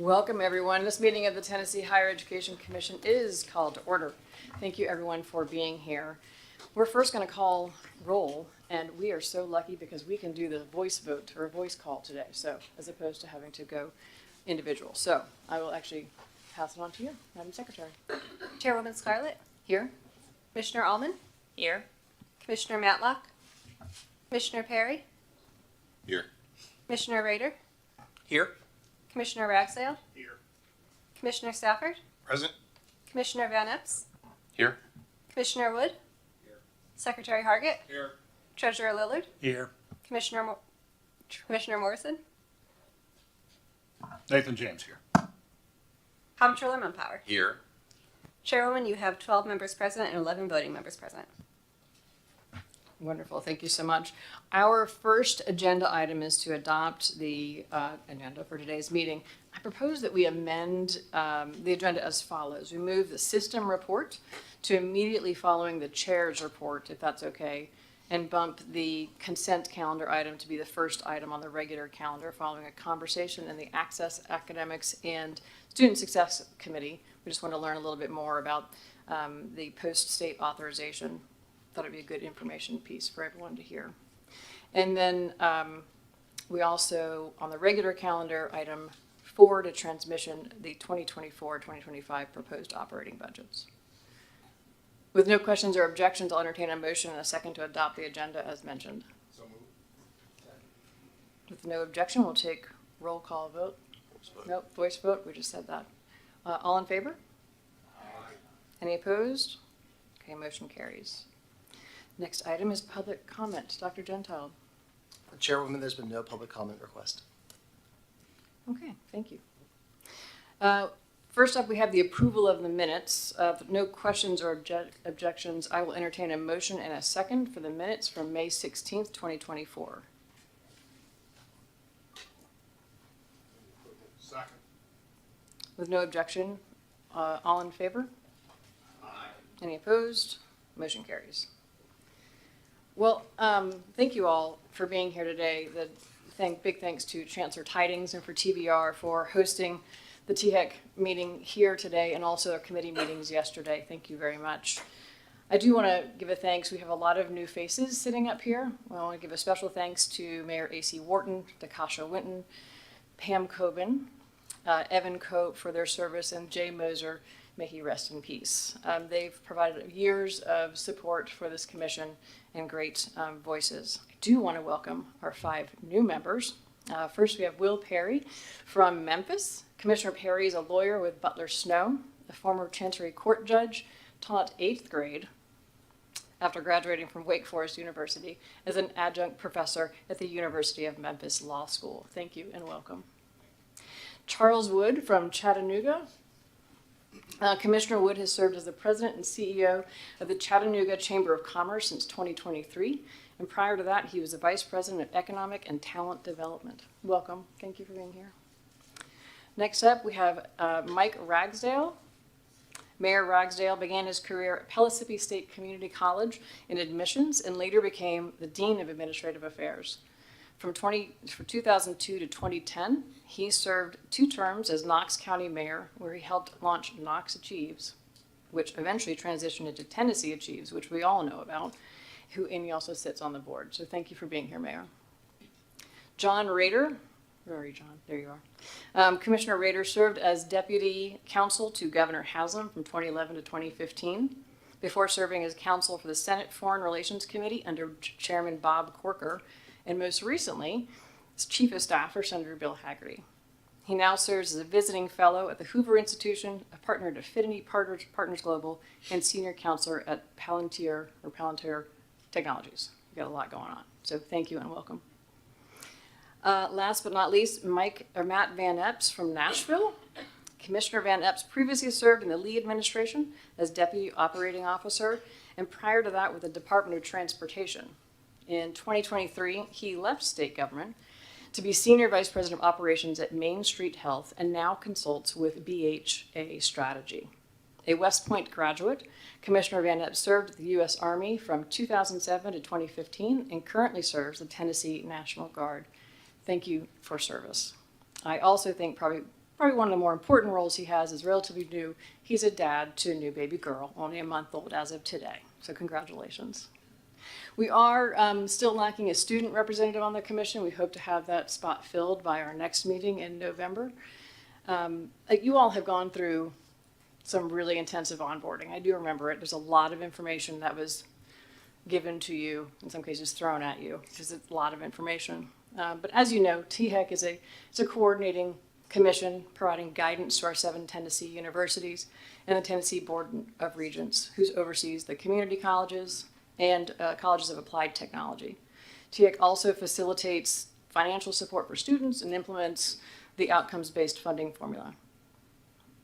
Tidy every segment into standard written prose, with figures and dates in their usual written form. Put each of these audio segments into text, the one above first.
Welcome, everyone. This meeting of the Tennessee Higher Education Commission is called to order. Thank you, everyone, for being here. We're first going to call roll, and we are so lucky because we can do the voice vote or voice call today, so as opposed to having to go individual. So I will actually pass it on to you, Madam Secretary. Chairwoman Scarlett, Here? Commissioner Allman, Here. Commissioner Matlock, Commissioner Perry, Here. Commissioner Rader, Here. Commissioner Ragsdale, Here. Commissioner Stafford, Present. Commissioner Van Epps, Here. Commissioner Wood, Here. Secretary Hargett, Here. Treasurer Lillard, Here. Commissioner Morrison, Nathan James here. Comptroller Mumpower. Here. Chairwoman, you have 12 members present and 11 voting members present. Wonderful, thank you so much. Our first agenda item is to adopt the agenda for today's meeting. I propose that we amend the agenda as follows. We move the system report to immediately following the chair's report, if that's okay, and bump the consent calendar item to be the first item on the regular calendar following a conversation in the Access, Academics, and Student Success Committee. We just want to learn a little bit more about the post-state authorization. Thought it'd be a good information piece for everyone to hear. And then we also, on the regular calendar, item 4 to transmission, the 2024-2025 proposed operating budgets. With no questions or objections, I'll entertain a motion and a second to adopt the agenda as mentioned. So moved. With no objection, we'll take roll call vote. Nope, voice vote, we just said that. All in favor? Aye. Any opposed? Okay, motion carries. Next item is public comment. Dr. Gentile. Chairwoman, there's been no public comment request. Okay, thank you. First up, we have the approval of the minutes. No questions or objections. I will entertain a motion and a second for the minutes from May 16th, 2024. Second. With no objection, all in favor? Aye. Any opposed? Motion carries. Well, thank you all for being here today. Big thanks to Chancellor Tidings and for TBR for hosting the THEC meeting here today and also our committee meetings yesterday. Thank you very much. I do want to give a thanks. We have a lot of new faces sitting up here. I want to give a special thanks to Mayor A.C. Wharton, Dakasha Winton, Pam Coben, Evan Cope for their service, and Jay Moser, may he rest in peace. They've provided years of support for this commission and great voices. I do want to welcome our 5 new members. First, we have Will Perry from Memphis. Commissioner Perry is a lawyer with Butler Snow, a former Chancery Court judge, taught 8th grade after graduating from Wake Forest University as an adjunct professor at the University of Memphis Law School. Thank you and welcome. Charles Wood from Chattanooga. Commissioner Wood has served as the president and CEO of the Chattanooga Chamber of Commerce since 2023. And prior to that, he was the vice president of economic and talent development. Welcome. Thank you for being here. Next up, we have Mike Ragsdale. Mayor Ragsdale began his career at Pellissippi State Community College in admissions and later became the Dean of Administrative Affairs. From 2002 to 2010, he served 2 terms as Knox County Mayor, where he helped launch Knox Achieves, which eventually transitioned into Tennessee Achieves, which we all know about, and he also sits on the board. So thank you for being here, Mayor. John Rader. Where are you, John? There you are. Commissioner Rader served as Deputy Counsel to Governor Haslam from 2011 to 2015, before serving as counsel for the Senate Foreign Relations Committee under Chairman Bob Corker, and most recently, as Chief of Staff for Senator Bill Hagerty. He now serves as a visiting fellow at the Hoover Institution, a partner at Affinity Partners Global, and senior counselor at Palantir Technologies. We've got a lot going on, so thank you and welcome. Last but not least, Matt Van Epps from Nashville. Commissioner Van Epps previously served in the Lee administration as Deputy Operating Officer, and prior to that with the Department of Transportation. In 2023, he left state government to be Senior Vice President of Operations at Main Street Health and now consults with BHA Strategy. A West Point graduate, Commissioner Van Epps served with the U.S. Army from 2007 to 2015 and currently serves the Tennessee National Guard. Thank you for service. I also think probably probably one of the more important roles he has is relatively new. He's a dad to a new baby girl, only a month old as of today. So congratulations. We are still lacking a student representative on the commission. We hope to have that spot filled by our next meeting in November. You all have gone through some really intensive onboarding. I do remember it. There's a lot of information that was given to you, in some cases thrown at you, because it's a lot of information. But as you know, THEC is a coordinating commission providing guidance to our 7 Tennessee universities and the Tennessee Board of Regents, who oversees the community colleges and colleges of applied technology. THEC also facilitates financial support for students and implements the outcomes-based funding formula.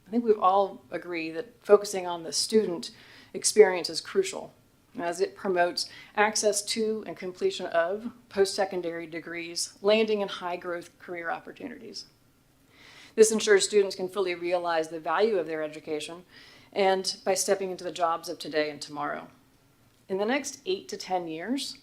I think we all agree that focusing on the student experience is crucial, as it promotes access to and completion of post-secondary degrees, landing in high-growth career opportunities. This ensures students can fully realize the value of their education and by stepping into the jobs of today and tomorrow. In the next 8 to 10 years,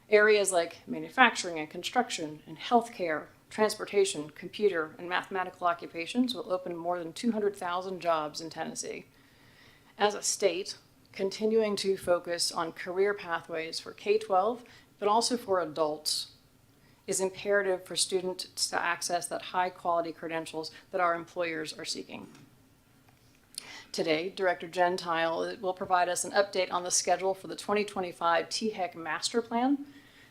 areas like manufacturing and construction and healthcare, transportation, computer, and mathematical occupations will open more than 200,000 jobs in Tennessee. As a state, continuing to focus on career pathways for K-12, but also for adults, is imperative for students to access that high-quality credentials that our employers are seeking. Today, Director Gentile will provide us an update on the schedule for the 2025 THEC Master Plan.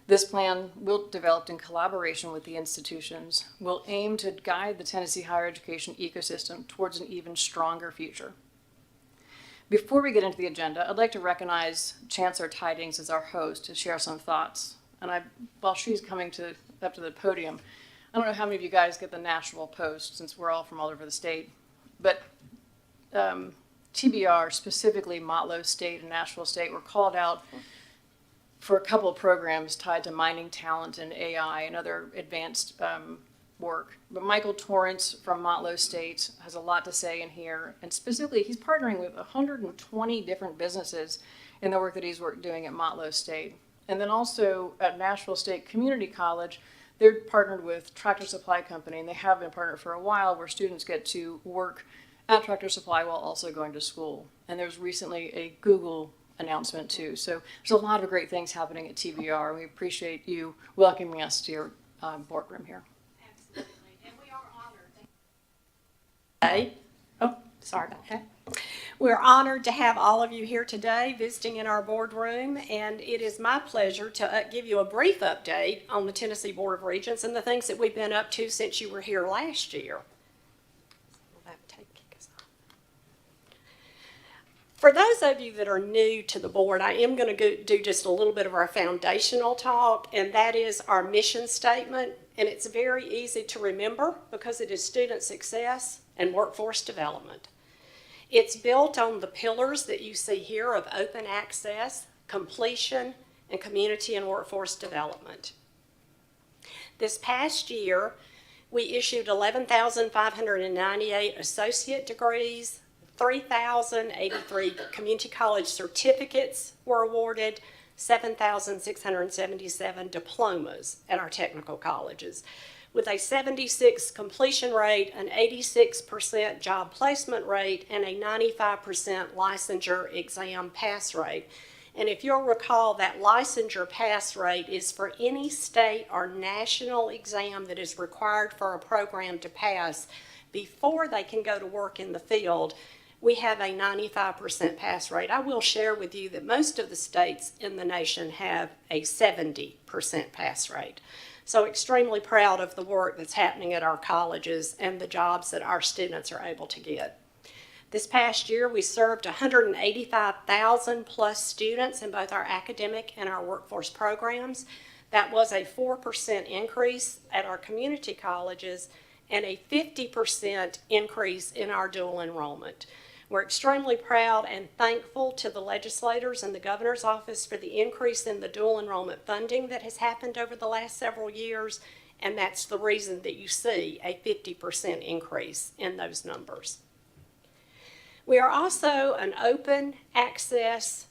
This plan, will developed in collaboration with the institutions, will aim to guide the Tennessee higher education ecosystem towards an even stronger future. Before we get into the agenda, I'd like to recognize Chancellor Tidings as our host to share some thoughts. And while she's coming up to the podium, I don't know how many of you guys get the Nashville Post, since we're all from all over the state, but TBR, specifically Motlow State and Nashville State, were called out for a couple of programs tied to mining talent and AI and other advanced work. But Michael Torrance from Motlow State has a lot to say in here, and specifically he's partnering with 120 different businesses in the work that he's doing at Motlow State. And then also at Nashville State Community College, they're partnered with Tractor Supply Company, and they have been partnered for a while, where students get to work at Tractor Supply while also going to school. And there's recently a Google announcement too. So there's a lot of great things happening at TBR, and we appreciate you welcoming us to your boardroom here. Absolutely, and we are honored. Oh, sorry about that. We're honored to have all of you here today visiting in our boardroom, and it is my pleasure to give you a brief update on the Tennessee Board of Regents and the things that we've been up to since you were here last year. For those of you that are new to the board, I am going to do just a little bit of our foundational talk, and that is our mission statement. And it's very easy to remember because it is student success and workforce development. It's built on the pillars that you see here of open access, completion, and community and workforce development. This past year, we issued 11,598 associate degrees, 3,083 community college certificates were awarded, 7,677 diplomas at our technical colleges, with a 76% completion rate, an 86% job placement rate, and a 95% licensure exam pass rate. And if you'll recall, that licensure pass rate is for any state or national exam that is required for a program to pass before they can go to work in the field. We have a 95% pass rate. I will share with you that most of the states in the nation have a 70% pass rate. So extremely proud of the work that's happening at our colleges and the jobs that our students are able to get. This past year, we served 185,000 plus students in both our academic and our workforce programs. That was a 4% increase at our community colleges and a 50% increase in our dual enrollment. We're extremely proud and thankful to the legislators and the governor's office for the increase in the dual enrollment funding that has happened over the last several years, and that's the reason that you see a 50% increase in those numbers. We are also an open access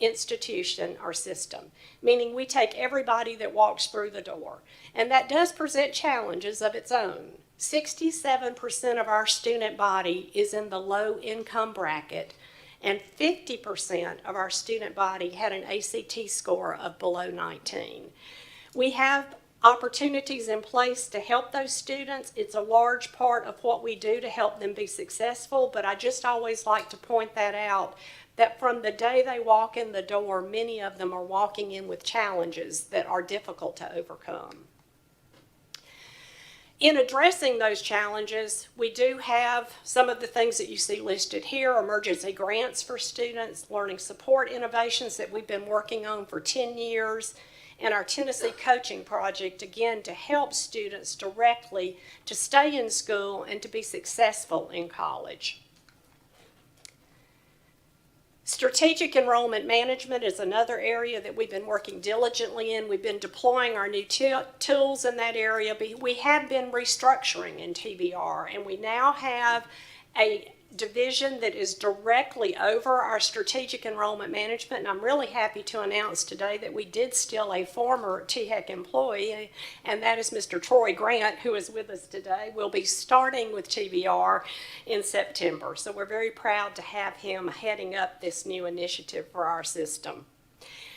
institution or system, meaning we take everybody that walks through the door, and that does present challenges of its own. 67% of our student body is in the low income bracket, and 50% of our student body had an ACT score of below 19. We have opportunities in place to help those students. It's a large part of what we do to help them be successful, but I just always like to point that out, that from the day they walk in the door, many of them are walking in with challenges that are difficult to overcome. In addressing those challenges, we do have some of the things that you see listed here: emergency grants for students, learning support innovations that we've been working on for 10 years, and our Tennessee Coaching Project, again, to help students directly to stay in school and to be successful in college. Strategic enrollment management is another area that we've been working diligently in. We've been deploying our new tools in that area. We have been restructuring in TBR, and we now have a division that is directly over our strategic enrollment management, and I'm really happy to announce today that we did steal a former THEC employee, and that is Mr. Troy Grant, who is with us today. We'll be starting with TBR in September, so we're very proud to have him heading up this new initiative for our system.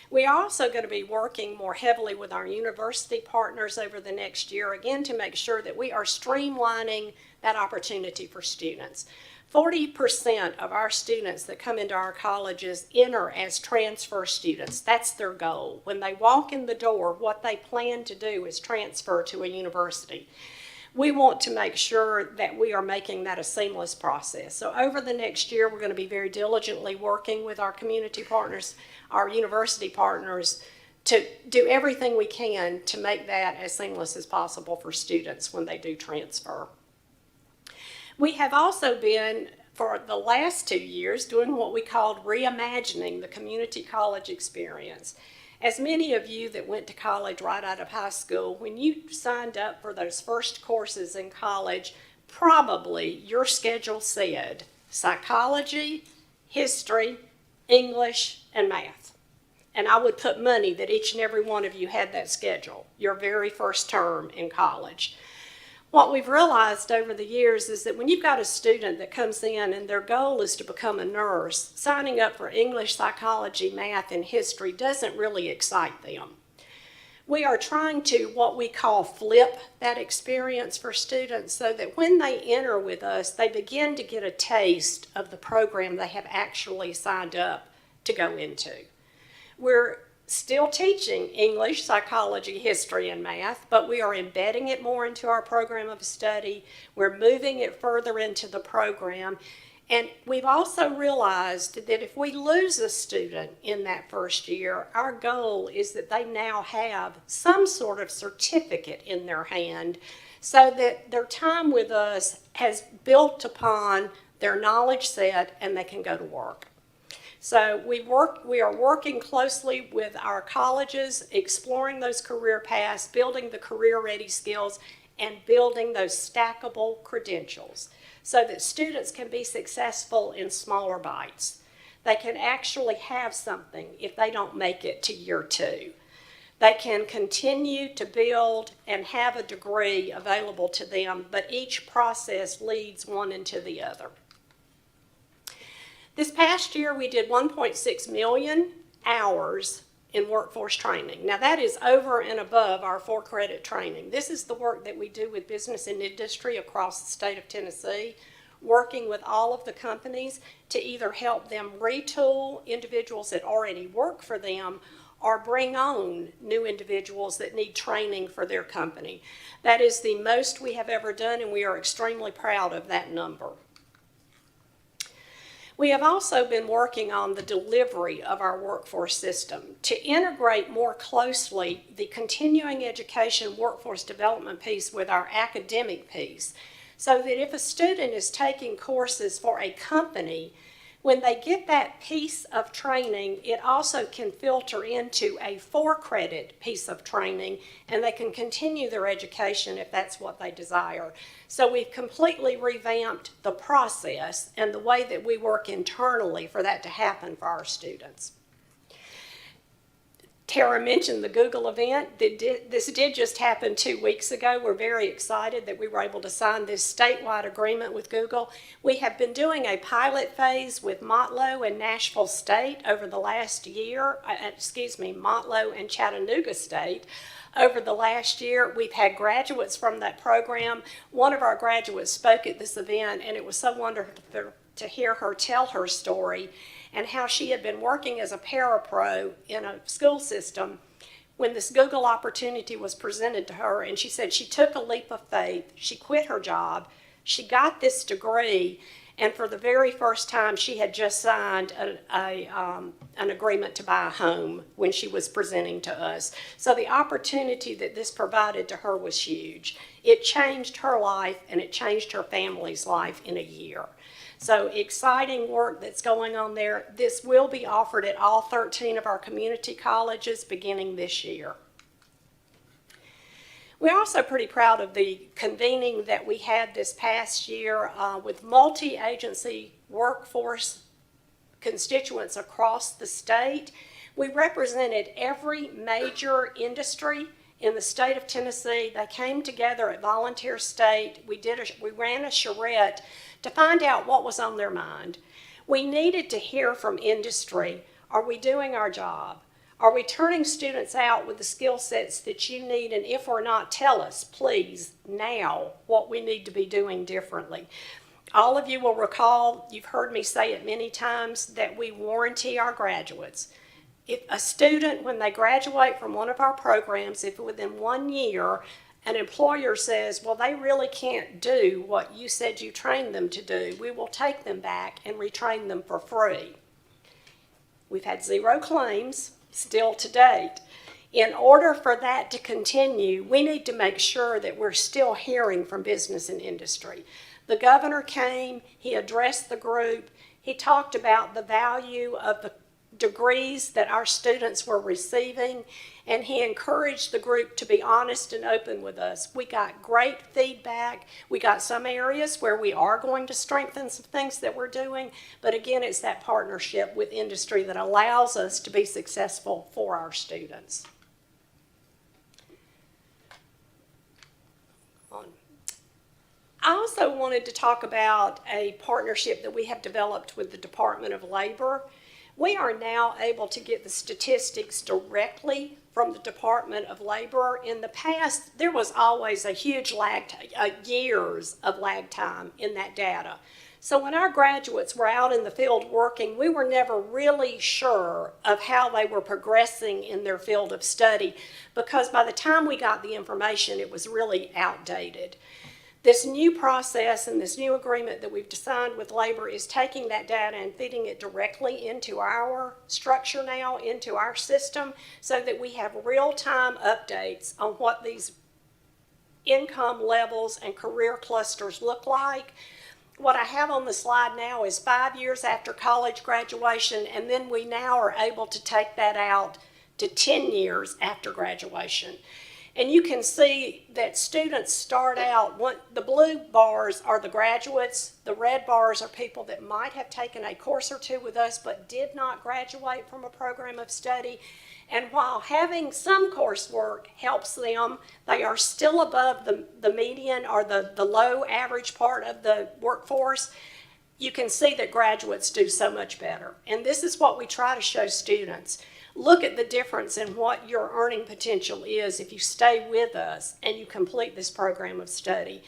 We are also going to be working more heavily with our university partners over the next year, again, to make sure that we are streamlining that opportunity for students. 40% of our students that come into our colleges enter as transfer students. That's their goal. When they walk in the door, what they plan to do is transfer to a university. We want to make sure that we are making that a seamless process. So over the next year, we're going to be very diligently working with our community partners, our university partners, to do everything we can to make that as seamless as possible for students when they do transfer. We have also been, for the last 2 years, doing what we called reimagining the community college experience. As many of you that went to college right out of high school, when you signed up for those first courses in college, probably your schedule said psychology, history, English, and math. And I would put money that each and every one of you had that schedule, your very first term in college. What we've realized over the years is that when you've got a student that comes in and their goal is to become a nurse, signing up for English, psychology, math, and history doesn't really excite them. We are trying to, what we call, flip that experience for students so that when they enter with us, they begin to get a taste of the program they have actually signed up to go into. We're still teaching English, psychology, history, and math, but we are embedding it more into our program of study. We're moving it further into the program. And we've also realized that if we lose a student in that first year, our goal is that they now have some sort of certificate in their hand so that their time with us has built upon their knowledge set and they can go to work. So we are working closely with our colleges, exploring those career paths, building the career-ready skills, and building those stackable credentials so that students can be successful in smaller bites. They can actually have something if they don't make it to year 2. They can continue to build and have a degree available to them, but each process leads one into the other. This past year, we did 1.6 million hours in workforce training. Now, that is over and above our 4-credit training. This is the work that we do with business and industry across the state of Tennessee, working with all of the companies to either help them retool individuals that already work for them or bring on new individuals that need training for their company. That is the most we have ever done, and we are extremely proud of that number. We have also been working on the delivery of our workforce system to integrate more closely the continuing education workforce development piece with our academic piece, so that if a student is taking courses for a company, when they get that piece of training, it also can filter into a 4-credit piece of training, and they can continue their education if that's what they desire. So we've completely revamped the process and the way that we work internally for that to happen for our students. Tara mentioned the Google event. This did just happen 2 weeks ago. We're very excited that we were able to sign this statewide agreement with Google. We have been doing a pilot phase with Motlow and Nashville State over the last year, Motlow and Chattanooga State. Over the last year, we've had graduates from that program. One of our graduates spoke at this event, and it was so wonderful to hear her tell her story and how she had been working as a parapro in a school system when this Google opportunity was presented to her. And she said she took a leap of faith. She quit her job. She got this degree. And for the very first time, she had just signed an agreement to buy a home when she was presenting to us. So the opportunity that this provided to her was huge. It changed her life, and it changed her family's life in a year. So exciting work that's going on there. This will be offered at all 13 of our community colleges beginning this year. We're also pretty proud of the convening that we had this past year with multi-agency workforce constituents across the state. We represented every major industry in the state of Tennessee. They came together at Volunteer State. We ran a charrette to find out what was on their mind. We needed to hear from industry. Are we doing our job? Are we turning students out with the skill sets that you need? And if we're not, tell us, please, now, what we need to be doing differently. All of you will recall, you've heard me say it many times, that we warranty our graduates. If a student, when they graduate from one of our programs, if within 1 year, an employer says, well, they really can't do what you said you trained them to do, we will take them back and retrain them for free. We've had 0 claims still to date. In order for that to continue, we need to make sure that we're still hearing from business and industry. The governor came, he addressed the group, he talked about the value of the degrees that our students were receiving, and he encouraged the group to be honest and open with us. We got great feedback. We got some areas where we are going to strengthen some things that we're doing, but again, it's that partnership with industry that allows us to be successful for our students. I also wanted to talk about a partnership that we have developed with the Department of Labor. We are now able to get the statistics directly from the Department of Labor. In the past, there was always a huge years of lag time in that data. So when our graduates were out in the field working, we were never really sure of how they were progressing in their field of study, because by the time we got the information, it was really outdated. This new process and this new agreement that we've signed with labor is taking that data and feeding it directly into our structure now, into our system, so that we have real-time updates on what these income levels and career clusters look like. What I have on the slide now is 5 years after college graduation, and then we now are able to take that out to 10 years after graduation. And you can see that students start out, the blue bars are the graduates, the red bars are people that might have taken a course or two with us but did not graduate from a program of study. And while having some coursework helps them, they are still above the median or the low average part of the workforce. You can see that graduates do so much better. And this is what we try to show students. Look at the difference in what your earning potential is if you stay with us and you complete this program of study.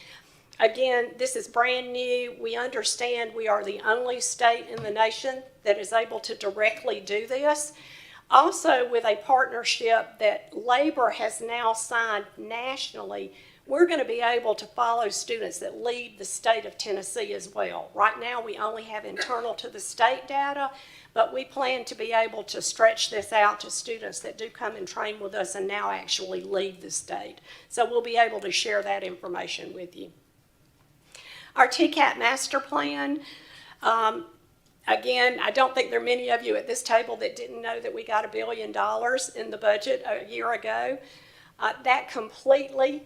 Again, this is brand new. We understand we are the only state in the nation that is able to directly do this. Also, with a partnership that labor has now signed nationally, we're going to be able to follow students that leave the state of Tennessee as well. Right now, we only have internal to the state data, but we plan to be able to stretch this out to students that do come and train with us and now actually leave the state. So we'll be able to share that information with you. Our TCAP master plan, again, I don't think there are many of you at this table that didn't know that we got $1 billion in the budget a year ago. That completely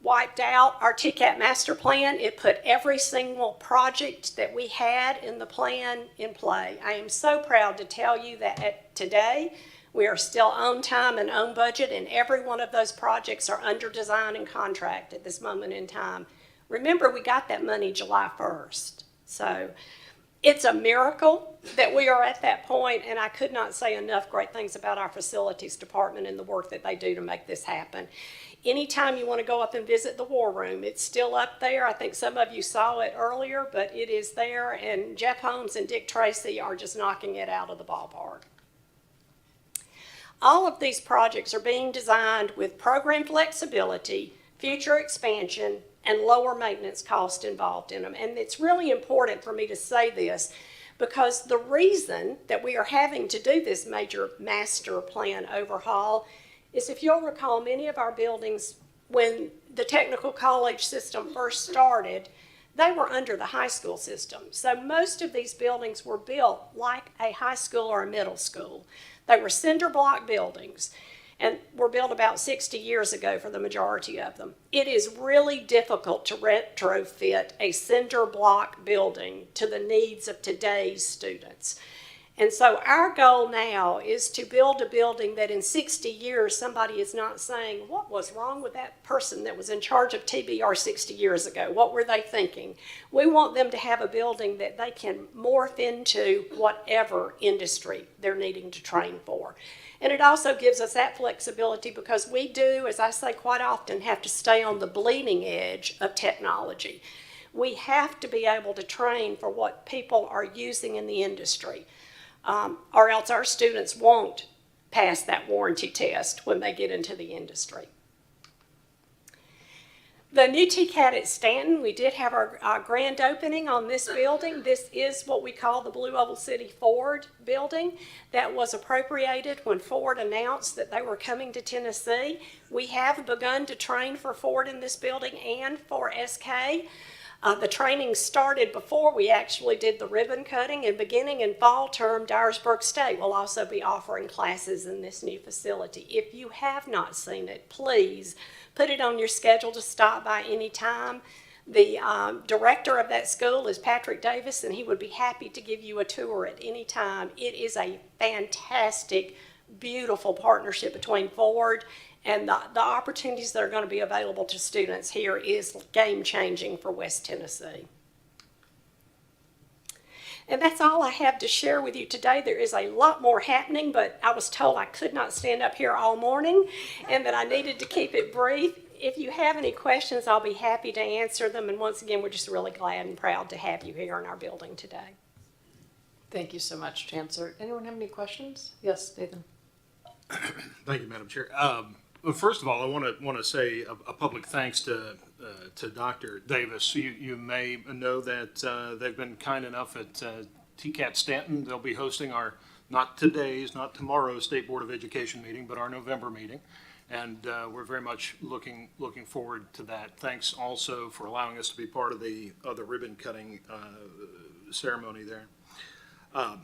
wiped out our TCAP master plan. It put every single project that we had in the plan in play. I am so proud to tell you that today We are still on time and on budget, and every one of those projects are under design and contract at this moment in time. Remember, we got that money July 1st. So it's a miracle that we are at that point, and I could not say enough great things about our facilities department and the work that they do to make this happen. Anytime you want to go up and visit the war room, it's still up there. I think some of you saw it earlier, but it is there, and Jeff Holmes and Dick Tracy are just knocking it out of the ballpark. All of these projects are being designed with program flexibility, future expansion, and lower maintenance cost involved in them. And it's really important for me to say this because the reason that we are having to do this major master plan overhaul is, if you'll recall, many of our buildings, when the technical college system first started, they were under the high school system. So most of these buildings were built like a high school or a middle school. They were cinder block buildings and were built about 60 years ago for the majority of them. It is really difficult to retrofit a cinder block building to the needs of today's students. And so our goal now is to build a building that in 60 years somebody is not saying, what was wrong with that person that was in charge of TBR 60 years ago? What were they thinking? We want them to have a building that they can morph into whatever industry they're needing to train for. And it also gives us that flexibility because we do, as I say quite often, have to stay on the bleeding edge of technology. We have to be able to train for what people are using in the industry. Or else our students won't pass that warranty test when they get into the industry. The new TCAT at Stanton, we did have our grand opening on this building. This is what we call the Blue Oval City Ford building that was appropriated when Ford announced that they were coming to Tennessee. We have begun to train for Ford in this building and for SK. The training started before we actually did the ribbon cutting, and beginning in fall term, Dyersburg State will also be offering classes in this new facility. If you have not seen it, please put it on your schedule to stop by any time. The director of that school is Patrick Davis, and he would be happy to give you a tour at any time. It is a fantastic, beautiful partnership between Ford and the opportunities that are going to be available to students here is game-changing for West Tennessee. And that's all I have to share with you today. There is a lot more happening, but I was told I could not stand up here all morning and that I needed to keep it brief. If you have any questions, I'll be happy to answer them. And once again, we're just really glad and proud to have you here in our building today. Thank you so much, Chancellor. Anyone have any questions? Yes, Nathan. Thank you, Madam Chair. Well, first of all, I want to say a public thanks to Dr. Davis. You may know that they've been kind enough at TCAT Stanton. They'll be hosting our not tomorrow's State Board of Education meeting, but our November meeting, and we're very much looking forward to that. Thanks also for allowing us to be part of the ribbon cutting ceremony there. I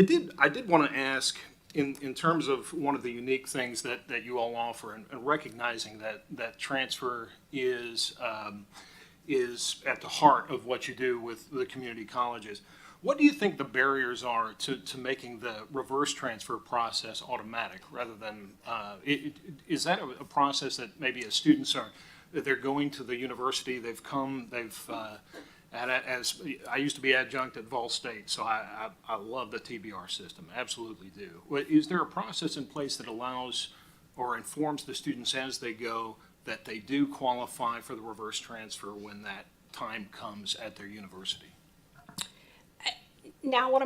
did want to ask. In terms of one of the unique things that you all offer, and recognizing that transfer is at the heart of what you do with the community colleges, what do you think the barriers are to making the reverse transfer process automatic rather than, is that a process that maybe as students that they're going to the university, as I used to be adjunct at Vol State, so I love the TBR system, absolutely do. Is there a process in place that allows or informs the students as they go that they do qualify for the reverse transfer when that time comes at their university? Now,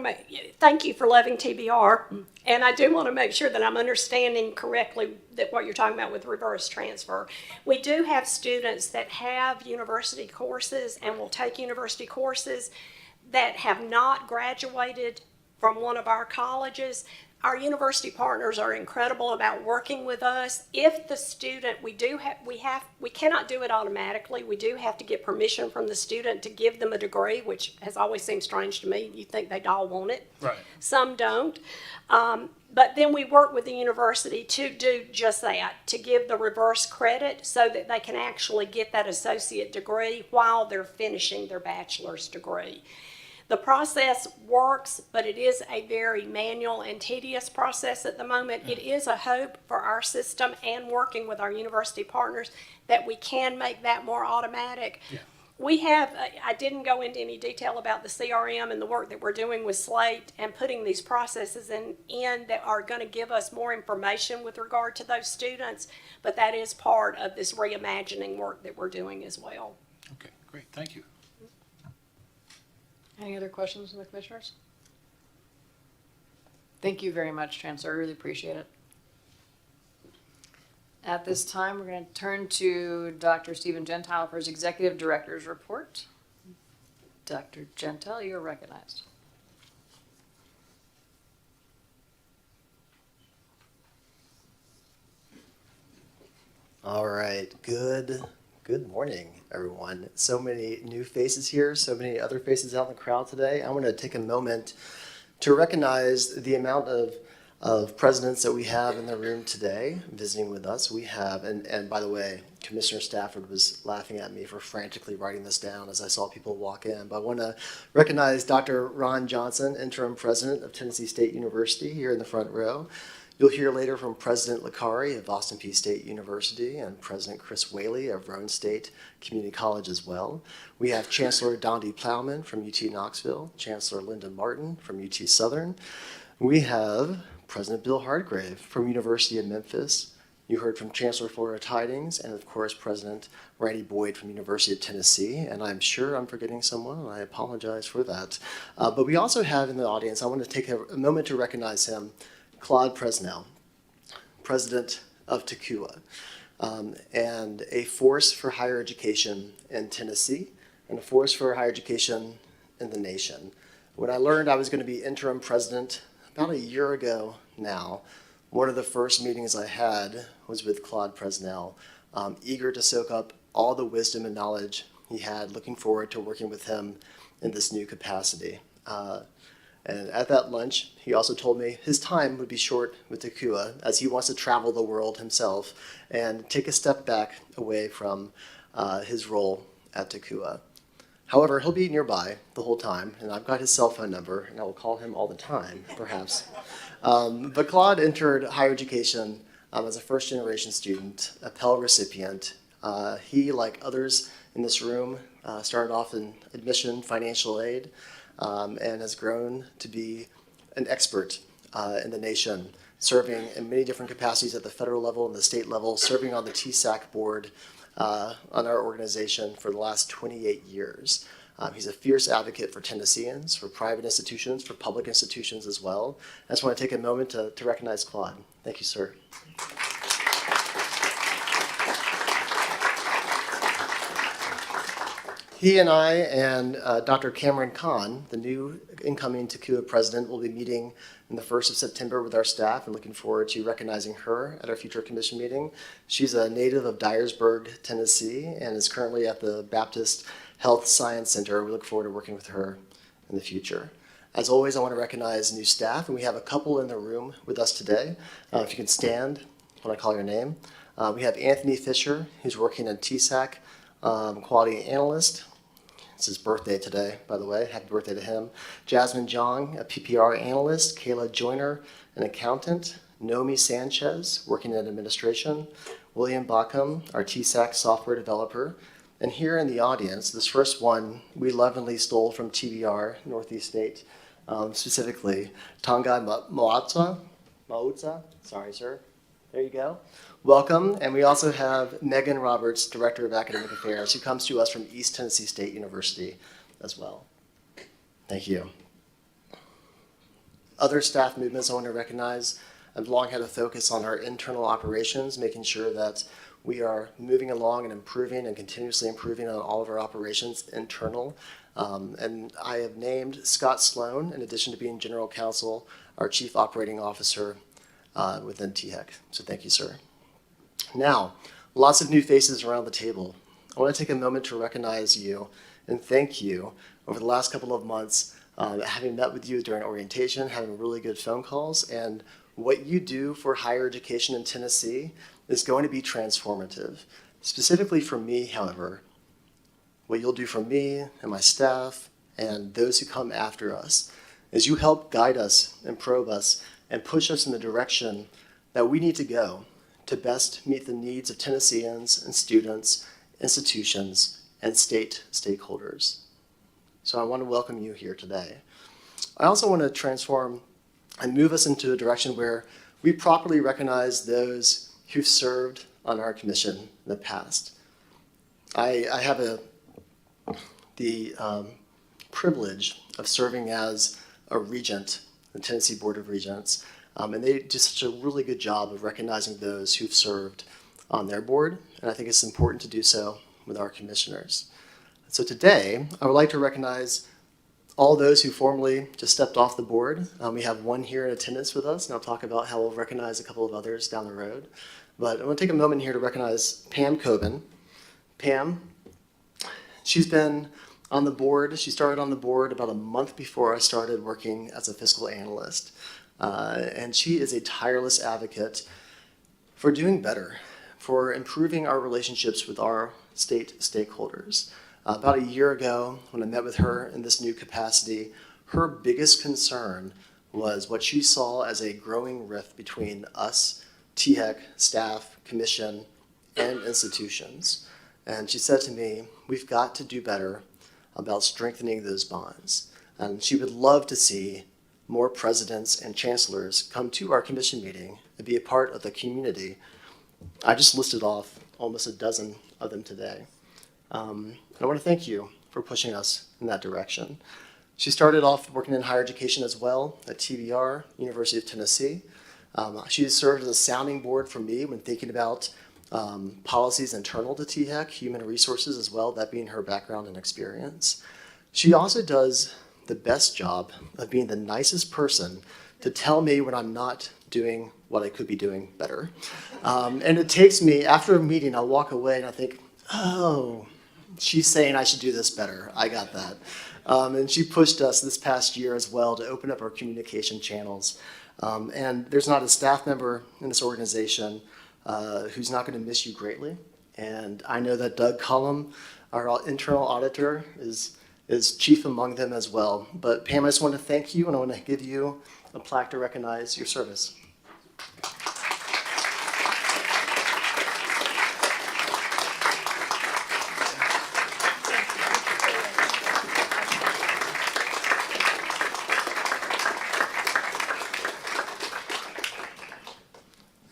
thank you for loving TBR, and I do want to make sure that I'm understanding correctly that what you're talking about with reverse transfer. We do have students that have university courses and will take university courses that have not graduated from one of our colleges. Our university partners are incredible about working with us. If the student, we cannot do it automatically. We do have to get permission from the student to give them a degree, which has always seemed strange to me. You think they'd all want it. Right. Some don't. But then we work with the university to do just that, to give the reverse credit so that they can actually get that associate degree while they're finishing their bachelor's degree. The process works, but it is a very manual and tedious process at the moment. It is a hope for our system and working with our university partners that we can make that more automatic. Yeah. We have, I didn't go into any detail about the CRM and the work that we're doing with Slate and putting these processes in that are going to give us more information with regard to those students, but that is part of this reimagining work that we're doing as well. Okay, great, thank you. Any other questions from the commissioners? Thank you very much, Chancellor. I really appreciate it. At this time, we're going to turn to Dr. Stephen Gentile for his Executive Director's report. Dr. Gentile, you're recognized. All right, good morning, everyone. So many new faces here, so many other faces out in the crowd today. I want to take a moment to recognize the amount of presidents that we have in the room today visiting with us. We have, and by the way, Commissioner Stafford was laughing at me for frantically writing this down as I saw people walk in. But I want to recognize Dr. Ron Johnson, interim president of Tennessee State University, here in the front row. You'll hear later from President Licari of Austin Peay State University and President Chris Whaley of Roane State Community College as well. We have Chancellor Dondi Plowman from UT Knoxville, Chancellor Linda Martin from UT Southern. We have President Bill Hardgrave from University of Memphis. You heard from Chancellor Flora Tidings and, of course, President Randy Boyd from University of Tennessee. And I'm sure I'm forgetting someone, and I apologize for that. But we also have in the audience, I want to take a moment to recognize him, Claude Presnell, president of THEC, and a force for higher education in Tennessee and a force for higher education in the nation. When I learned I was going to be interim president about a year ago now, one of the first meetings I had was with Claude Presnell, eager to soak up all the wisdom and knowledge he had, looking forward to working with him in this new capacity. And at that lunch, he also told me his time would be short with THEC as he wants to travel the world himself and take a step back away from his role at THEC. However, he'll be nearby the whole time, and I've got his cell phone number, and I will call him all the time, perhaps. But Claude entered higher education as a first-generation student, a Pell recipient. He, like others in this room, started off in admission financial aid, and has grown to be an expert in the nation, serving in many different capacities at the federal level and the state level, serving on the THEC board on our organization for the last 28 years. He's a fierce advocate for Tennesseans, for private institutions, for public institutions as well. I just want to take a moment to recognize Claude. Thank you, sir. He and I and Dr. Cameron Kahn, the new incoming THEC president, will be meeting on the 1st of September with our staff and looking forward to recognizing her at our future commission meeting. She's a native of Dyersburg, Tennessee, and is currently at the Baptist Health Science Center. We look forward to working with her in the future. As always, I want to recognize new staff, and we have a couple in the room with us today. If you can stand when I call your name. We have Anthony Fisher, who's working in THEC, quality analyst. It's his birthday today, by the way. Happy birthday to him. Jasmine Jong, a PPR analyst. Kayla Joyner, an accountant. Nomi Sanchez, working in administration. William Backham, our THEC software developer. And here in the audience, this first one we lovingly stole from TBR, Northeast State, specifically, Tongai Mautza. Sorry, sir. There you go. Welcome. And we also have Megan Roberts, Director of Academic Affairs, who comes to us from East Tennessee State University as well. Thank you. Other staff movements I want to recognize. I've long had a focus on our internal operations, making sure that we are moving along and improving and continuously improving on all of our operations internal. And I have named Scott Sloan, in addition to being General Counsel, our Chief Operating Officer within THEC. So thank you, sir. Now, lots of new faces around the table. I want to take a moment to recognize you and thank you over the last couple of months, having met with you during orientation, having really good phone calls, and what you do for higher education in Tennessee is going to be transformative. Specifically for me, however, what you'll do for me and my staff and those who come after us, as you help guide us and probe us and push us in the direction that we need to go to best meet the needs of Tennesseans and students, institutions, and state stakeholders. So I want to welcome you here today. I also want to transform and move us into a direction where we properly recognize those who've served on our commission in the past. I have the privilege of serving as a regent, the Tennessee Board of Regents, and they do such a really good job of recognizing those who've served on their board, and I think it's important to do so with our commissioners. So today, I would like to recognize all those who formally just stepped off the board. We have one here in attendance with us, and I'll talk about how we'll recognize a couple of others down the road. But I want to take a moment here to recognize Pam Coben. Pam, she's been on the board. She started on the board about a month before I started working as a fiscal analyst. And she is a tireless advocate for doing better, for improving our relationships with our state stakeholders. About a year ago, when I met with her in this new capacity, her biggest concern was what she saw as a growing rift between us, THEC, staff, commission, and institutions. And she said to me, we've got to do better about strengthening those bonds. And she would love to see more presidents and chancellors come to our commission meeting and be a part of the community. I just listed off almost a dozen of them today. I want to thank you for pushing us in that direction. She started off working in higher education as well at TBR, University of Tennessee. She has served as a sounding board for me when thinking about policies internal to THEC, human resources as well, that being her background and experience. She also does the best job of being the nicest person to tell me when I'm not doing what I could be doing better. And it takes me, after a meeting, I'll walk away and I think, oh, she's saying I should do this better. I got that. And she pushed us this past year as well to open up our communication channels. And there's not a staff member in this organization who's not going to miss you greatly. And I know that Doug Cullum, our internal auditor, is chief among them as well. But Pam, I just want to thank you, and I want to give you a plaque to recognize your service.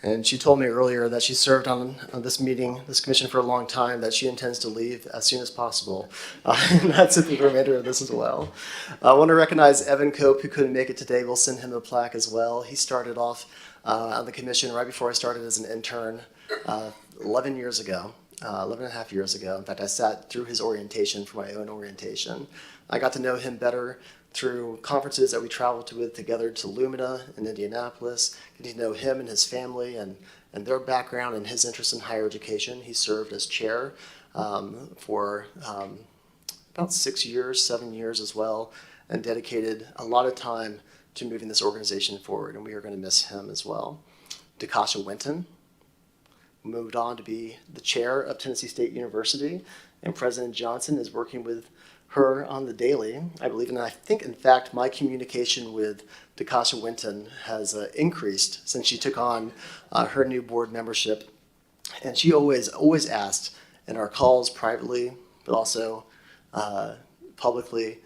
And she told me earlier that she served on this commission for a long time, that she intends to leave as soon as possible. And that's the remainder of this as well. I want to recognize Evan Cope, who couldn't make it today. We'll send him a plaque as well. He started off on the commission right before I started as an intern 11 years ago, 11 and a half years ago. In fact, I sat through his orientation for my own orientation. I got to know him better through conferences that we traveled with together to Lumina in Indianapolis, getting to know him and his family and their background and his interest in higher education. He served as chair for about 6 years, 7 years as well, and dedicated a lot of time to moving this organization forward, and we are going to miss him as well. DeKasha Winton moved on to be the chair of Tennessee State University, and President Johnson is working with her on the daily, I believe, and I think, in fact, my communication with DeKasha Winton has increased since she took on her new board membership. And she always asked in our calls privately, but also publicly,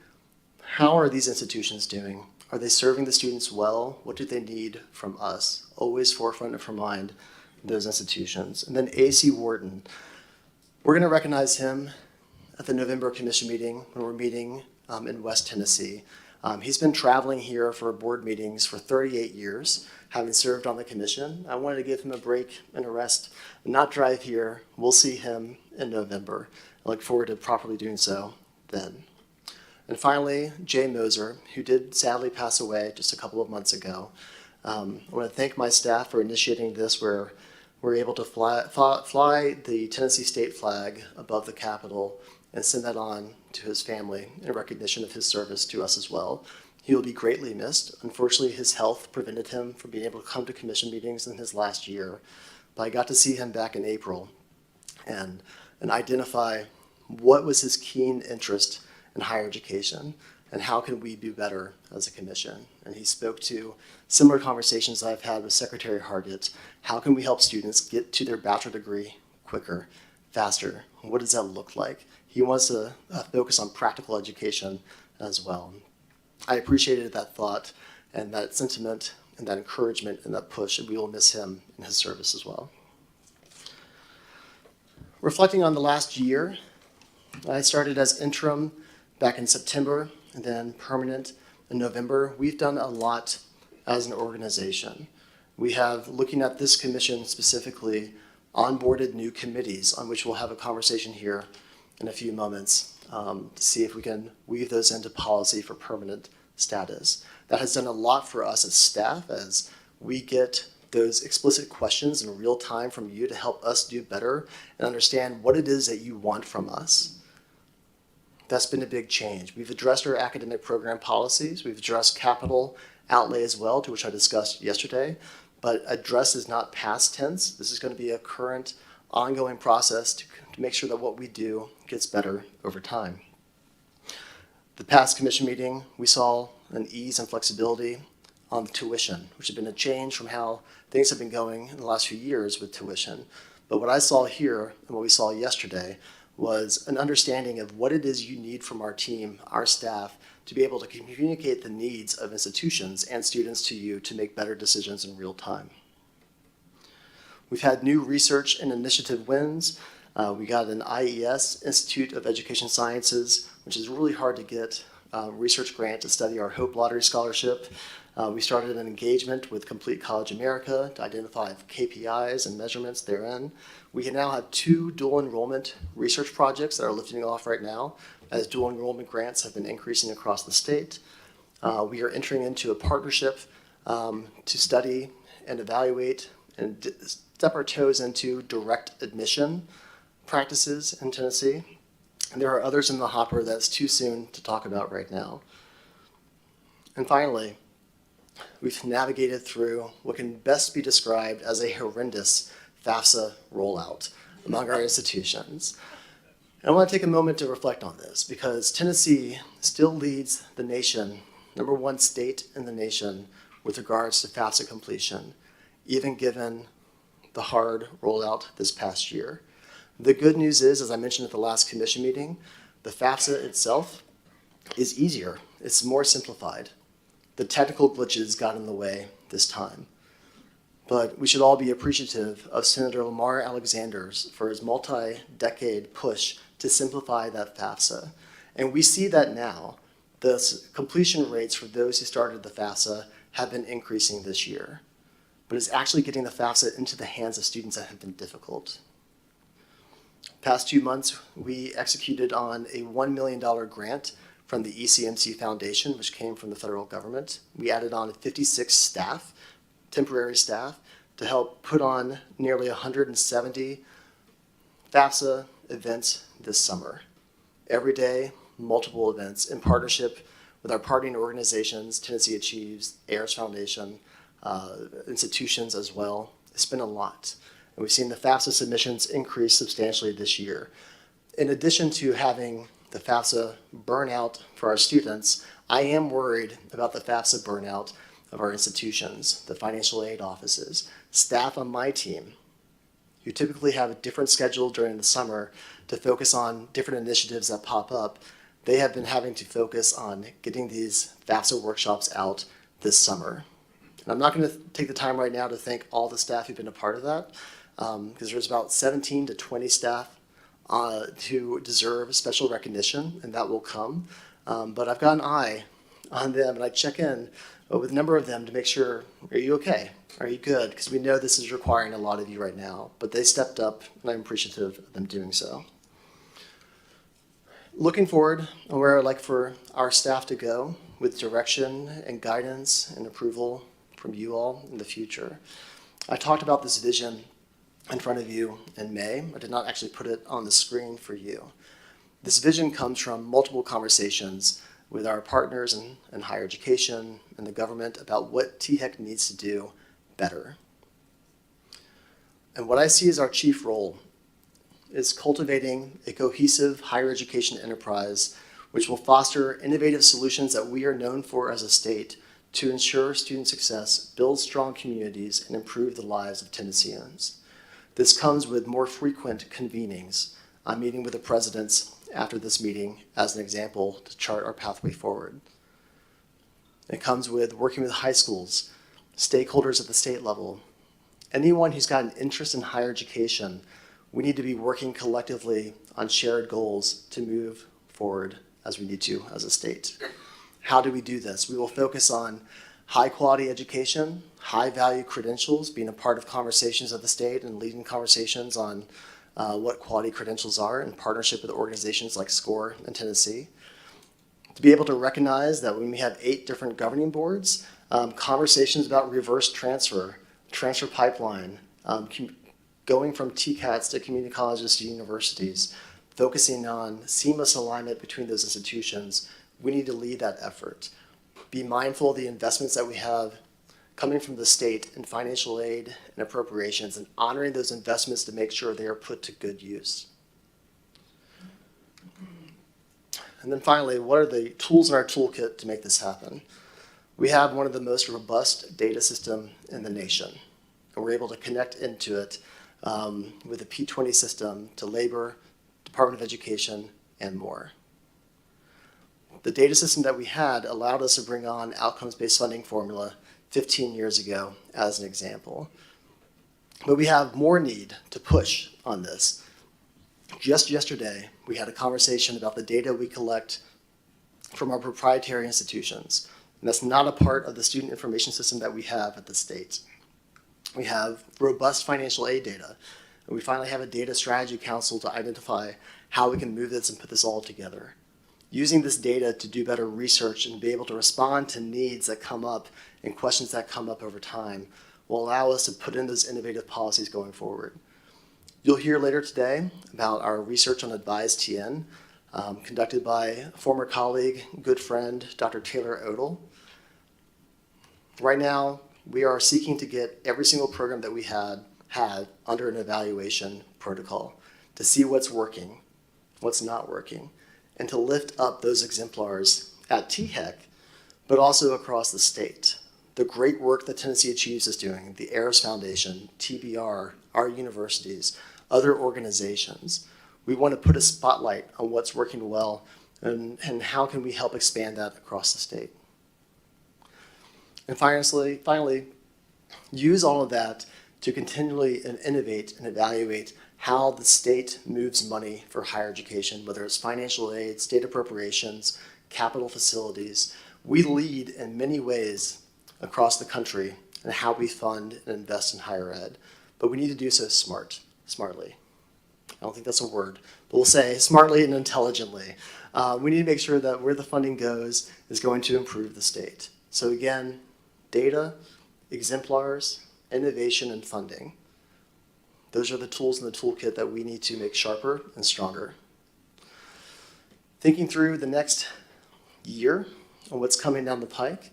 how are these institutions doing? Are they serving the students well? What do they need from us? Always forefront of her mind, those institutions. And then A.C. Wharton, we're going to recognize him at the November commission meeting when we're meeting in West Tennessee. He's been traveling here for board meetings for 38 years, having served on the commission. I wanted to give him a break and a rest, and not drive here. We'll see him in November. I look forward to properly doing so then. And finally, Jay Moser, who did sadly pass away just a couple of months ago. I want to thank my staff for initiating this, where we're able to fly the Tennessee state flag above the Capitol and send that on to his family in recognition of his service to us as well. He will be greatly missed. Unfortunately, his health prevented him from being able to come to commission meetings in his last year, but I got to see him back in April and identify what was his keen interest and higher education, and how can we do better as a commission. And he spoke to similar conversations I've had with Secretary Hargett. How can we help students get to their bachelor degree quicker, faster? What does that look like? He wants to focus on practical education as well. I appreciated that thought and that sentiment and that encouragement and that push, and we will miss him in his service as well. Reflecting on the last year, I started as interim back in September and then permanent in November. We've done a lot as an organization. We have, looking at this commission specifically, onboarded new committees on which we'll have a conversation here in a few moments to see if we can weave those into policy for permanent status. That has done a lot for us as staff as we get those explicit questions in real time from you to help us do better and understand what it is that you want from us. That's been a big change. We've addressed our academic program policies. We've addressed capital outlay as well, to which I discussed yesterday. But address is not past tense. This is going to be a current, ongoing process to make sure that what we do gets better over time. The past commission meeting, we saw an ease and flexibility on the tuition, which had been a change from how things have been going in the last few years with tuition. But what I saw here and what we saw yesterday was an understanding of what it is you need from our team, our staff, to be able to communicate the needs of institutions and students to you to make better decisions in real time. We've had new research and initiative wins. We got an IES, Institute of Education Sciences, which is really hard to get research grant to study our Hope Lottery Scholarship. We started an engagement with Complete College America to identify KPIs and measurements therein. We now have 2 dual enrollment research projects that are lifting off right now, as dual enrollment grants have been increasing across the state. We are entering into a partnership to study and evaluate and step our toes into direct admission practices in Tennessee. And there are others in the hopper that's too soon to talk about right now. And finally, we've navigated through what can best be described as a horrendous FAFSA rollout among our institutions. And I want to take a moment to reflect on this because Tennessee still leads the nation, #1 state in the nation, with regards to FAFSA completion, even given the hard rollout this past year. The good news is, as I mentioned at the last commission meeting, the FAFSA itself is easier. It's more simplified. The technical glitches got in the way this time. But we should all be appreciative of Senator Lamar Alexander's for his multi-decade push to simplify that FAFSA. And we see that now. The completion rates for those who started the FAFSA have been increasing this year. But it's actually getting the FAFSA into the hands of students that have been difficult. Past 2 months, we executed on a $1 million grant from the ECMC Foundation, which came from the federal government. We added on 56 staff, temporary staff, to help put on nearly 170 FAFSA events this summer. Every day, multiple events in partnership with our partnering organizations, Tennessee Achieves, AIRS Foundation, institutions as well. It's been a lot. And we've seen the FAFSA submissions increase substantially this year. In addition to having the FAFSA burnout for our students, I am worried about the FAFSA burnout of our institutions, the financial aid offices, staff on my team, who typically have a different schedule during the summer to focus on different initiatives that pop up. They have been having to focus on getting these FAFSA workshops out this summer. And I'm not going to take the time right now to thank all the staff who've been a part of that, because there's about 17 to 20 staff who deserve special recognition, and that will come. But I've got an eye on them, and I check in with a number of them to make sure, are you okay? Are you good? Because we know this is requiring a lot of you right now. But they stepped up, and I'm appreciative of them doing so. Looking forward on where I'd like for our staff to go with direction and guidance and approval from you all in the future. I talked about this vision in front of you in May. I did not actually put it on the screen for you. This vision comes from multiple conversations with our partners in higher education and the government about what THEC needs to do better. And what I see as our chief role is cultivating a cohesive higher education enterprise which will foster innovative solutions that we are known for as a state to ensure student success, build strong communities, and improve the lives of Tennesseans. This comes with more frequent convenings. I'm meeting with the presidents after this meeting as an example to chart our pathway forward. It comes with working with high schools, stakeholders at the state level. Anyone who's got an interest in higher education, we need to be working collectively on shared goals to move forward as we need to as a state. How do we do this? We will focus on high quality education, high value credentials, being a part of conversations at the state and leading conversations on what quality credentials are in partnership with organizations like SCORE in Tennessee. To be able to recognize that when we have 8 different governing boards, conversations about reverse transfer pipeline, going from TCATs to community colleges to universities, focusing on seamless alignment between those institutions, we need to lead that effort. Be mindful of the investments that we have coming from the state in financial aid and appropriations, and honoring those investments to make sure they are put to good use. And then finally, what are the tools in our toolkit to make this happen? We have one of the most robust data systems in the nation, and we're able to connect into it with the P20 system to labor, Department of Education, and more. The data system that we had allowed us to bring on outcomes-based funding formula 15 years ago as an example. But we have more need to push on this. Just yesterday, we had a conversation about the data we collect from our proprietary institutions. And that's not a part of the student information system that we have at the state. We have robust financial aid data. And we finally have a data strategy council to identify how we can move this and put this all together. Using this data to do better research and be able to respond to needs that come up and questions that come up over time will allow us to put in those innovative policies going forward. You'll hear later today about our research on advised TN, conducted by a former colleague, good friend, Dr. Taylor Odell. Right now, we are seeking to get every single program that we had under an evaluation protocol to see what's working, what's not working, and to lift up those exemplars at THEC, but also across the state. The great work that Tennessee Achieves is doing, the ARIS Foundation, TBR, our universities, other organizations. We want to put a spotlight on what's working well and how can we help expand that across the state. And finally, use all of that to continually innovate and evaluate how the state moves money for higher education, whether it's financial aid, state appropriations, capital facilities. We lead in many ways across the country in how we fund and invest in higher ed, but we need to do so smartly. I don't think that's a word, but we'll say smartly and intelligently. We need to make sure that where the funding goes is going to improve the state. So again, data, exemplars, innovation, and funding. Those are the tools in the toolkit that we need to make sharper and stronger. Thinking through the next year and what's coming down the pike,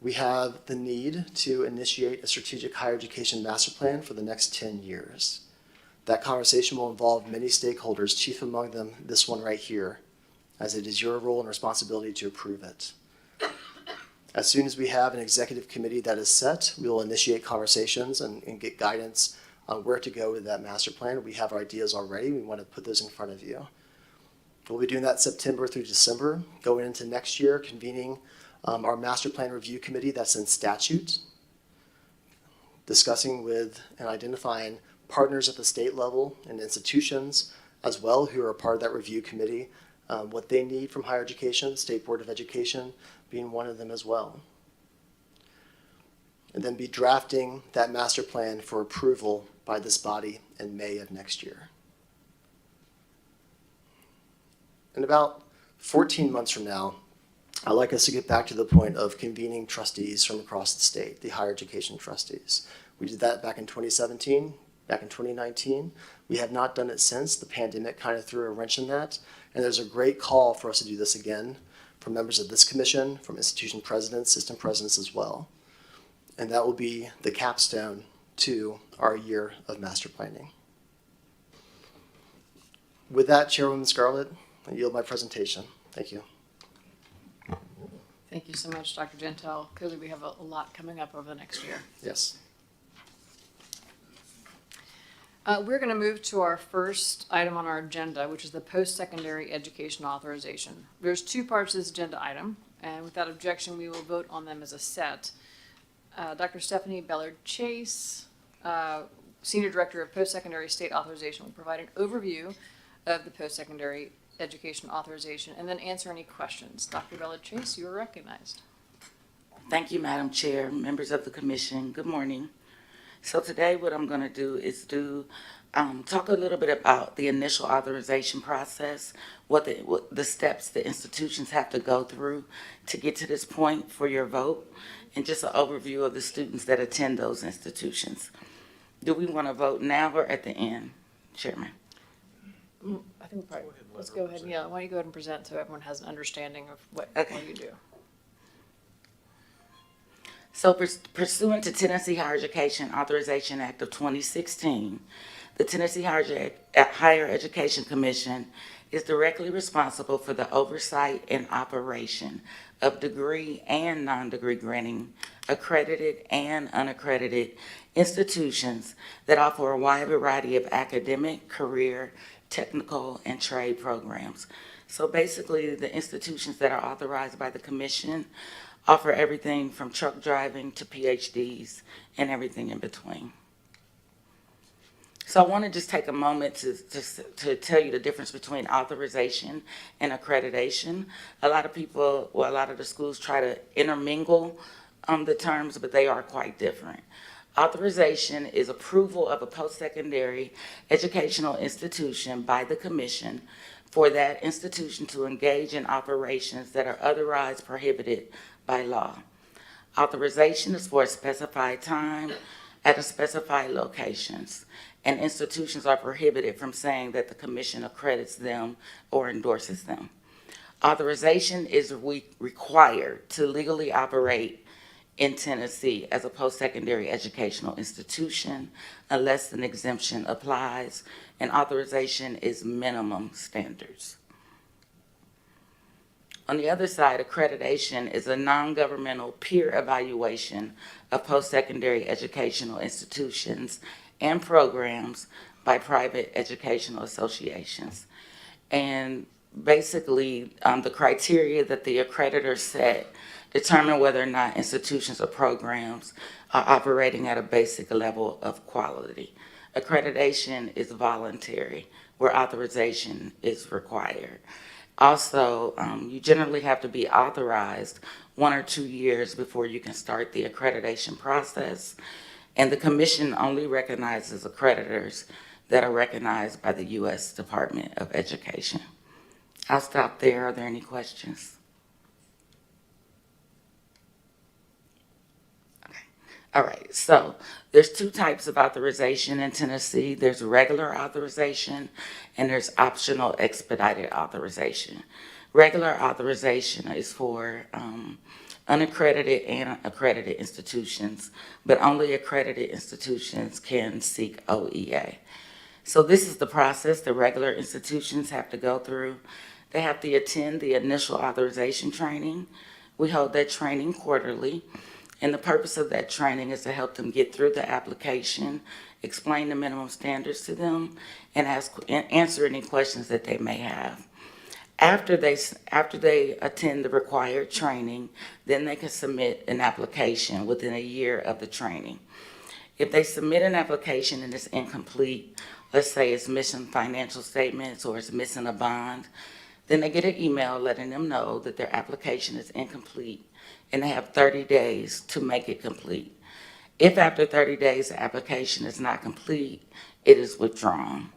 we have the need to initiate a strategic higher education master plan for the next 10 years. That conversation will involve many stakeholders, chief among them this one right here, as it is your role and responsibility to approve it. As soon as we have an executive committee that is set, we will initiate conversations and get guidance on where to go with that master plan. We have our ideas already. We want to put those in front of you. We'll be doing that September through December, going into next year, convening our master plan review committee that's in statute, discussing with and identifying partners at the state level and institutions as well who are part of that review committee, what they need from higher education, State Board of Education being one of them as well. And then be drafting that master plan for approval by this body in May of next year. In about 14 months from now, I'd like us to get back to the point of convening trustees from across the state, the higher education trustees. We did that back in 2017, back in 2019. We have not done it since. The pandemic kind of threw a wrench in that. And there's a great call for us to do this again from members of this commission, from institution presidents, system presidents as well. And that will be the capstone to our year of master planning. With that, Chairwoman Scarlett, I yield my presentation. Thank you. Thank you so much, Dr. Gentile. Clearly, we have a lot coming up over the next year. Yes. We're going to move to our first item on our agenda, which is the post-secondary education authorization. There's two parts to this agenda item, and without objection, we will vote on them as a set. Dr. Stephanie Bellard-Chase, Senior Director of Post-Secondary State Authorization, will provide an overview of the post-secondary education authorization and then answer any questions. Dr. Bellard-Chase, you are recognized. Thank you, Madam Chair, members of the commission. Good morning. So today what I'm going to do is talk a little bit about the initial authorization process, what the steps the institutions have to go through to get to this point for your vote, and just an overview of the students that attend those institutions. Do we want to vote now or at the end, Chairman? I think probably, let's go ahead. Yeah, why don't you go ahead and present so everyone has an understanding of what you do. So pursuant to Tennessee Higher Education Authorization Act of 2016, the Tennessee Higher Education Commission is directly responsible for the oversight and operation of degree and non-degree granting accredited and unaccredited institutions that offer a wide variety of academic, career, technical, and trade programs. So basically, the institutions that are authorized by the commission offer everything from truck driving to PhDs and everything in between. So I want to just take a moment to tell you the difference between authorization and accreditation. A lot of people, well, a lot of the schools try to intermingle the terms, but they are quite different. Authorization is approval of a post-secondary educational institution by the commission for that institution to engage in operations that are otherwise prohibited by law. Authorization is for a specified time at a specified locations, and institutions are prohibited from saying that the commission accredits them or endorses them. Authorization is required to legally operate in Tennessee as a post-secondary educational institution unless an exemption applies, and authorization is minimum standards. On the other side, accreditation is a non-governmental peer evaluation of post-secondary educational institutions and programs by private educational associations. And basically, the criteria that the accreditors set determine whether or not institutions or programs are operating at a basic level of quality. Accreditation is voluntary, where authorization is required. Also, you generally have to be authorized 1 or 2 years before you can start the accreditation process. And the commission only recognizes accreditors that are recognized by the U.S. Department of Education. I'll stop there. Are there any questions? All right, so there's two types of authorization in Tennessee. There's regular authorization and there's optional expedited authorization. Regular authorization is for unaccredited and accredited institutions, but only accredited institutions can seek OEA. So this is the process the regular institutions have to go through. They have to attend the initial authorization training. We hold that training quarterly. And the purpose of that training is to help them get through the application, explain the minimum standards to them, and answer any questions that they may have. After they attend the required training, then they can submit an application within a year of the training. If they submit an application and it's incomplete, let's say it's missing financial statements or it's missing a bond, then they get an email letting them know that their application is incomplete and they have 30 days to make it complete. If after 30 days the application is not complete, it is withdrawn.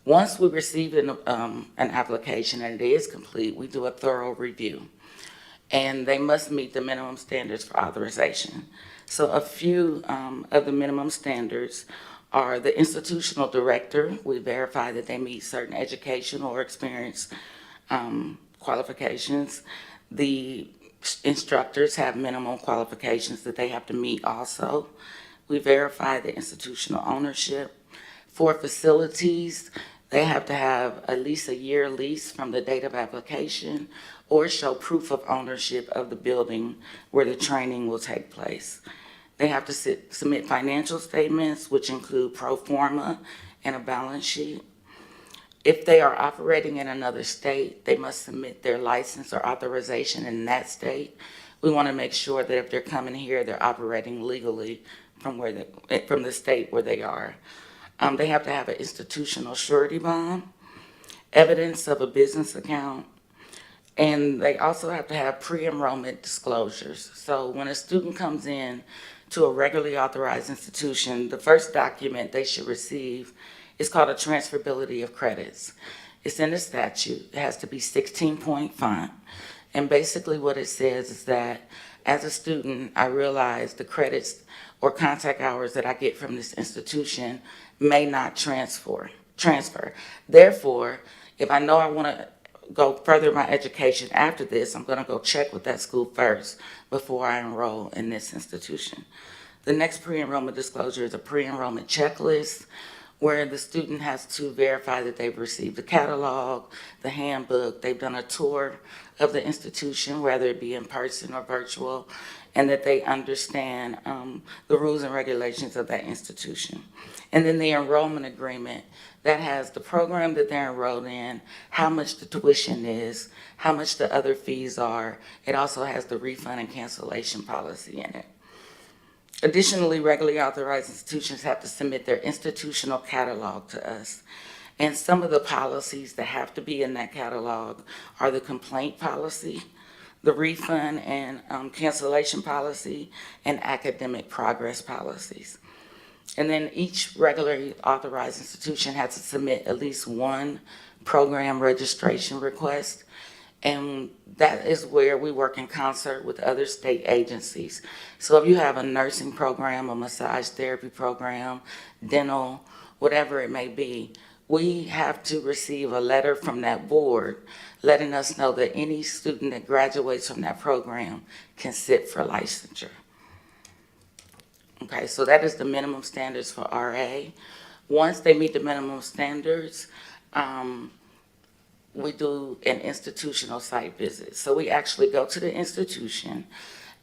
Once we receive an application and it is complete, we do a thorough review. And they must meet the minimum standards for authorization. So a few of the minimum standards are the institutional director. We verify that they meet certain educational or experience qualifications. The instructors have minimum qualifications that they have to meet also. We verify the institutional ownership. For facilities, They have to have at least a year lease from the date of application or show proof of ownership of the building where the training will take place. They have to submit financial statements, which include pro forma and a balance sheet. If they are operating in another state, they must submit their license or authorization in that state. We want to make sure that if they're coming here, they're operating legally from the state where they are. They have to have an institutional surety bond, evidence of a business account, and they also have to have pre-enrollment disclosures. So when a student comes in to a regularly authorized institution, the first document they should receive is called a transferability of credits. It's in the statute. It has to be 16-point font. And basically what it says is that as a student, I realize the credits or contact hours that I get from this institution may not transfer. Therefore, if I know I want to go further my education after this, I'm going to go check with that school first before I enroll in this institution. The next pre-enrollment disclosure is a pre-enrollment checklist where the student has to verify that they've received the catalog, the handbook, they've done a tour of the institution, whether it be in person or virtual, and that they understand the rules and regulations of that institution. And then the enrollment agreement that has the program that they're enrolled in, how much the tuition is, how much the other fees are. It also has the refund and cancellation policy in it. Additionally, regularly authorized institutions have to submit their institutional catalog to us. And some of the policies that have to be in that catalog are the complaint policy, the refund and cancellation policy, and academic progress policies. And then each regularly authorized institution has to submit at least one program registration request. And that is where we work in concert with other state agencies. So if you have a nursing program, a massage therapy program, dental, whatever it may be, we have to receive a letter from that board letting us know that any student that graduates from that program can sit for licensure. Okay, so that is the minimum standards for RA. Once they meet the minimum standards, we do an institutional site visit. So we actually go to the institution,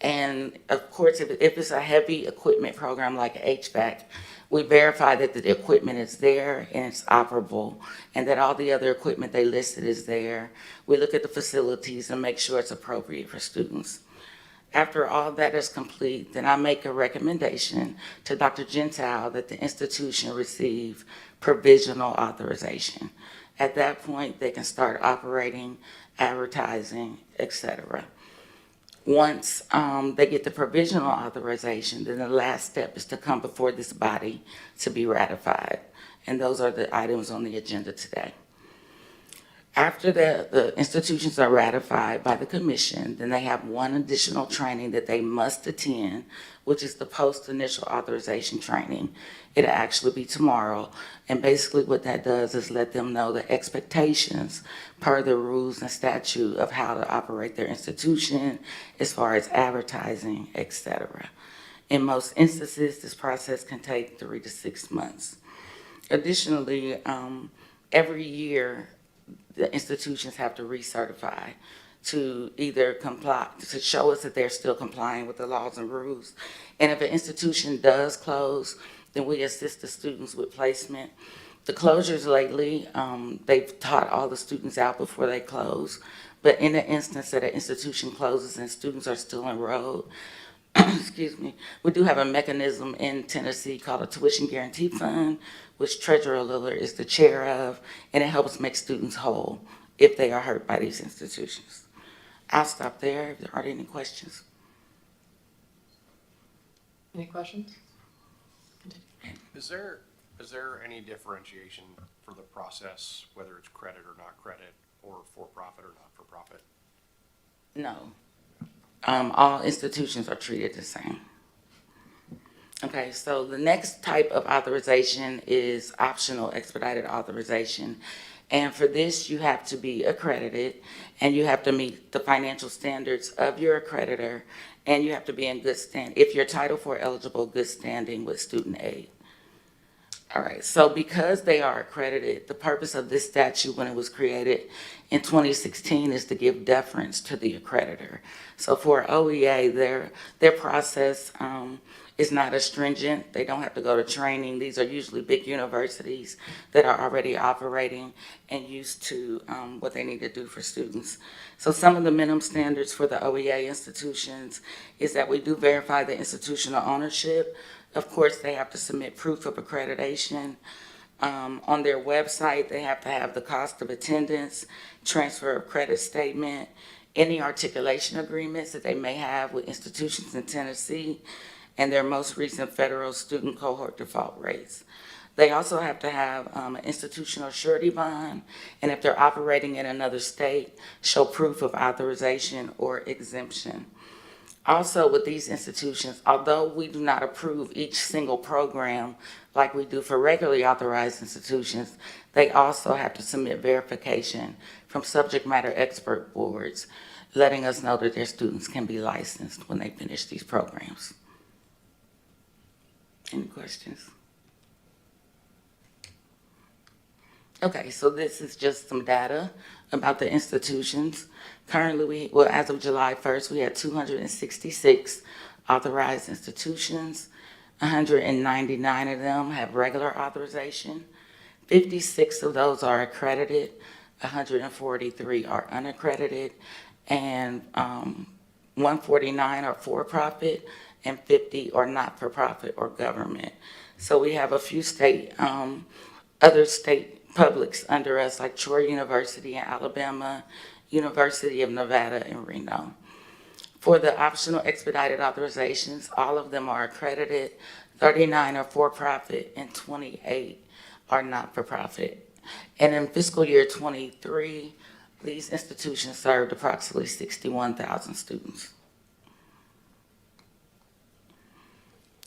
and of course, if it's a heavy equipment program like HVAC, we verify that the equipment is there and it's operable, and that all the other equipment they listed is there. We look at the facilities and make sure it's appropriate for students. After all that is complete, then I make a recommendation to Dr. Gentile that the institution receive provisional authorization. At that point, they can start operating, advertising, etc. Once they get the provisional authorization, then the last step is to come before this body to be ratified. And those are the items on the agenda today. After the institutions are ratified by the commission, then they have one additional training that they must attend, which is the post-initial authorization training. It'll actually be tomorrow. And basically what that does is let them know the expectations per the rules and statute of how to operate their institution as far as advertising, etc. In most instances, this process can take 3 to 6 months. Additionally, every year, the institutions have to recertify to either comply, to show us that they're still complying with the laws and rules. And if an institution does close, then we assist the students with placement. The closures lately, they've taught all the students out before they close. But in the instance that an institution closes and students are still enrolled, excuse me, we do have a mechanism in Tennessee called a tuition guarantee fund, which Treasurer Lillard is the chair of, and it helps make students whole if they are hurt by these institutions. I'll stop there if there aren't any questions. Any questions? Is there any differentiation for the process, whether it's credit or not credit, or for-profit or not-for-profit? No. All institutions are treated the same. Okay, so the next type of authorization is optional expedited authorization. And for this, you have to be accredited, and you have to meet the financial standards of your accreditor, and you have to be in good standing, if you're Title IV eligible, good standing with student aid. All right, so because they are accredited, the purpose of this statute when it was created in 2016 is to give deference to the accreditor. So for OEA, their process is not as stringent. They don't have to go to training. These are usually big universities that are already operating and used to what they need to do for students. So some of the minimum standards for the OEA institutions is that we do verify the institutional ownership. Of course, they have to submit proof of accreditation. On their website, they have to have the cost of attendance, transfer of credit statement, any articulation agreements that they may have with institutions in Tennessee, and their most recent federal student cohort default rates. They also have to have an institutional surety bond, and if they're operating in another state, show proof of authorization or exemption. Also, with these institutions, although we do not approve each single program like we do for regularly authorized institutions, they also have to submit verification from subject matter expert boards, letting us know that their students can be licensed when they finish these programs. Any questions? Okay, so this is just some data about the institutions. Currently, as of July 1st, we had 266 authorized institutions. 199 of them have regular authorization. 56 of those are accredited. 143 are unaccredited. And 149 are for-profit, and 50 are not-for-profit or government. So we have a few other state publics under us, like Troy University in Alabama, University of Nevada in Reno. For the optional expedited authorizations, all of them are accredited, 39 are for-profit, and 28 are not-for-profit. And in fiscal year 23, these institutions served approximately 61,000 students.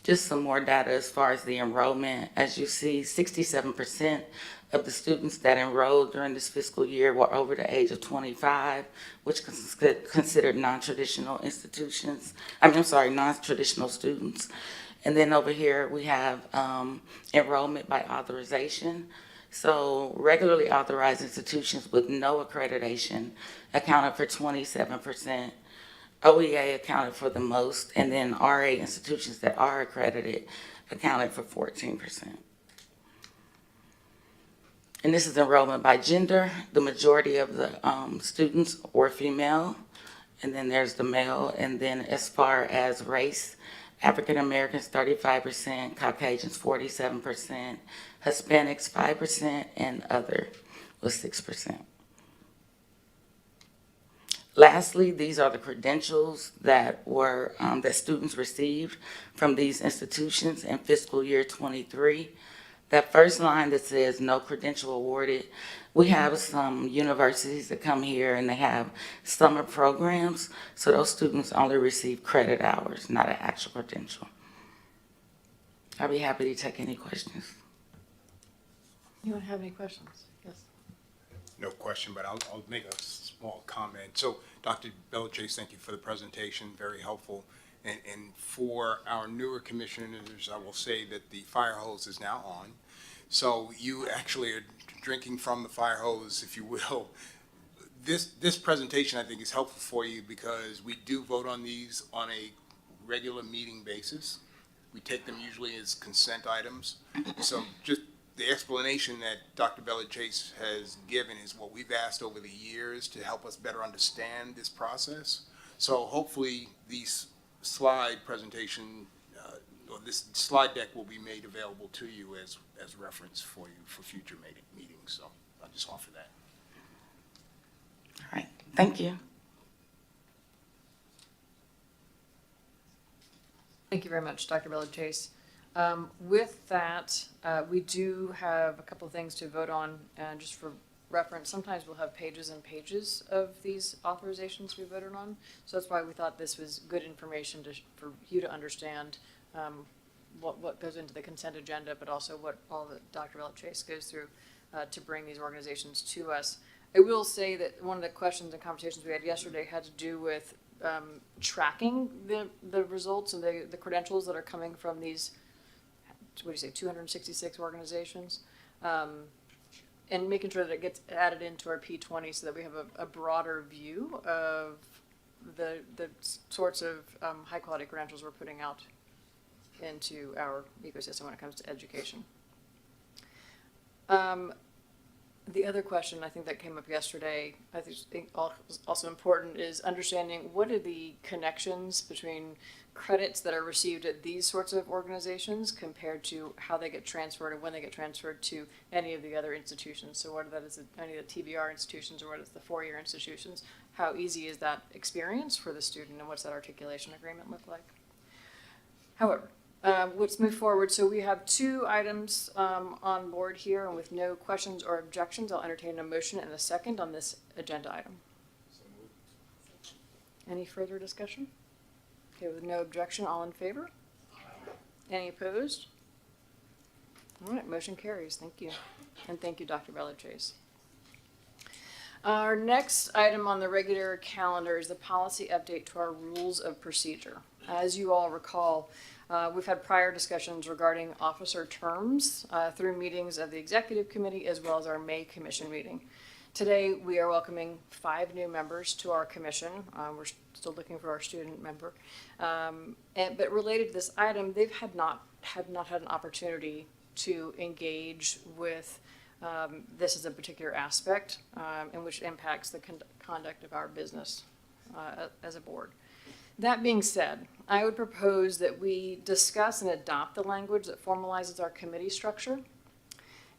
Just some more data as far as the enrollment. As you see, 67% of the students that enrolled during this fiscal year were over the age of 25, which is considered non-traditional institutions. Non-traditional students. And then over here we have enrollment by authorization. So regularly authorized institutions with no accreditation accounted for 27%. OEA accounted for the most, and then RA institutions that are accredited accounted for 14%. And this is enrollment by gender. The majority of the students were female, and then there's the male. And then as far as race, African Americans 35%, Caucasians 47%, Hispanics 5%, and other was 6%. Lastly, these are the credentials that that students received from these institutions in fiscal year 23. That first line that says no credential awarded, we have some universities that come here and they have summer programs, so those students only receive credit hours, not an actual credential. I'll be happy to take any questions. Anyone have any questions? Yes. No question, but I'll make a small comment. So, Dr. Belichase, thank you for the presentation, very helpful. And for our newer commissioners, I will say that the fire hose is now on. So you actually are drinking from the fire hose, if you will. This presentation, I think, is helpful for you because we do vote on these on a regular meeting basis. We take them usually as consent items. So just the explanation that Dr. Belichase has given is what we've asked over the years to help us better understand this process. So hopefully these slide presentation or this slide deck will be made available to you as reference for you for future meetings. So I'll just offer that. All right, thank you. Thank you very much, Dr. Belichase. With that, we do have a couple of things to vote on, and just for reference, sometimes we'll have pages and pages of these authorizations we voted on. So that's why we thought this was good information for you to understand what goes into the consent agenda, but also what all that Dr. Belichase goes through to bring these organizations to us. I will say that one of the questions and conversations we had yesterday had to do with tracking the results and the credentials that are coming from these what do you say, 266 organizations. And making sure that it gets added into our P20 so that we have a broader view of the sorts of high-quality credentials we're putting out into our ecosystem when it comes to education. The other question I think that came up yesterday, I think also important, is understanding what are the connections between credits that are received at these sorts of organizations compared to how they get transferred and when they get transferred to any of the other institutions. So whether that is any of the TBR institutions or whether it's the four-year institutions, how easy is that experience for the student and what's that articulation agreement look like? However, let's move forward. So we have 2 items on board here, and with no questions or objections, I'll entertain a motion and a second on this agenda item. Any further discussion? Okay, with no objection, all in favor? Any opposed? All right, motion carries. Thank you. And thank you, Dr. Bella-Chase. Our next item on the regular calendar is the policy update to our rules of procedure. As you all recall, we've had prior discussions regarding officer terms through meetings of the executive committee as well as our May commission meeting. Today, we are welcoming 5 new members to our commission. We're still looking for our student member. But related to this item, they've not had an opportunity to engage with this as a particular aspect in which impacts the conduct of our business as a board. That being said, I would propose that we discuss and adopt the language that formalizes our committee structure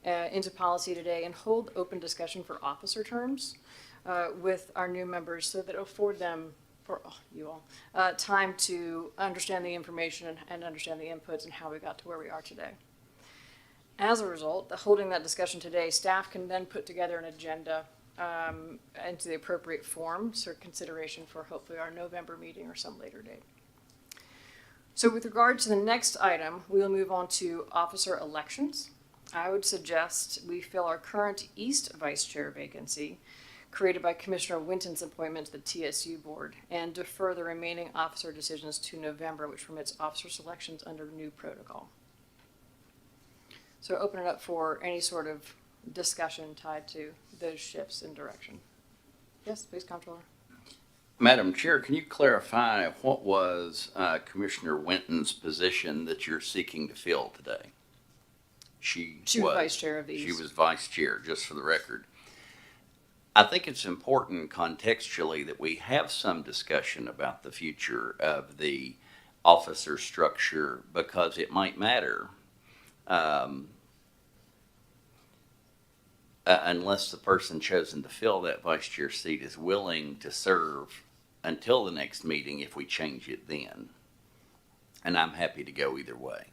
into policy today and hold open discussion for officer terms with our new members so that it'll afford them, for you all, time to understand the information and understand the inputs and how we got to where we are today. As a result, holding that discussion today, staff can then put together an agenda into the appropriate form for consideration for hopefully our November meeting or some later date. So with regard to the next item, we'll move on to officer elections. I would suggest we fill our current East Vice Chair vacancy created by Commissioner Winton's appointment to the TSU board and defer the remaining officer decisions to November, which permits officer selections under new protocol. So open it up for any sort of discussion tied to those shifts in direction. Yes, please, Comptroller. Madam Chair, can you clarify what was Commissioner Winton's position that you're seeking to fill today? She was Vice Chair of the East. She was Vice Chair, just for the record. I think it's important contextually that we have some discussion about the future of the officer structure because it might matter. Unless the person chosen to fill that vice chair seat is willing to serve until the next meeting if we change it then. And I'm happy to go either way.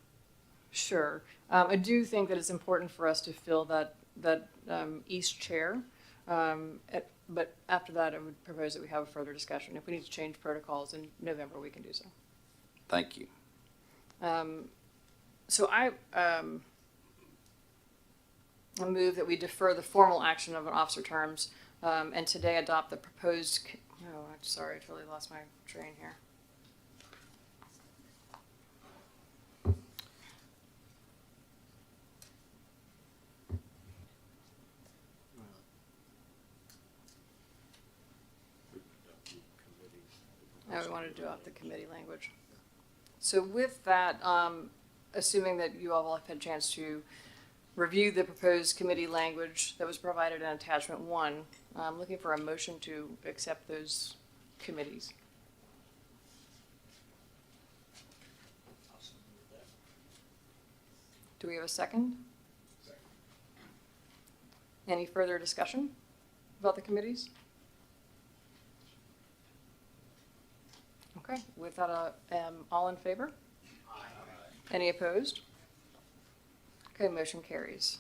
Sure. I do think that it's important for us to fill that East chair. But after that, I would propose that we have a further discussion. If we need to change protocols in November, we can do so. Thank you. So I move that we defer the formal action of an officer terms and today adopt the proposed, I'm sorry, I totally lost my train here. Now we wanted to adopt the committee language. So with that, assuming that you all have had a chance to review the proposed committee language that was provided in attachment 1, I'm looking for a motion to accept those committees. Do we have a second? Any further discussion about the committees? Okay, with that, all in favor? Aye. Any opposed? Okay, motion carries.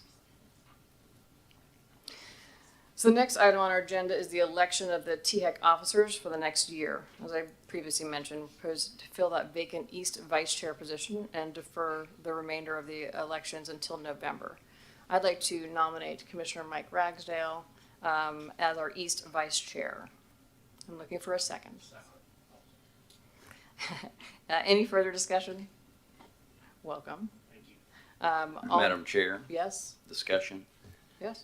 So the next item on our agenda is the election of the THEC officers for the next year. As I previously mentioned, proposed to fill that vacant East Vice Chair position and defer the remainder of the elections until November. I'd like to nominate Commissioner Mike Ragsdale as our East Vice Chair. I'm looking for a second. Any further discussion? Welcome. Madam Chair, Yes, discussion. yes.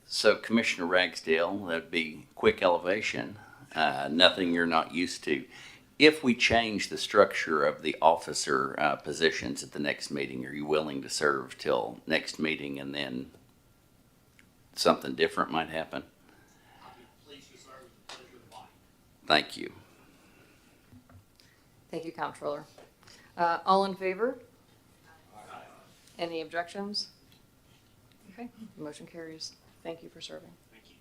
So Commissioner Ragsdale, that'd be quick elevation, nothing you're not used to. If we change the structure of the officer positions at the next meeting, are you willing to serve till next meeting and then something different might happen? Thank you. Thank you, Comptroller. All in favor? Any objections? Okay, motion carries. Thank you for serving. Thank you.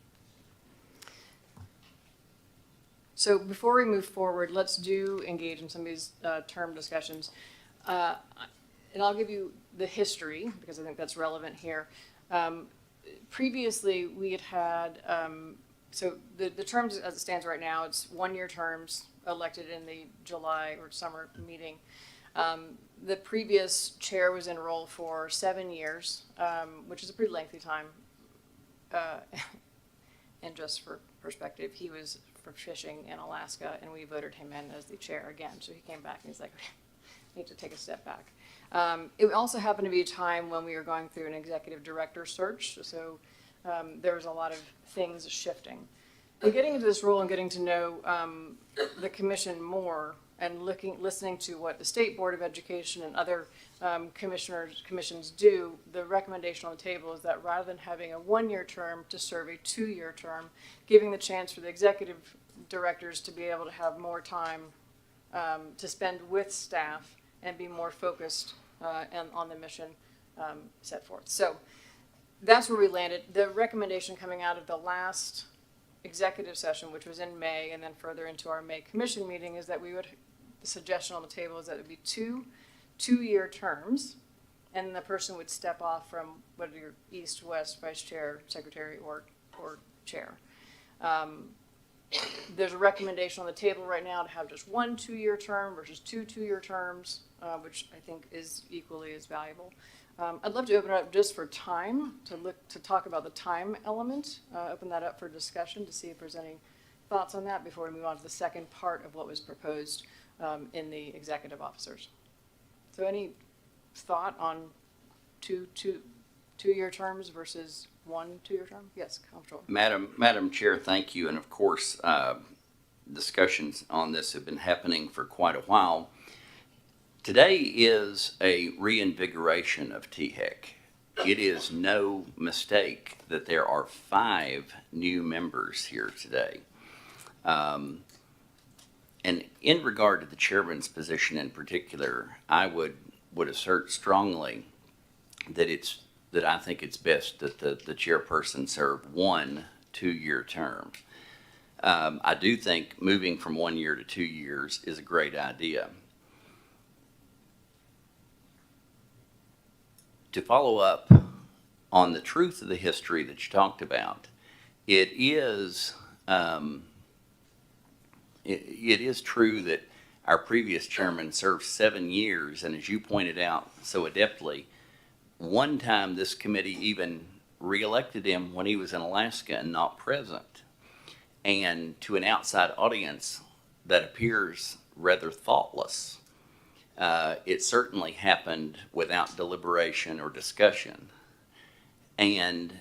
So before we move forward, let's do engage in some of these term discussions. And I'll give you the history, because I think that's relevant here. Previously, we had, so the terms as it stands right now, it's one-year terms elected in the July or summer meeting. The previous chair was in role for 7 years, which is a pretty lengthy time. And just for perspective, he was for fishing in Alaska, and we voted him in as the chair again. So he came back and he's like, I need to take a step back. It also happened to be a time when we were going through an executive director search, so there was a lot of things shifting. And getting into this role and getting to know the commission more and listening to what the State Board of Education and other commissions do, the recommendation on the table is that rather than having a one-year term to serve a two-year term, giving the chance for the executive directors to be able to have more time to spend with staff and be more focused and on the mission set forth. So that's where we landed. The recommendation coming out of the last executive session, which was in May, and then further into our May commission meeting, is that the suggestion on the table is that it would be two-year terms, and the person would step off from whether you're east, west, vice chair, secretary, or chair. There's a recommendation on the table right now to have just one two-year term versus two two-year terms, which I think is equally as valuable. I'd love to open it up just for time to talk about the time element, open that up for discussion to see if there's any thoughts on that before we move on to the second part of what was proposed in the executive officers. So any thought on two-year terms versus one two-year term? Yes, Comptroller. Madam Chair, thank you. And of course, discussions on this have been happening for quite a while. Today is a reinvigoration of THEC. It is no mistake that there are 5 new members here today. And in regard to the chairman's position in particular, I would assert strongly that I think it's best that the chairperson serve 1 2-year term. I do think moving from 1 year to 2 years is a great idea. To follow up on the truth of the history that you talked about, it is true that our previous chairman served 7 years, and as you pointed out so adeptly, one time this committee even reelected him when he was in Alaska and not present. And to an outside audience, that appears rather thoughtless. It certainly happened without deliberation or discussion. And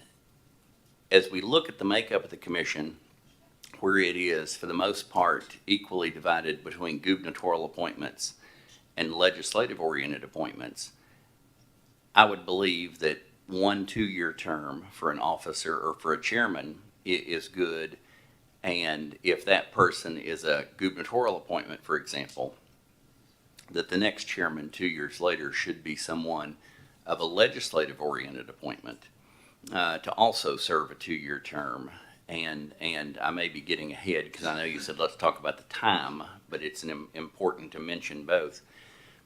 as we look at the makeup of the commission, where it is, for the most part, equally divided between gubernatorial appointments and legislative-oriented appointments, I would believe that 1 2-year term for an officer or for a chairman is good. And if that person is a gubernatorial appointment, for example, that the next chairman 2 years later should be someone of a legislative-oriented appointment to also serve a 2-year term. And I may be getting ahead because I know you said let's talk about the time, but it's important to mention both,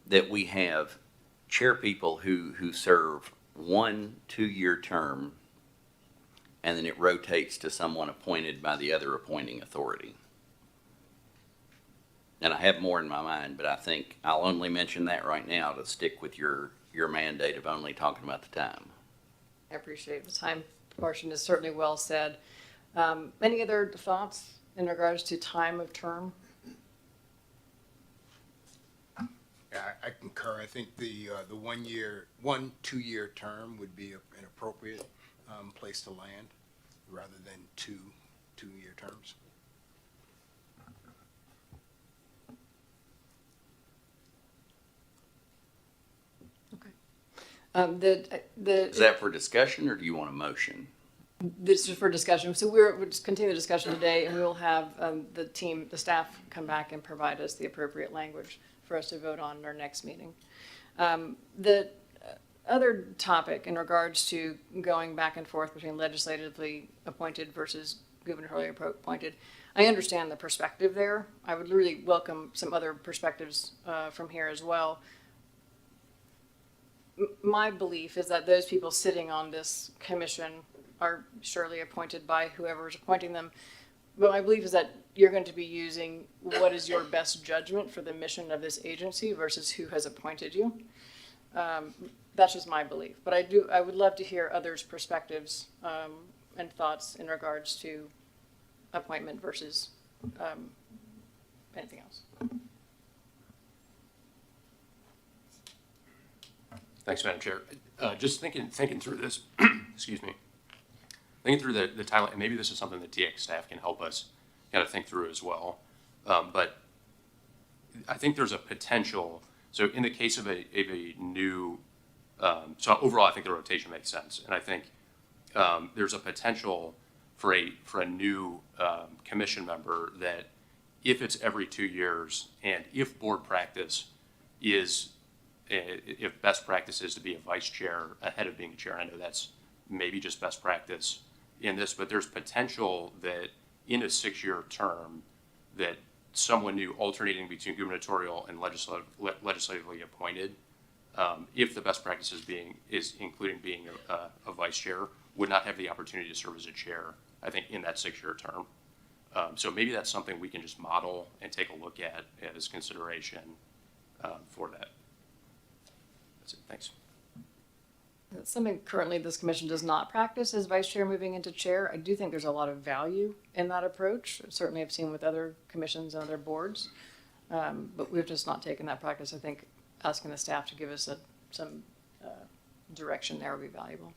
that we have chair people who serve 1 2-year term, and then it rotates to someone appointed by the other appointing authority. And I have more in my mind, but I think I'll only mention that right now to stick with your mandate of only talking about the time. I appreciate the time portion is certainly well said. Any other thoughts in regards to time of term? Yeah, I can concur. I think the 2-year term would be an appropriate place to land rather than two-year terms. Is that for discussion, or do you want a motion? This is for discussion. So we'll just continue the discussion today, and we will have the staff come back and provide us the appropriate language for us to vote on in our next meeting. The other topic in regards to going back and forth between legislatively appointed versus gubernatorially appointed, I understand the perspective there. I would really welcome some other perspectives from here as well. My belief is that those people sitting on this commission are surely appointed by whoever is appointing them. But my belief is that you're going to be using what is your best judgment for the mission of this agency versus who has appointed you. That's just my belief. But I would love to hear others' perspectives and thoughts in regards to appointment versus anything else. Thanks, Madam Chair. Just thinking through this, excuse me, thinking through the title, and maybe this is something that THEC staff can help us kind of think through as well. But I think there's a potential. So in the case of a new, so overall, I think the rotation makes sense, and I think there's a potential for a new commission member that, if it's every 2 years, and if board practice is, if best practice is to be a vice chair ahead of being a chair, I know that's maybe just best practice in this, but there's potential that in a 6-year term that someone new alternating between gubernatorial and legislatively appointed, if the best practice is including being a vice chair, would not have the opportunity to serve as a chair, I think, in that 6-year term. So maybe that's something we can just model and take a look at as consideration for that. That's it. Thanks. Something currently this commission does not practice is vice chair moving into chair. I do think there's a lot of value in that approach. Certainly I've seen with other commissions and other boards, but we've just not taken that practice. I think asking the staff to give us some direction there would be valuable.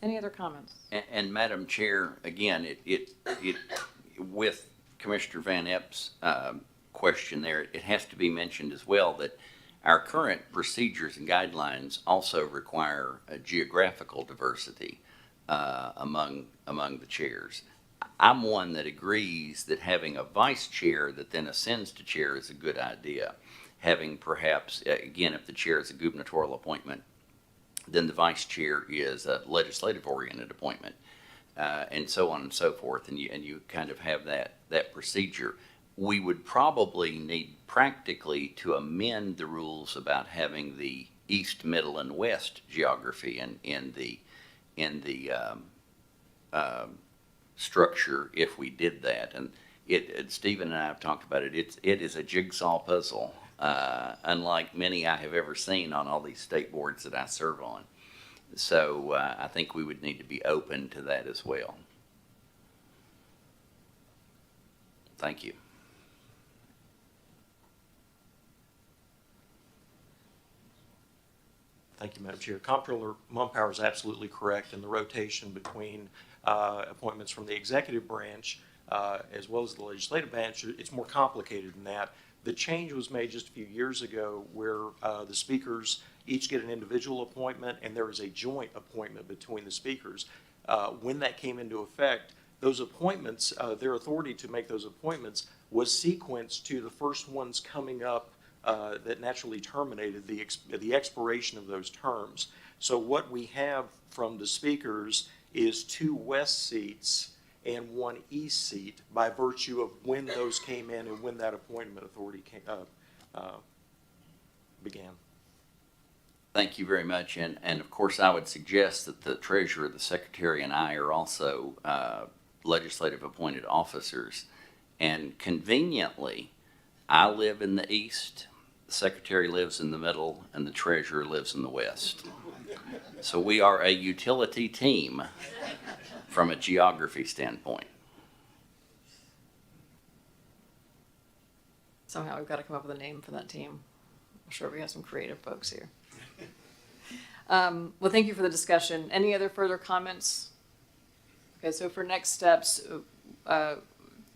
Any other comments? And Madam Chair, again, it with Commissioner Van Epps' question there, it has to be mentioned as well that our current procedures and guidelines also require a geographical diversity among the chairs. I'm one that agrees that having a vice chair that then ascends to chair is a good idea. Having perhaps, again, if the chair is a gubernatorial appointment, then the vice chair is a legislative-oriented appointment, and so on and so forth, and you kind of have that procedure. We would probably need practically to amend the rules about having the east, middle, and west geography in the structure if we did that. And Stephen and I have talked about it. It is a jigsaw puzzle, unlike many I have ever seen on all these state boards that I serve on. So I think we would need to be open to that as well. Thank you. Thank you, Madam Chair. Comptroller Mumpower is absolutely correct in the rotation between appointments from the executive branch as well as the legislative branch. It's more complicated than that. The change was made just a few years ago where the speakers each get an individual appointment and there is a joint appointment between the speakers. When that came into effect, those appointments, their authority to make those appointments was sequenced to the first ones coming up that naturally terminated the expiration of those terms. So what we have from the speakers is 2 west seats and 1 east seat by virtue of when those came in and when that appointment authority began. Thank you very much. And of course, I would suggest that the treasurer, the secretary, and I are also legislative appointed officers. And conveniently, I live in the east, the secretary lives in the middle, and the treasurer lives in the west. So we are a utility team from a geography standpoint. Somehow we've got to come up with a name for that team. I'm sure we have some creative folks here. Well, thank you for the discussion. Any other further comments? Okay, so for next steps,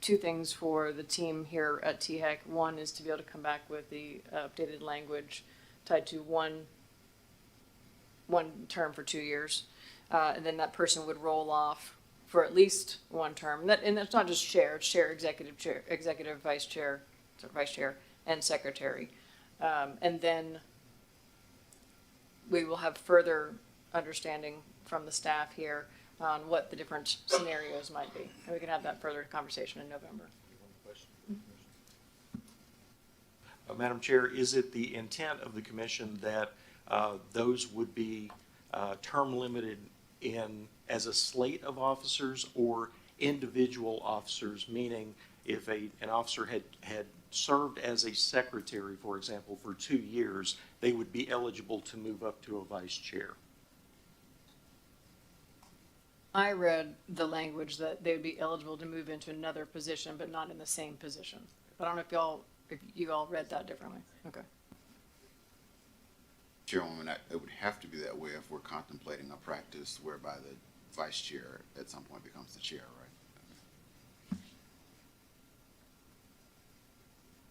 two things for the team here at THEC. One is to be able to come back with the updated language tied to one term for 2 years. And then that person would roll off for at least one term. And that's not just chair, it's chair, executive vice chair, and secretary. And then we will have further understanding from the staff here on what the different scenarios might be. And we can have that further conversation in November. Madam Chair, is it the intent of the commission that those would be term limited in as a slate of officers or individual officers, meaning if an officer had served as a secretary, for example, for 2 years, they would be eligible to move up to a vice chair? I read the language that they would be eligible to move into another position, but not in the same position. But I don't know if you all read that differently. Okay. Chairwoman, it would have to be that way if we're contemplating a practice whereby the vice chair at some point becomes the chair, right?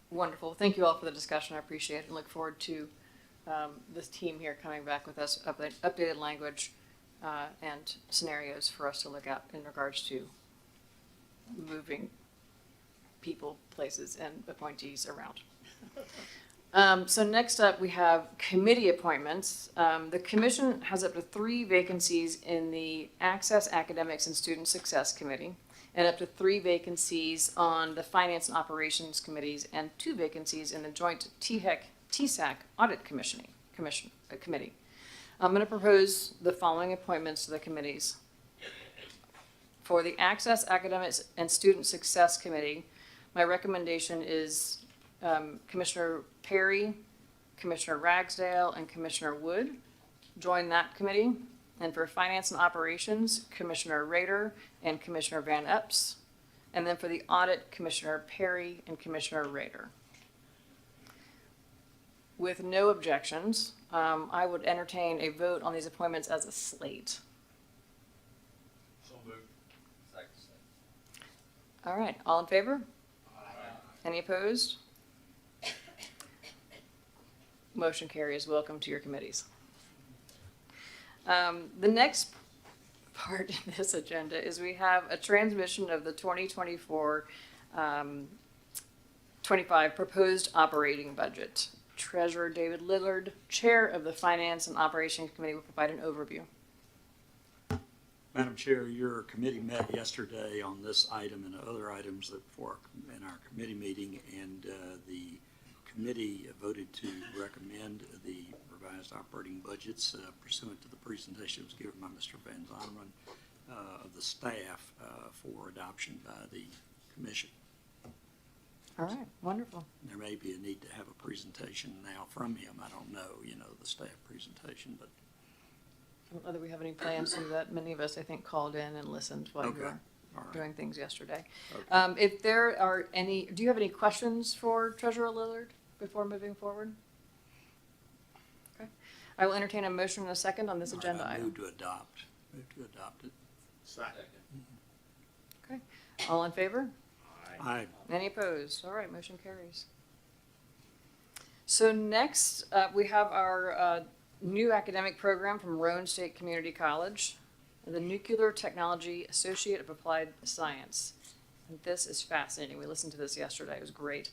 Wonderful. Thank you all for the discussion. I appreciate it and look forward to this team here coming back with us updated language and scenarios for us to look at in regards to moving people, places, and appointees around. So next up, we have committee appointments. The commission has up to 3 vacancies in the Access, Academics, and Student Success Committee, and up to 3 vacancies on the Finance and Operations Committees, and 2 vacancies in the Joint THEC Audit Committee. I'm going to propose the following appointments to the committees. For the Access, Academics, and Student Success Committee, my recommendation is Commissioner Perry, Commissioner Ragsdale, and Commissioner Wood join that committee. And for Finance and Operations, Commissioner Rader and Commissioner Van Epps. And then for the Audit, Commissioner Perry and Commissioner Rader. With no objections, I would entertain a vote on these appointments as a slate. So moved. All right, all in favor? Any opposed? Motion carries. Welcome to your committees. The next part of this agenda is we have a transmission of the 2024 25 proposed operating budget. Treasurer David Lillard, Chair of the Finance and Operations Committee, will provide an overview. Madam Chair, your committee met yesterday on this item and other items in our committee meeting, and the committee voted to recommend the revised operating budgets pursuant to the presentation that was given by Mr. Van Zondervan of the staff for adoption by the commission. All right, wonderful. There may be a need to have a presentation now from him. I don't know, the staff presentation, but. I don't know that we have any plans to do that. Many of us, I think, called in and listened while you were doing things yesterday. Okay. If there are do you have any questions for Treasurer Lillard before moving forward? Okay. I will entertain a motion in a second on this agenda item. Move to adopt it. Second. Okay. All in favor? Aye. Any opposed? All right, motion carries. So next, we have our new academic program from Roane State Community College, the Nuclear Technology Associate of Applied Science. And this is fascinating. We listened to this yesterday. It was great.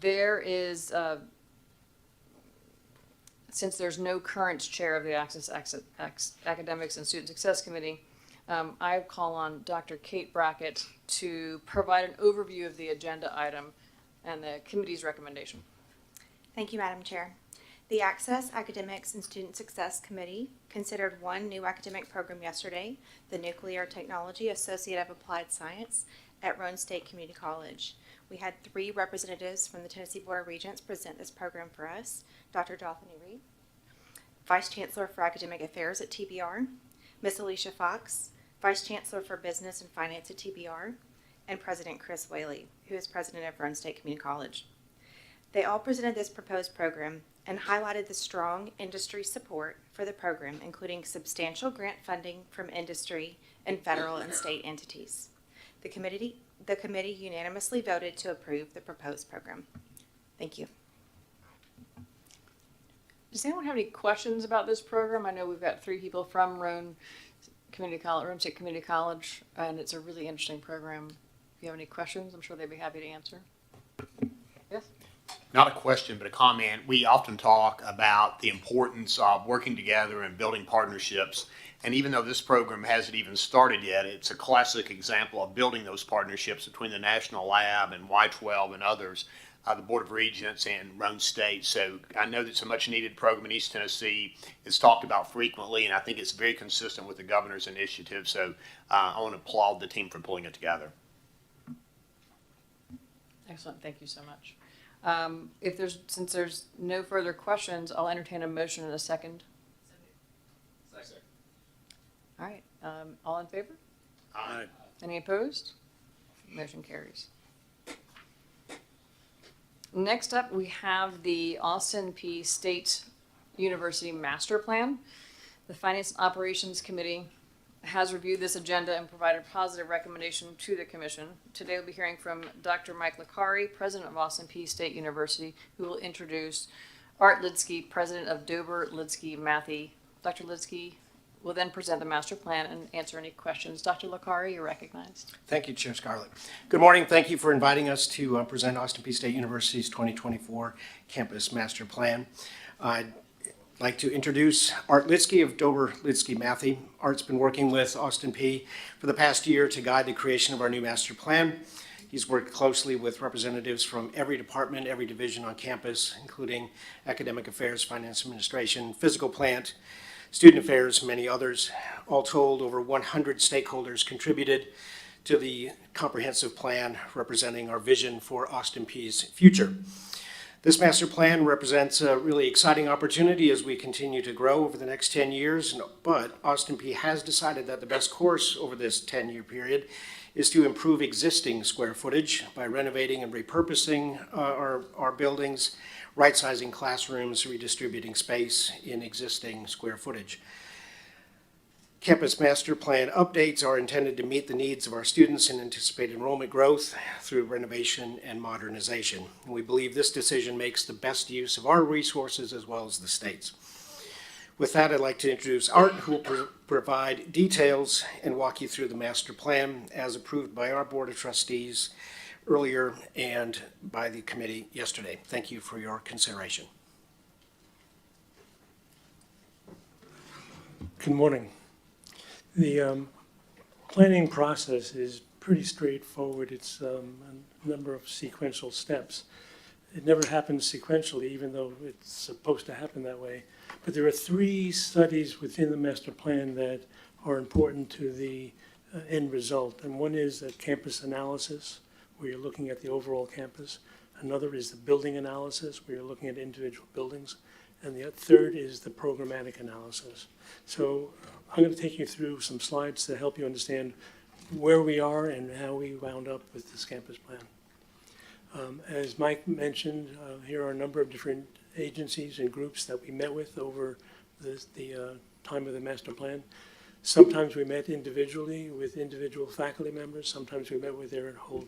There is, since there's no current chair of the Access Academics and Student Success Committee, I call on Dr. Kate Brackett to provide an overview of the agenda item and the committee's recommendation. Thank you, Madam Chair. The Access, Academics, and Student Success Committee considered one new academic program yesterday, the Nuclear Technology Associate of Applied Science at Roane State Community College. We had 3 representatives from the Tennessee Board of Regents present this program for us. Dr. Daphne Reed, Vice Chancellor for Academic Affairs at TBR, Ms. Alicia Fox, Vice Chancellor for Business and Finance at TBR, and President Chris Whaley, who is President of Roane State Community College. They all presented this proposed program and highlighted the strong industry support for the program, including substantial grant funding from industry and federal and state entities. The committee unanimously voted to approve the proposed program. Thank you. Does anyone have any questions about this program? I know we've got 3 people from Roan State Community College, and it's a really interesting program. If you have any questions, I'm sure they'd be happy to answer. Yes? Not a question, but a comment. We often talk about the importance of working together and building partnerships. And even though this program hasn't even started yet, it's a classic example of building those partnerships between the National Lab and Y12 and others, the Board of Regents and Roan State. So I know that's a much needed program in East Tennessee. It's talked about frequently, and I think it's very consistent with the governor's initiative. So I want to applaud the team for pulling it together. Excellent. Thank you so much. Since there's no further questions, I'll entertain a motion in a second. Second. All right. All in favor? Aye. Any opposed? Motion carries. Next up, we have the Austin P State University Master Plan. The Finance and Operations Committee has reviewed this agenda and provided positive recommendation to the commission. Today we'll be hearing from Dr. Mike Licari, president of Austin P State University, who will introduce Art Lidsky, president of Dober Lidsky Matthey. Dr. Lidsky will then present the master plan and answer any questions. Dr. Licari, you're recognized. Thank you, Chair Scarlett. Good morning. Thank you for inviting us to present Austin P State University's 2024 Campus Master Plan. I'd like to introduce Art Lidsky of Dober Lidsky Matthey. Art's been working with Austin P for the past year to guide the creation of our new master plan. He's worked closely with representatives from every department, every division on campus, including academic affairs, finance administration, physical plant, student affairs, many others. All told, over 100 stakeholders contributed to the comprehensive plan representing our vision for Austin P's future. This master plan represents a really exciting opportunity as we continue to grow over the next 10 years, but Austin P has decided that the best course over this 10-year period is to improve existing square footage by renovating and repurposing our buildings, right-sizing classrooms, redistributing space in existing square footage. Campus Master Plan updates are intended to meet the needs of our students and anticipate enrollment growth through renovation and modernization. We believe this decision makes the best use of our resources as well as the state's. With that, I'd like to introduce Art, who will provide details and walk you through the master plan as approved by our Board of Trustees earlier and by the committee yesterday. Thank you for your consideration. Good morning. The planning process is pretty straightforward. It's a number of sequential steps. It never happens sequentially, even though it's supposed to happen that way. But there are 3 studies within the master plan that are important to the end result. And one is a campus analysis, where you're looking at the overall campus. Another is the building analysis, where you're looking at individual buildings. And the third is the programmatic analysis. So I'm going to take you through some slides to help you understand where we are and how we wound up with this campus plan. As Mike mentioned, here are a number of different agencies and groups that we met with over the time of the master plan. Sometimes we met individually with individual faculty members. Sometimes we met with their whole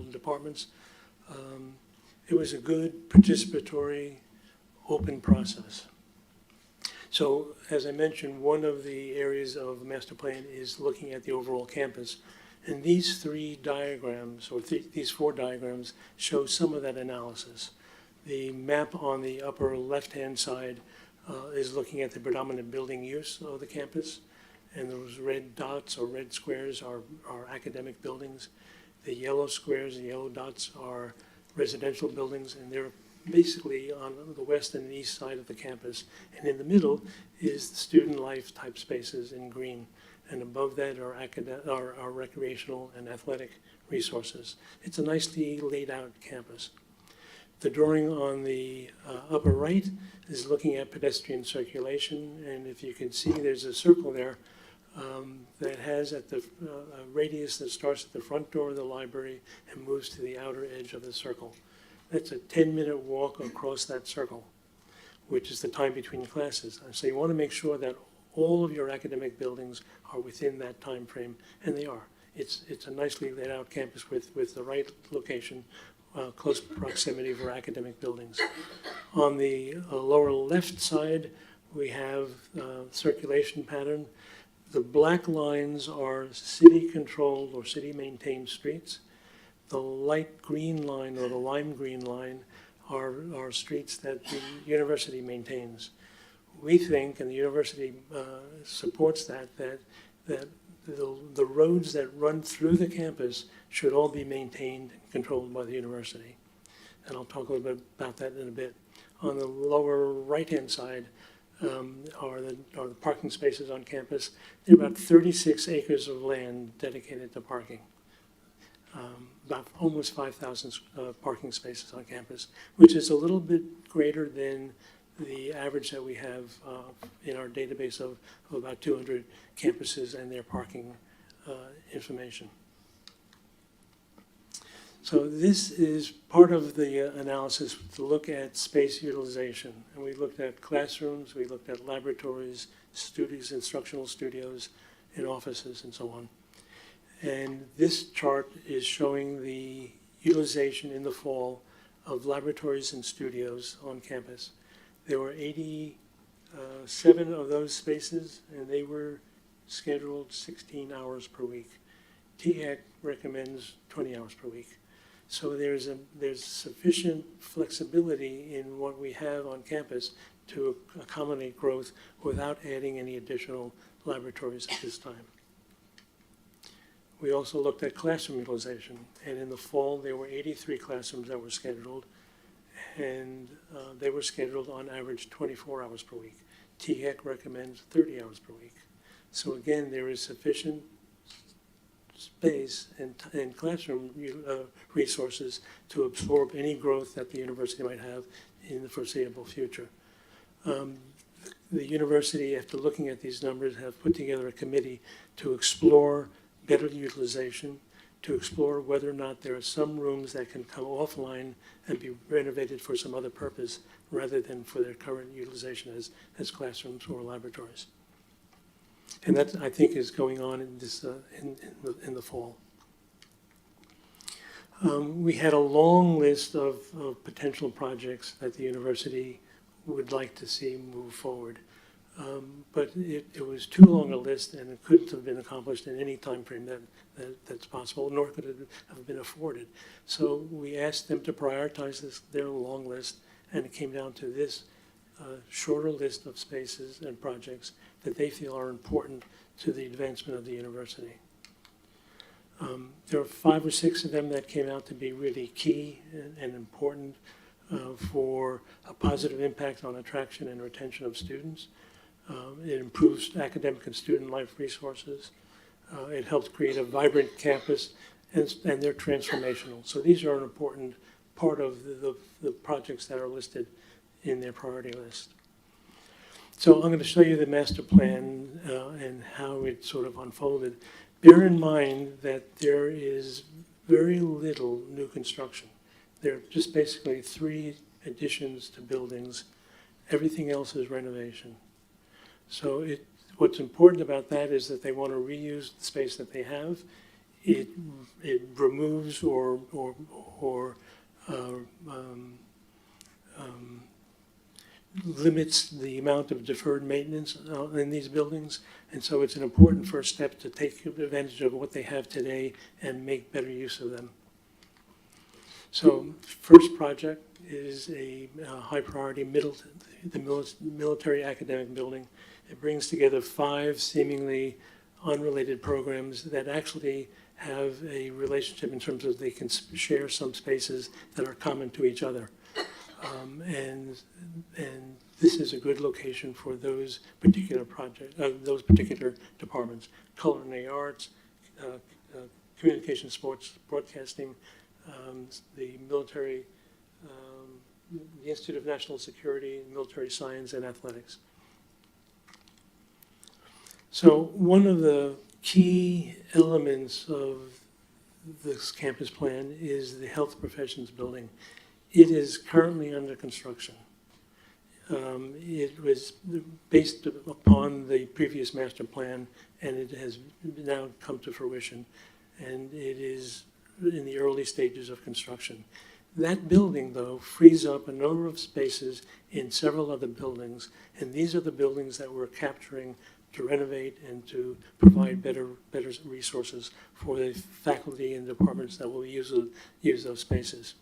departments. It was a good participatory, open process. So, as I mentioned, one of the areas of the master plan is looking at the overall campus. And these 3 diagrams, or these 4 diagrams, show some of that analysis. The map on the upper left-hand side is looking at the predominant building use of the campus. And those red dots or red squares are academic buildings. The yellow squares and yellow dots are residential buildings, and they're basically on the west and east side of the campus. And in the middle is the student life type spaces in green. And above that are recreational and athletic resources. It's a nicely laid out campus. The drawing on the upper right is looking at pedestrian circulation. And if you can see, there's a circle there that has at the a radius that starts at the front door of the library and moves to the outer edge of the circle. That's a 10-minute walk across that circle, which is the time between classes. And so you want to make sure that all of your academic buildings are within that time frame, and they are. It's a nicely laid out campus with the right location, close proximity for academic buildings. On the lower left side, we have circulation pattern. The black lines are city-controlled or city-maintained streets. The light green line or the lime green line are streets that the university maintains. We think, and the university supports that the roads that run through the campus should all be maintained and controlled by the university. And I'll talk a little bit about that in a bit. On the lower right-hand side are the parking spaces on campus. There are about 36 acres of land dedicated to parking. About almost 5,000 parking spaces on campus, which is a little bit greater than the average that we have in our database of about 200 campuses and their parking information. So this is part of the analysis to look at space utilization. And we looked at classrooms, we looked at laboratories, studios, instructional studios, and offices, and so on. And this chart is showing the utilization in the fall of laboratories and studios on campus. There were 87 of those spaces, and they were scheduled 16 hours per week. THEC recommends 20 hours per week. So there's sufficient flexibility in what we have on campus to accommodate growth without adding any additional laboratories at this time. We also looked at classroom utilization, and in the fall there were 83 classrooms that were scheduled, and they were scheduled on average 24 hours per week. THEC recommends 30 hours per week. So again, there is sufficient space and classroom resources to absorb any growth that the university might have in the foreseeable future. The university, after looking at these numbers, have put together a committee to explore better utilization, to explore whether or not there are some rooms that can come offline and be renovated for some other purpose rather than for their current utilization as classrooms or laboratories. And that, I think, is going on in this in the fall. We had a long list of potential projects that the university would like to see move forward. But it was too long a list, and it couldn't have been accomplished in any time frame that's possible, nor could it have been afforded. So we asked them to prioritize their long list, and it came down to this shorter list of spaces and projects that they feel are important to the advancement of the university. There are 5 or 6 of them that came out to be really key and important for a positive impact on attraction and retention of students. It improves academic and student life resources. It helps create a vibrant campus, and they're transformational. So these are an important part of the projects that are listed in their priority list. So I'm going to show you the master plan and how it sort of unfolded. Bear in mind that there is very little new construction. There are just basically 3 additions to buildings. Everything else is renovation. So what's important about that is that they want to reuse the space that they have. It removes or limits the amount of deferred maintenance in these buildings. And so it's an important first step to take advantage of what they have today and make better use of them. So first project is a high priority the military academic building. It brings together 5 seemingly unrelated programs that actually have a relationship in terms of they can share some spaces that are common to each other. And this is a good location for those particular those particular departments: culinary arts, communication, sports, broadcasting, the military, the Institute of National Security, military science, and athletics. So one of the key elements of this campus plan is the health professions building. It is currently under construction. It was based upon the previous master plan, and it has now come to fruition, and it is in the early stages of construction. That building, though, frees up a number of spaces in several other buildings, and these are the buildings that we're capturing to renovate and to provide better resources for the faculty and departments that will use those spaces.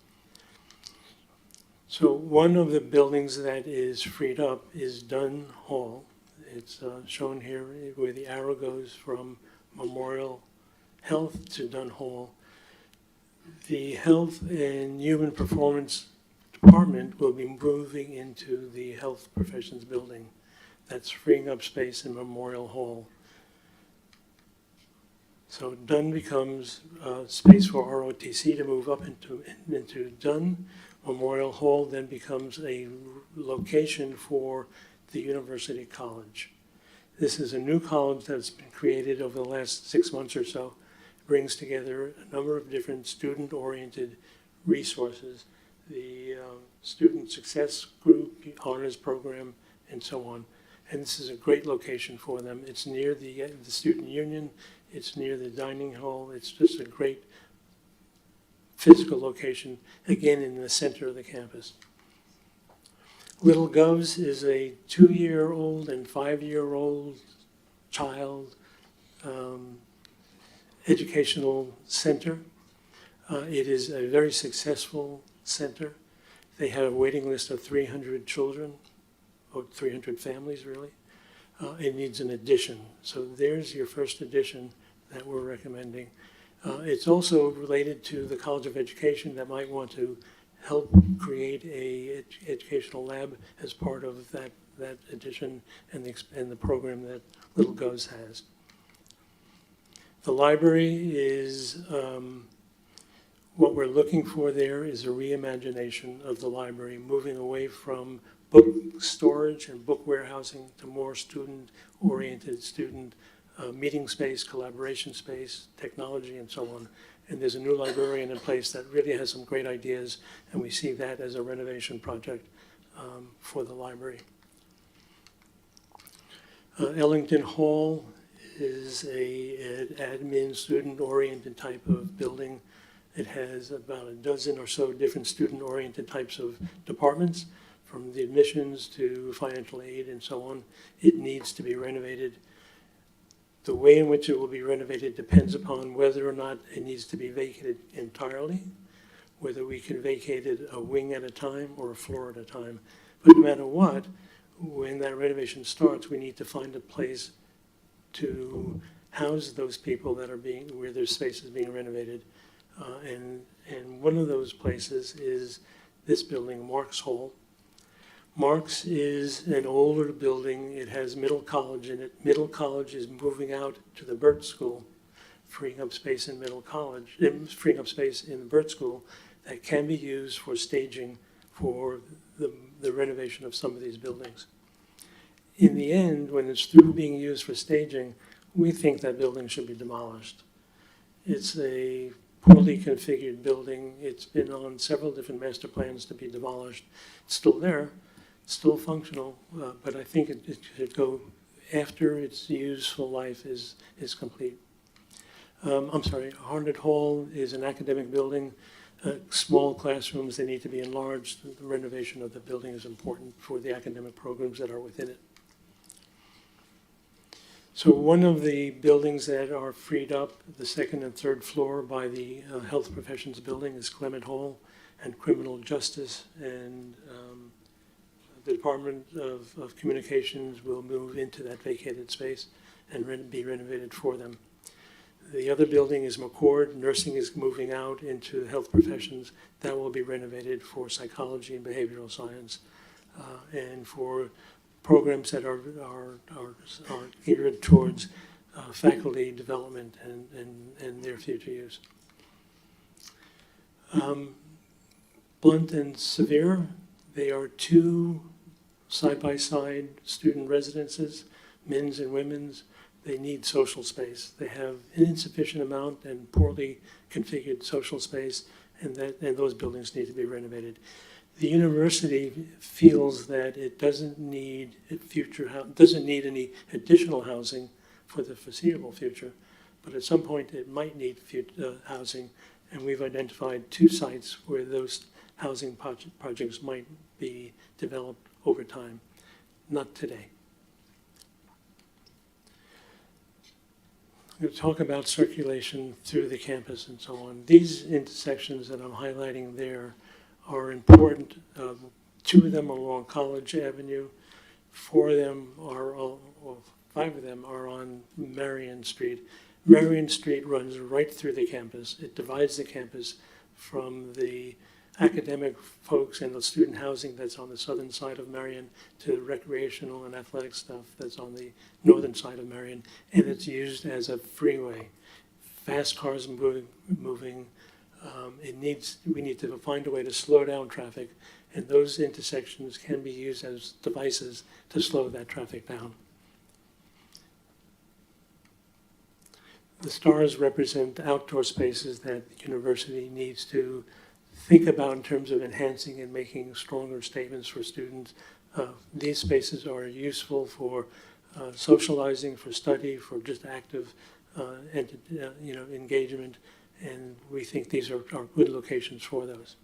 So one of the buildings that is freed up is Dunn Hall. It's shown here where the arrow goes from Memorial Health to Dunn Hall. The Health and Human Performance Department will be moving into the Health Professions Building. That's freeing up space in Memorial Hall. So Dunn becomes space for ROTC to move up into Dunn. Memorial Hall then becomes a location for the University College. This is a new college that's been created over the last 6 months or so. It brings together a number of different student-oriented resources, the Student Success Group, the Honors Program, and so on. And this is a great location for them. It's near the Student Union. It's near the dining hall. It's just a great physical location, again, in the center of the campus. Little Govs is a 2-year-old and 5-year-old child educational center. It is a very successful center. They have a waiting list of 300 children, or 300 families, really. It needs an addition. So there's your first addition that we're recommending. It's also related to the College of Education that might want to help create a educational lab as part of that addition and the program that Little Govs has. The library is, what we're looking for there is a reimagination of the library, moving away from book storage and book warehousing to more student-oriented, meeting space, collaboration space, technology, and so on. And there's a new librarian in place that really has some great ideas, and we see that as a renovation project for the library. Ellington Hall is an admin, student-oriented type of building. It has about a dozen or so different student-oriented types of departments, from the admissions to financial aid and so on. It needs to be renovated. The way in which it will be renovated depends upon whether or not it needs to be vacated entirely, whether we can vacate it a wing at a time or a floor at a time. But no matter what, when that renovation starts, we need to find a place to house those people that are where their space is being renovated. And one of those places is this building, Marks Hall. Marks is an older building. It has Middle College in it. Middle College is moving out to the Burt School, freeing up space in Middle College, freeing up space in the Burt School that can be used for staging for the renovation of some of these buildings. In the end, when it's through being used for staging, we think that building should be demolished. It's a poorly configured building. It's been on several different master plans to be demolished. It's still there. Still functional, but I think it should go after its useful life is complete. I'm sorry, Harnett Hall is an academic building. Small classrooms, they need to be enlarged. The renovation of the building is important for the academic programs that are within it. So one of the buildings that are freed up, the second and third floor by the Health Professions Building, is Clement Hall, and Criminal Justice and the Department of Communications will move into that vacated space and be renovated for them. The other building is McCord. Nursing is moving out into health professions. That will be renovated for psychology and behavioral science and for programs that are geared towards faculty development and their future use. Blunt and Sevier, they are two side-by-side student residences, men's and women's. They need social space. They have an insufficient amount and poorly configured social space, and those buildings need to be renovated. The university feels that it doesn't need doesn't need any additional housing for the foreseeable future, but at some point it might need housing, and we've identified 2 sites where those housing projects might be developed over time, not today. I'm going to talk about circulation through the campus and so on. These intersections that I'm highlighting there are important. 2 of them are along College Avenue, 4 of them are, or 5 of them are on Marion Street. Marion Street runs right through the campus. It divides the campus from the academic folks and the student housing that's on the southern side of Marion to the recreational and athletic stuff that's on the northern side of Marion, and it's used as a freeway. Fast cars moving. We need to find a way to slow down traffic, and those intersections can be used as devices to slow that traffic down. The stars represent outdoor spaces that the university needs to think about in terms of enhancing and making stronger statements for students. These spaces are useful for socializing, for study, for just active engagement, and we think these are good locations for those.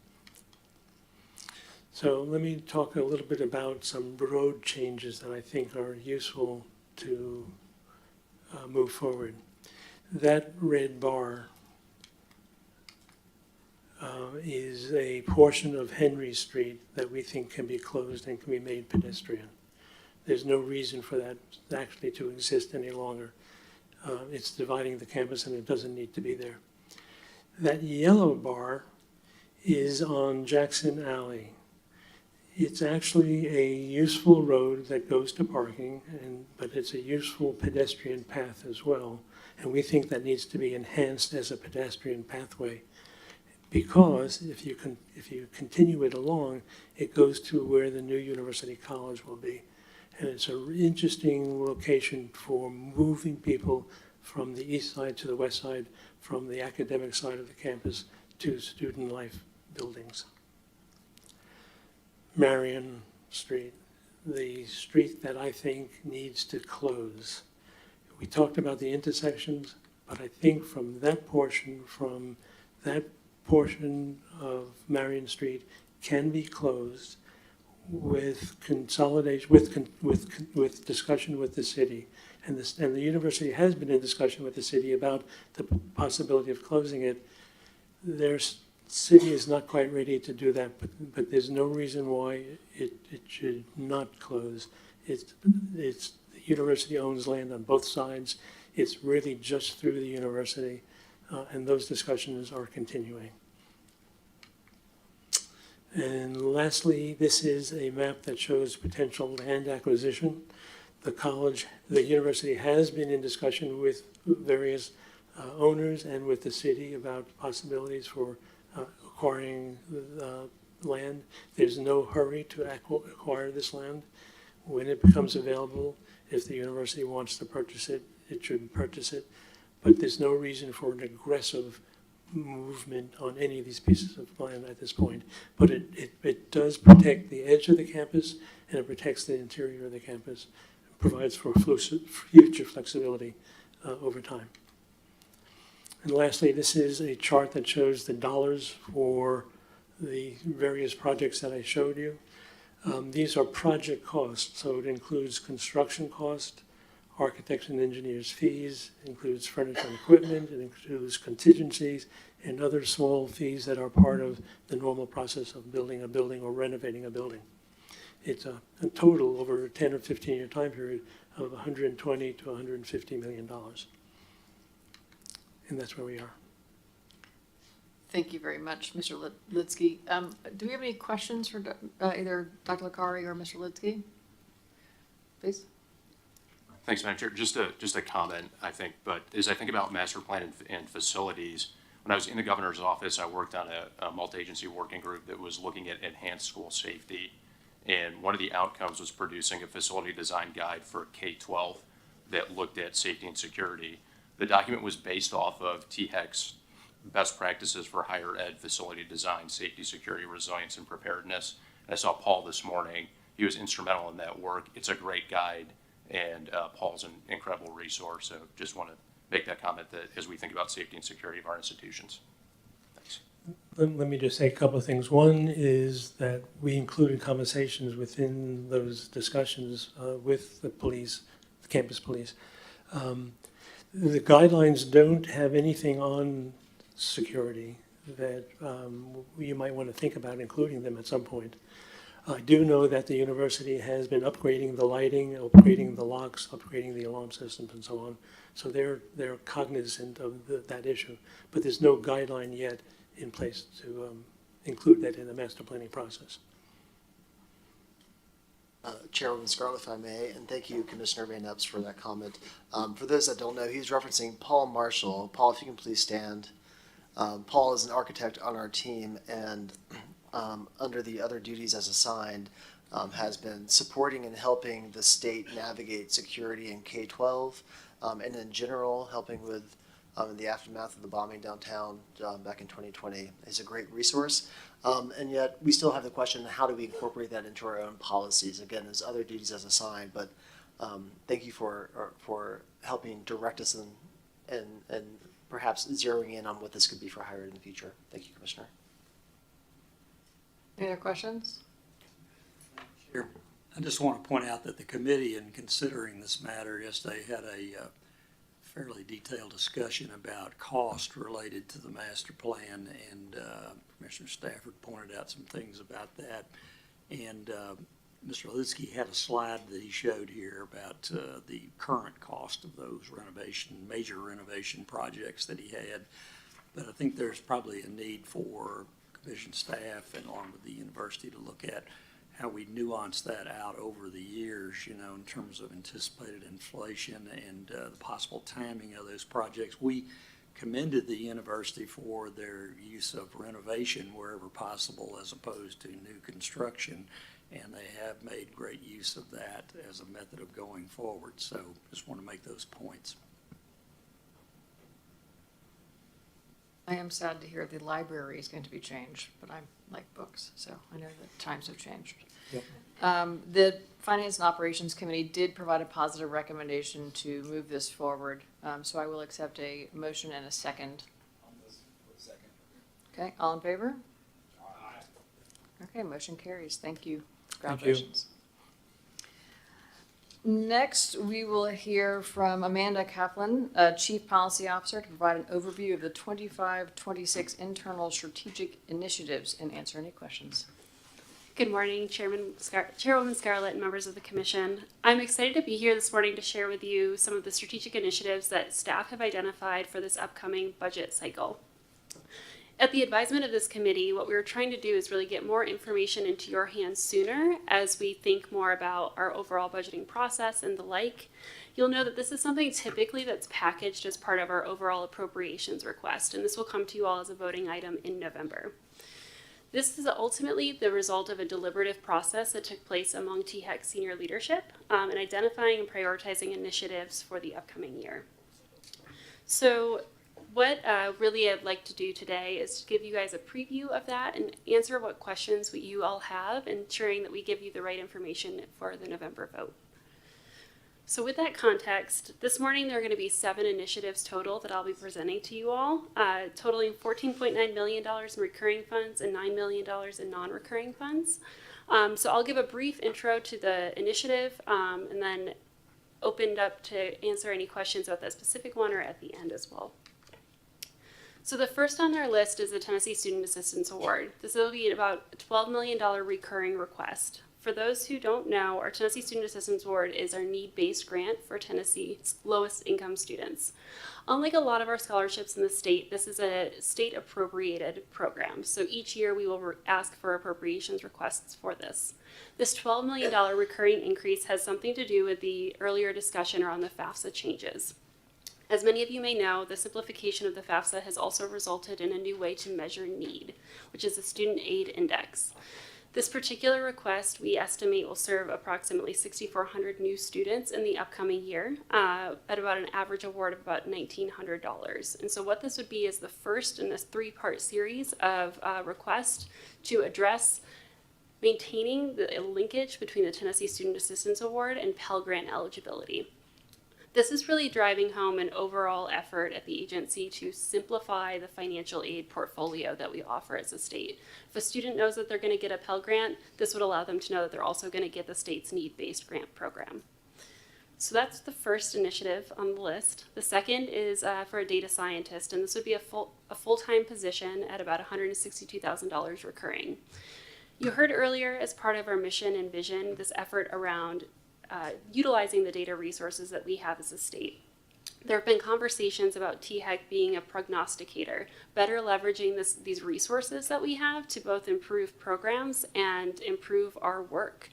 So let me talk a little bit about some road changes that I think are useful to move forward. That red bar is a portion of Henry Street that we think can be closed and can be made pedestrian. There's no reason for that actually to exist any longer. It's dividing the campus and it doesn't need to be there. That yellow bar is on Jackson Alley. It's actually a useful road that goes to parking, but it's a useful pedestrian path as well. And we think that needs to be enhanced as a pedestrian pathway, because if you continue it along, it goes to where the new University College will be. And it's an interesting location for moving people from the east side to the west side, from the academic side of the campus to student life buildings. Marion Street, the street that I think needs to close. We talked about the intersections, but I think from that portion of Marion Street can be closed with consolidation, with discussion with the city. And the university has been in discussion with the city about the possibility of closing it. Their city is not quite ready to do that, but there's no reason why it should not close. The university owns land on both sides. It's really just through the university, and those discussions are continuing. And lastly, this is a map that shows potential land acquisition. The university has been in discussion with various owners and with the city about possibilities for acquiring land. There's no hurry to acquire this land. When it becomes available, if the university wants to purchase it, it should purchase it. But there's no reason for an aggressive movement on any of these pieces of land at this point. But it does protect the edge of the campus, and it protects the interior of the campus. It provides for future flexibility over time. And lastly, this is a chart that shows the dollars for the various projects that I showed you. These are project costs, so it includes construction cost, architects and engineers' fees, includes furniture and equipment, it includes contingencies and other small fees that are part of the normal process of building a building or renovating a building. It's a total over a 10 or 15 year time period of $120 to $150 million. And that's where we are. Thank you very much, Mr. Litsky. Do we have any questions for either Dr. Licari or Mr. Litsky? Please. Thanks, Madam Chair. Just a comment, I think, but as I think about master plan and facilities, when I was in the governor's office, I worked on a multi-agency working group that was looking at enhanced school safety. And one of the outcomes was producing a facility design guide for K-12 that looked at safety and security. The document was based off of THEC's best practices for higher ed facility design, safety, security, resilience, and preparedness. And I saw Paul this morning. He was instrumental in that work. It's a great guide, and Paul's an incredible resource. So just want to make that comment that as we think about safety and security of our institutions. Thanks. Let me just say a couple of things. One is that we included conversations within those discussions with the police, the campus police. The guidelines don't have anything on security that you might want to think about including them at some point. I do know that the university has been upgrading the lighting, upgrading the locks, upgrading the alarm systems and so on. So they're cognizant of that issue, but there's no guideline yet in place to include that in the master planning process. Chairwoman Scarlett, if I may, and thank you, Commissioner Van Epps, for that comment. For those that don't know, he's referencing Paul Marshall. Paul, if you can please stand. Paul is an architect on our team, and under the other duties as assigned, has been supporting and helping the state navigate security in K-12, and in general, helping with the aftermath of the bombing downtown back in 2020. He's a great resource. And yet we still have the question, how do we incorporate that into our own policies? Again, there's other duties as assigned, but thank you for helping direct us and perhaps zeroing in on what this could be for higher ed in the future. Thank you, Commissioner. Any other questions? Chair, I just want to point out that the committee, in considering this matter yesterday, had a fairly detailed discussion about cost related to the master plan, and Commissioner Stafford pointed out some things about that. And Mr. Litsky had a slide that he showed here about the current cost of those major renovation projects that he had. But I think there's probably a need for commission staff and along with the university to look at how we nuance that out over the years, in terms of anticipated inflation and the possible timing of those projects. We commended the university for their use of renovation wherever possible as opposed to new construction, and they have made great use of that as a method of going forward. So just want to make those points. I am sad to hear the library is going to be changed, but I like books, so I know that times have changed. Yep. The Finance and Operations Committee did provide a positive recommendation to move this forward, so I will accept a motion and a second. Okay, all in favor? Okay, motion carries. Thank you. Congratulations. Next, we will hear from Amanda Kaplan, Chief Policy Officer, to provide an overview of the 25-26 internal strategic initiatives and answer any questions. Good morning, Chairwoman Scarlett and members of the Commission. I'm excited to be here this morning to share with you some of the strategic initiatives that staff have identified for this upcoming budget cycle. At the advisement of this committee, what we were trying to do is really get more information into your hands sooner as we think more about our overall budgeting process and the like. You'll know that this is something typically that's packaged as part of our overall appropriations request, and this will come to you all as a voting item in November. This is ultimately the result of a deliberative process that took place among THEC senior leadership in identifying and prioritizing initiatives for the upcoming year. So what really I'd like to do today is to give you guys a preview of that and answer what questions you all have, ensuring that we give you the right information for the November vote. So with that context, this morning there are going to be 7 initiatives total that I'll be presenting to you all, totaling $14.9 million in recurring funds and $9 million in non-recurring funds. So I'll give a brief intro to the initiative and then open up to answer any questions about that specific one or at the end as well. So the first on our list is the Tennessee Student Assistance Award. This will be about a $12 million recurring request. For those who don't know, our Tennessee Student Assistance Award is our need-based grant for Tennessee's lowest income students. Unlike a lot of our scholarships in the state, this is a state appropriated program. So each year we will ask for appropriations requests for this. This $12 million recurring increase has something to do with the earlier discussion around the FAFSA changes. As many of you may know, the simplification of the FAFSA has also resulted in a new way to measure need, which is the Student Aid Index. This particular request we estimate will serve approximately 6,400 new students in the upcoming year at about an average award of about $1,900. And so what this would be is the first in this three-part series of requests to address maintaining the linkage between the Tennessee Student Assistance Award and Pell Grant eligibility. This is really driving home an overall effort at the agency to simplify the financial aid portfolio that we offer as a state. If a student knows that they're going to get a Pell Grant, this would allow them to know that they're also going to get the state's need-based grant program. So that's the first initiative on the list. The second is for a data scientist, and this would be a full-time position at about $162,000 recurring. You heard earlier, as part of our mission and vision, this effort around utilizing the data resources that we have as a state. There have been conversations about THEC being a prognosticator, better leveraging these resources that we have to both improve programs and improve our work.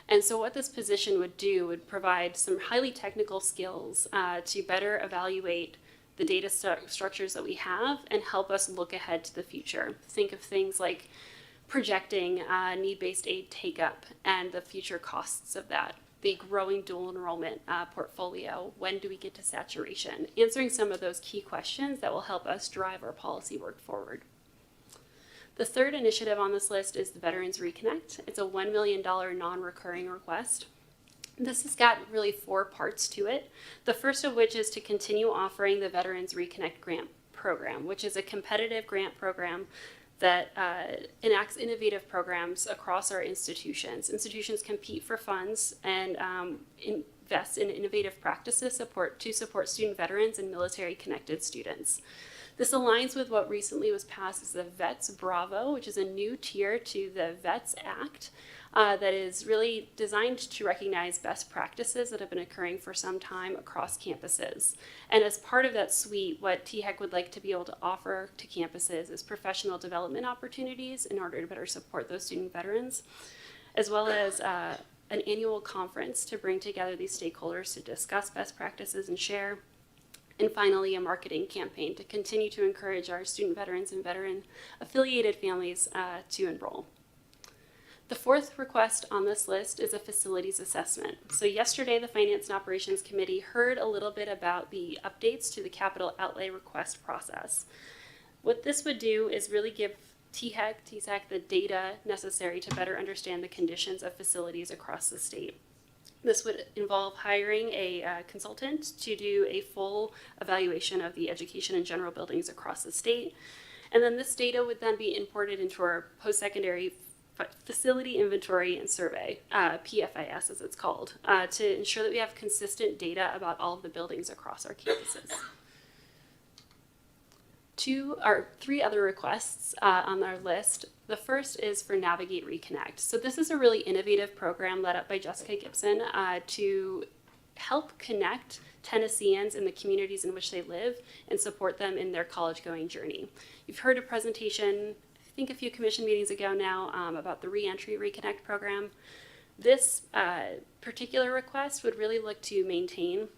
And so what this position would do would provide some highly technical skills to better evaluate the data structures that we have and help us look ahead to the future. Think of things like projecting need-based aid take-up and the future costs of that, the growing dual enrollment portfolio, when do we get to saturation, answering some of those key questions that will help us drive our policy work forward. The third initiative on this list is the Veterans Reconnect. It's a $1 million non-recurring request. This has got really 4 parts to it. The first of which is to continue offering the Veterans Reconnect Grant Program, which is a competitive grant program that enacts innovative programs across our institutions. Institutions compete for funds and invest in innovative practices to support student veterans and military-connected students. This aligns with what recently was passed as the VETS Bravo, which is a new tier to the VETS Act that is really designed to recognize best practices that have been occurring for some time across campuses. And as part of that suite, what THEC would like to be able to offer to campuses is professional development opportunities in order to better support those student veterans, as well as an annual conference to bring together these stakeholders to discuss best practices and share. And finally, a marketing campaign to continue to encourage our student veterans and veteran-affiliated families to enroll. The fourth request on this list is a facilities assessment. So yesterday, the Finance and Operations Committee heard a little bit about the updates to the capital outlay request process. What this would do is really give THEC the data necessary to better understand the conditions of facilities across the state. This would involve hiring a consultant to do a full evaluation of the education and general buildings across the state. And then this data would then be imported into our post-secondary Facility Inventory and Survey, PFIS as it's called, to ensure that we have consistent data about all of the buildings across our campuses. 3 other requests on our list. The first is for Navigate Reconnect. So this is a really innovative program led up by Jessica Gibson to help connect Tennesseans in the communities in which they live and support them in their college-going journey. You've heard a presentation, I think a few commission meetings ago now, about the Reentry Reconnect program. This particular request would really look to maintain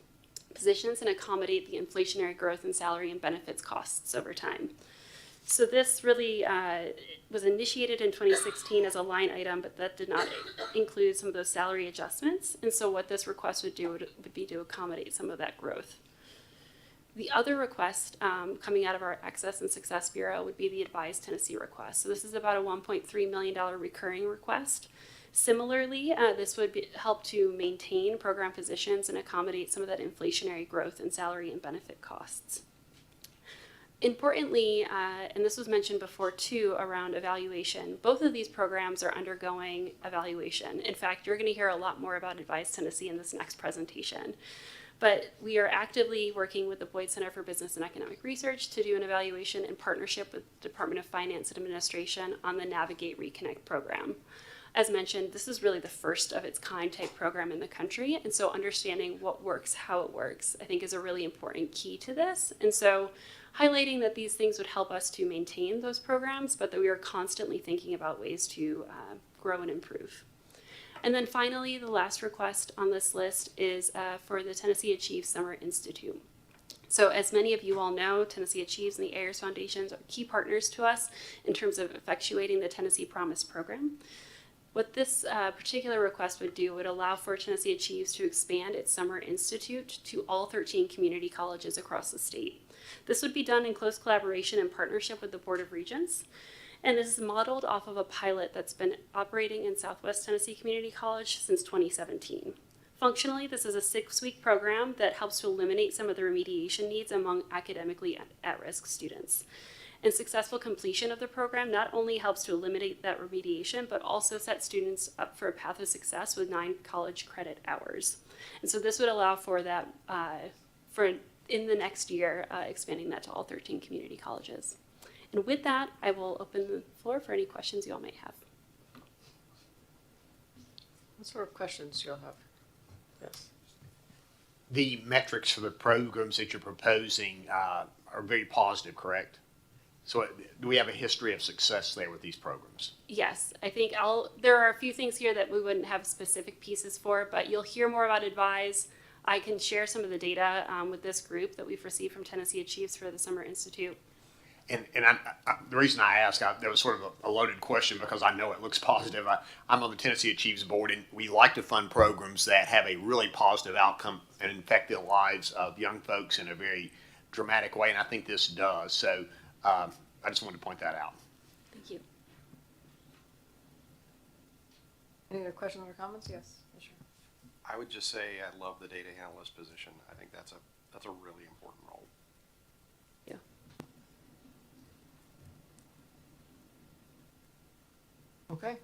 positions and accommodate the inflationary growth in salary and benefits costs over time. So this really was initiated in 2016 as a line item, but that did not include some of those salary adjustments. And so what this request would do would be to accommodate some of that growth. The other request coming out of our Access and Success Bureau would be the Advise Tennessee request. So this is about a $1.3 million recurring request. Similarly, this would help to maintain program positions and accommodate some of that inflationary growth in salary and benefit costs. Importantly, and this was mentioned before too, around evaluation, both of these programs are undergoing evaluation. In fact, you're going to hear a lot more about Advise Tennessee in this next presentation. But we are actively working with the Boyd Center for Business and Economic Research to do an evaluation in partnership with the Department of Finance and Administration on the Navigate Reconnect program. As mentioned, this is really the first of its kind type program in the country, and so understanding what works, how it works, I think is a really important key to this. And so highlighting that these things would help us to maintain those programs, but that we are constantly thinking about ways to grow and improve. And then finally, the last request on this list is for the Tennessee Achieves Summer Institute. So as many of you all know, Tennessee Achieves and the Ayers Foundations are key partners to us in terms of effectuating the Tennessee Promise program. What this particular request would do would allow for Tennessee Achieves to expand its summer institute to all 13 community colleges across the state. This would be done in close collaboration and partnership with the Board of Regents, and this is modeled off of a pilot that's been operating in Southwest Tennessee Community College since 2017. Functionally, this is a 6-week program that helps to eliminate some of the remediation needs among academically at-risk students. And successful completion of the program not only helps to eliminate that remediation, but also sets students up for a path of success with 9 college credit hours. And so this would allow for that, for in the next year, expanding that to all 13 community colleges. And with that, I will open the floor for any questions you all may have. What sort of questions do you all have? Yes. The metrics for the programs that you're proposing are very positive, correct? So do we have a history of success there with these programs? Yes, I think there are a few things here that we wouldn't have specific pieces for, but you'll hear more about Advise. I can share some of the data with this group that we've received from Tennessee Achieves for the Summer Institute. And the reason I asked, that was sort of a loaded question because I know it looks positive. I'm on the Tennessee Achieves board, and we like to fund programs that have a really positive outcome and affect the lives of young folks in a very dramatic way, and I think this does. So I just wanted to point that out. Thank you. Any other questions or comments? Yes. Sure. I would just say I love the data analyst position. I think that's a really important role. Yeah. Okay.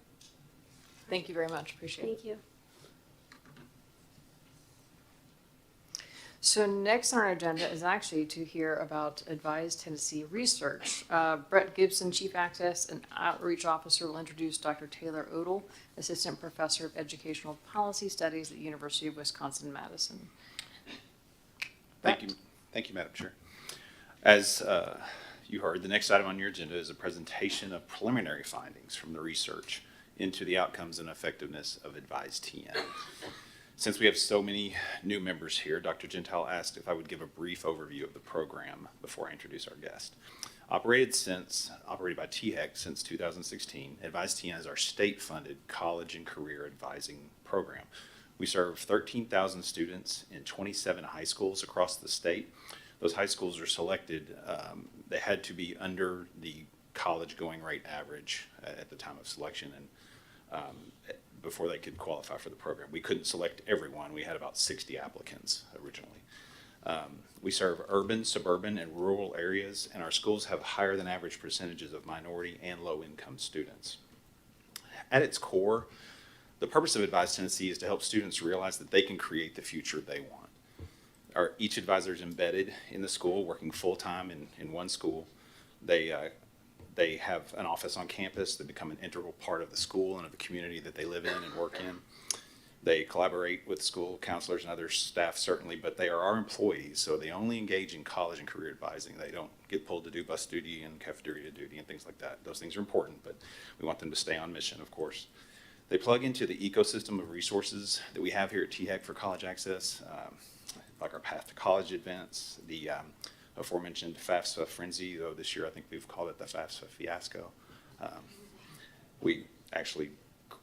Thank you very much. Appreciate it. Thank you. So next on our agenda is actually to hear about Advise Tennessee research. Brett Gibson, Chief Access and Outreach Officer, will introduce Dr. Taylor Odle, Assistant Professor of Educational Policy Studies at the University of Wisconsin-Madison. Thank you, Madam Chair. As you heard, the next item on your agenda is a presentation of preliminary findings from the research into the outcomes and effectiveness of Advise TN. Since we have so many new members here, Dr. Gentile asked if I would give a brief overview of the program before I introduce our guest. Operated by THEC since 2016, Advise TN is our state-funded college and career advising program. We serve 13,000 students in 27 high schools across the state. Those high schools are selected, they had to be under the college going rate average at the time of selection and before they could qualify for the program. We couldn't select everyone. We had about 60 applicants originally. We serve urban, suburban, and rural areas, and our schools have higher than average percentages of minority and low-income students. At its core, the purpose of Advise Tennessee is to help students realize that they can create the future they want. Each advisor is embedded in the school, working full-time in one school. They have an office on campus. They become an integral part of the school and of the community that they live in and work in. They collaborate with school counselors and other staff, certainly, but they are our employees, so they only engage in college and career advising. They don't get pulled to do bus duty and cafeteria duty and things like that. Those things are important, but we want them to stay on mission, of course. They plug into the ecosystem of resources that we have here at THEC for college access, like our Path to College events, the aforementioned FAFSA frenzy, though this year I think we've called it the FAFSA fiasco. We actually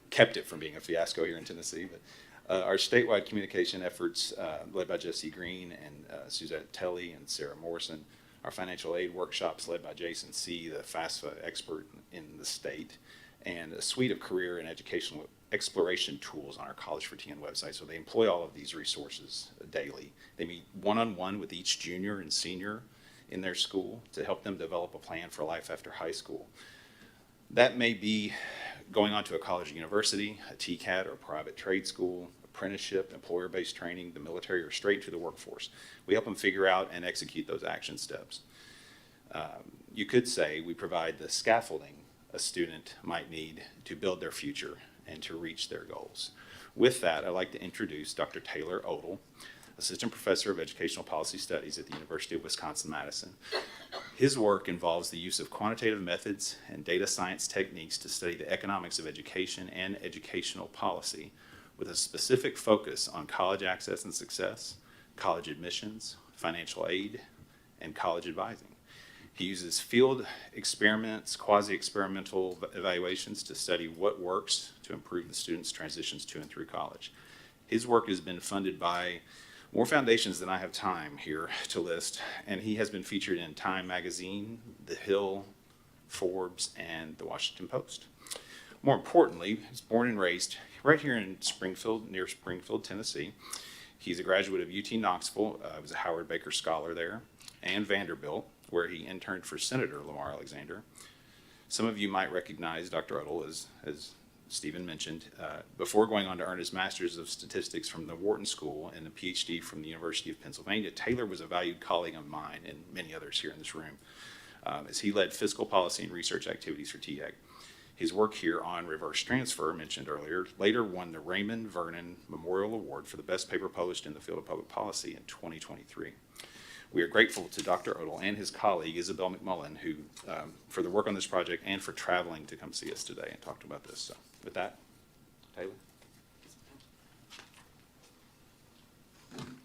kept it from being a fiasco here in Tennessee, but our statewide communication efforts led by Jesse Green and Suzette Telly and Sarah Morrison, our financial aid workshops led by Jason C., the FAFSA expert in the state, and a suite of career and educational exploration tools on our College for TN website. So they employ all of these resources daily. They meet one-on-one with each junior and senior in their school to help them develop a plan for life after high school. That may be going on to a college or university, a TCAT or a private trade school, apprenticeship, employer-based training, the military, or straight to the workforce. We help them figure out and execute those action steps. You could say we provide the scaffolding a student might need to build their future and to reach their goals. With that, I'd like to introduce Dr. Taylor Odle, Assistant Professor of Educational Policy Studies at the University of Wisconsin-Madison. His work involves the use of quantitative methods and data science techniques to study the economics of education and educational policy with a specific focus on college access and success, college admissions, financial aid, and college advising. He uses field experiments, quasi-experimental evaluations to study what works to improve the students' transitions to and through college. His work has been funded by more foundations than I have time here to list, and he has been featured in Time Magazine, The Hill, Forbes, and The Washington Post. More importantly, he's born and raised right here in Springfield, near Springfield, Tennessee. He's a graduate of UT Knoxville, was a Howard Baker Scholar there, and Vanderbilt, where he interned for Senator Lamar Alexander. Some of you might recognize Dr. Udall, as Stephen mentioned, before going on to earn his Master's of Statistics from the Wharton School and a PhD from the University of Pennsylvania. Taylor was a valued colleague of mine and many others here in this room, as he led fiscal policy and research activities for THEC. His work here on reverse transfer, mentioned earlier, later won the Raymond Vernon Memorial Award for the best paper published in the field of public policy in 2023. We are grateful to Dr. Udall and his colleague, Isabel McMullen, who, for the work on this project and for traveling to come see us today and talk about this. So with that, Taylor.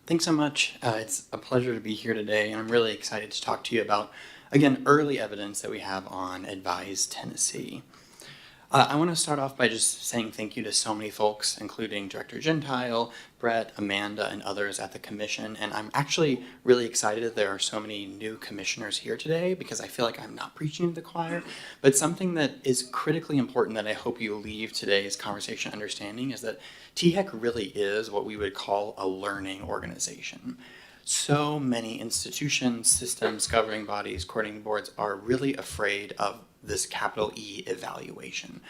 Thanks so much. It's a pleasure to be here today, and I'm really excited to talk to you about, again, early evidence that we have on Advise Tennessee. I want to start off by just saying thank you to so many folks, including Director Gentile, Brett, Amanda, and others at the commission. And I'm actually really excited that there are so many new commissioners here today, because I feel like I'm not preaching to the choir. But something that is critically important that I hope you leave today's conversation understanding is that THEC really is what we would call a learning organization. So many institutions, systems, governing bodies, coordinating boards are really afraid of this capital E evaluation.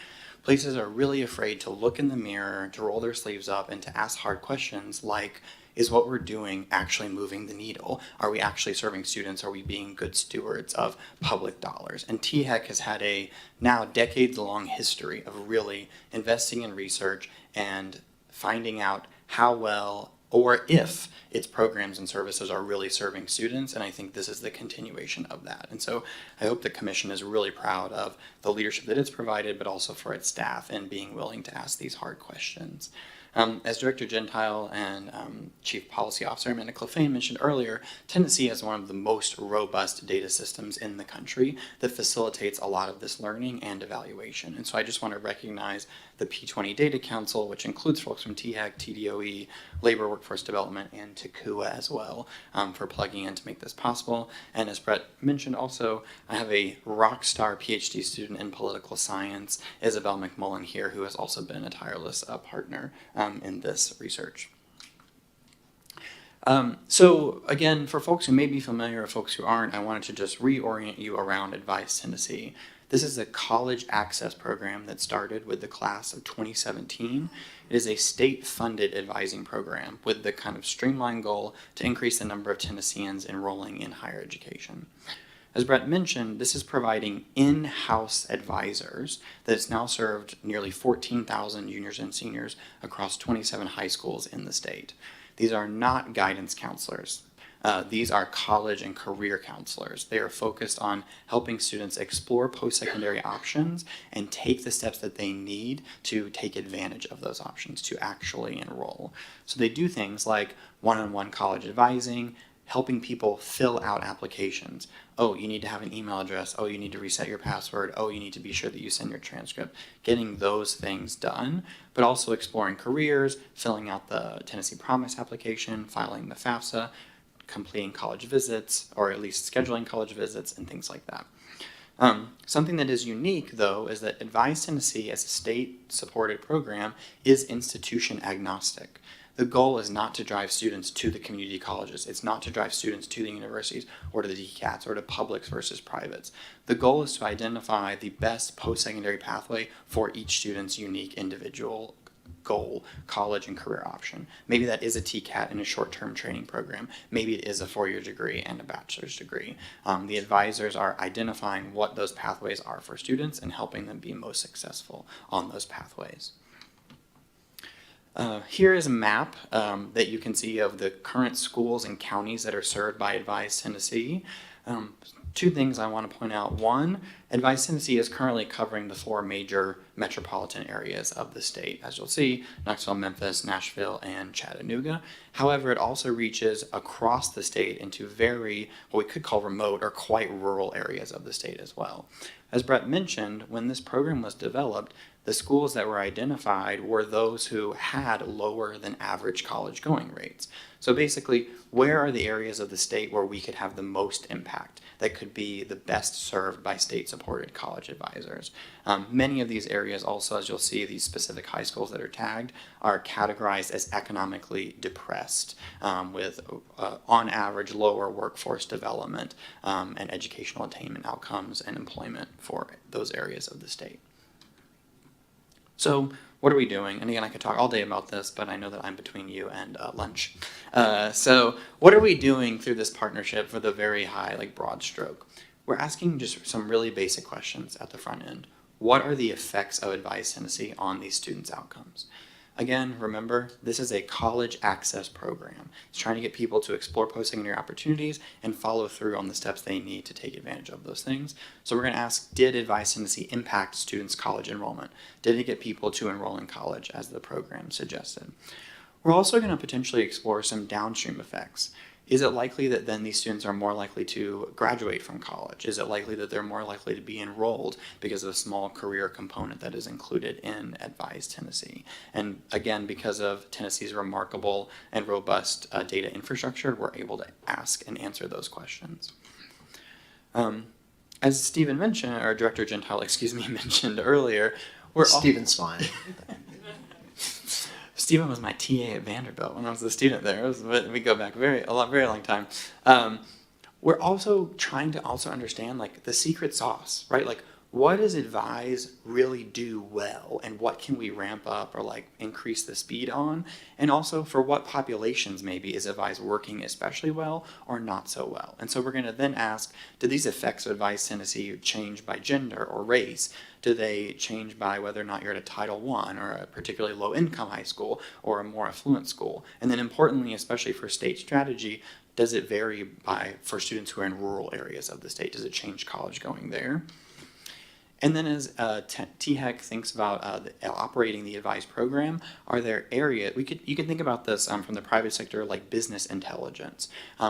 Places are really afraid to look in the mirror, to roll their sleeves up, and to ask hard questions like, is what we're doing actually moving the needle? Are we actually serving students? Are we being good stewards of public dollars? And THEC has had a now decades-long history of really investing in research and finding out how well or if its programs and services are really serving students, and I think this is the continuation of that. And so I hope the Commission is really proud of the leadership that it's provided, but also for its staff in being willing to ask these hard questions. As Director Gentile and Chief Policy Officer Amanda Clefane mentioned earlier, Tennessee has one of the most robust data systems in the country that facilitates a lot of this learning and evaluation. And so I just want to recognize the P20 Data Council, which includes folks from THEC, TDOE, Labor Workforce Development, and TECUA as well, for plugging in to make this possible. And as Brett mentioned also, I have a rock star PhD student in political science, Isabel McMullen here, who has also been a tireless partner in this research. So again, for folks who may be familiar or folks who aren't, I wanted to just reorient you around Advise Tennessee. This is a college access program that started with the class of 2017. It is a state-funded advising program with the kind of streamlined goal to increase the number of Tennesseans enrolling in higher education. As Brett mentioned, this is providing in-house advisors that has now served nearly 14,000 juniors and seniors across 27 high schools in the state. These are not guidance counselors. These are college and career counselors. They are focused on helping students explore post-secondary options and take the steps that they need to take advantage of those options to actually enroll. So they do things like one-on-one college advising, helping people fill out applications. Oh, you need to have an email address. Oh, you need to reset your password. Oh, you need to be sure that you send your transcript. Getting those things done, but also exploring careers, filling out the Tennessee Promise application, filing the FAFSA, completing college visits, or at least scheduling college visits and things like that. Something that is unique, though, is that Advise Tennessee, as a state-supported program, is institution agnostic. The goal is not to drive students to the community colleges. It's not to drive students to the universities or to the DCATs or to publics versus privates. The goal is to identify the best post-secondary pathway for each student's unique individual goal, college and career option. Maybe that is a TCAT and a short-term training program. Maybe it is a 4-year degree and a bachelor's degree. The advisors are identifying what those pathways are for students and helping them be most successful on those pathways. Here is a map that you can see of the current schools and counties that are served by Advise Tennessee. two things I want to point out. One, Advise Tennessee is currently covering the 4 major metropolitan areas of the state. As you'll see, Knoxville, Memphis, Nashville, and Chattanooga. However, it also reaches across the state into very, what we could call remote or quite rural areas of the state as well. As Brett mentioned, when this program was developed, the schools that were identified were those who had lower than average college going rates. So basically, where are the areas of the state where we could have the most impact that could be the best served by state-supported college advisors? Many of these areas also, as you'll see, these specific high schools that are tagged are categorized as economically depressed with, on average, lower workforce development and educational attainment outcomes and employment for those areas of the state. So what are we doing? And again, I could talk all day about this, but I know that I'm between you and lunch. So what are we doing through this partnership for the very high, broad stroke? We're asking just some really basic questions at the front end. What are the effects of Advise Tennessee on these students' outcomes? Again, remember, this is a college access program. It's trying to get people to explore post-secondary opportunities and follow through on the steps they need to take advantage of those things. So we're going to ask, did Advise Tennessee impact students' college enrollment? Did it get people to enroll in college as the program suggested? We're also going to potentially explore some downstream effects. Is it likely that then these students are more likely to graduate from college? Is it likely that they're more likely to be enrolled because of a small career component that is included in Advise Tennessee? And again, because of Tennessee's remarkable and robust data infrastructure, we're able to ask and answer those questions. As Stephen mentioned, or Director Gentile, mentioned earlier, Stephen's fine. Stephen was my TA at Vanderbilt when I was a student there. We go back very long time. We're also trying to understand the secret sauce, right? What does Advise really do well, and what can we ramp up or increase the speed on? And also, for what populations maybe is Advise working especially well or not so well? And so we're going to then ask, do these effects of Advise Tennessee change by gender or race? Do they change by whether or not you're at a Title I or a particularly low-income high school or a more affluent school? And then importantly, especially for state strategy, does it vary for students who are in rural areas of the state? Does it change college going there? And then as THEC thinks about operating the Advise program, are there areas, you can think about this from the private sector like business intelligence.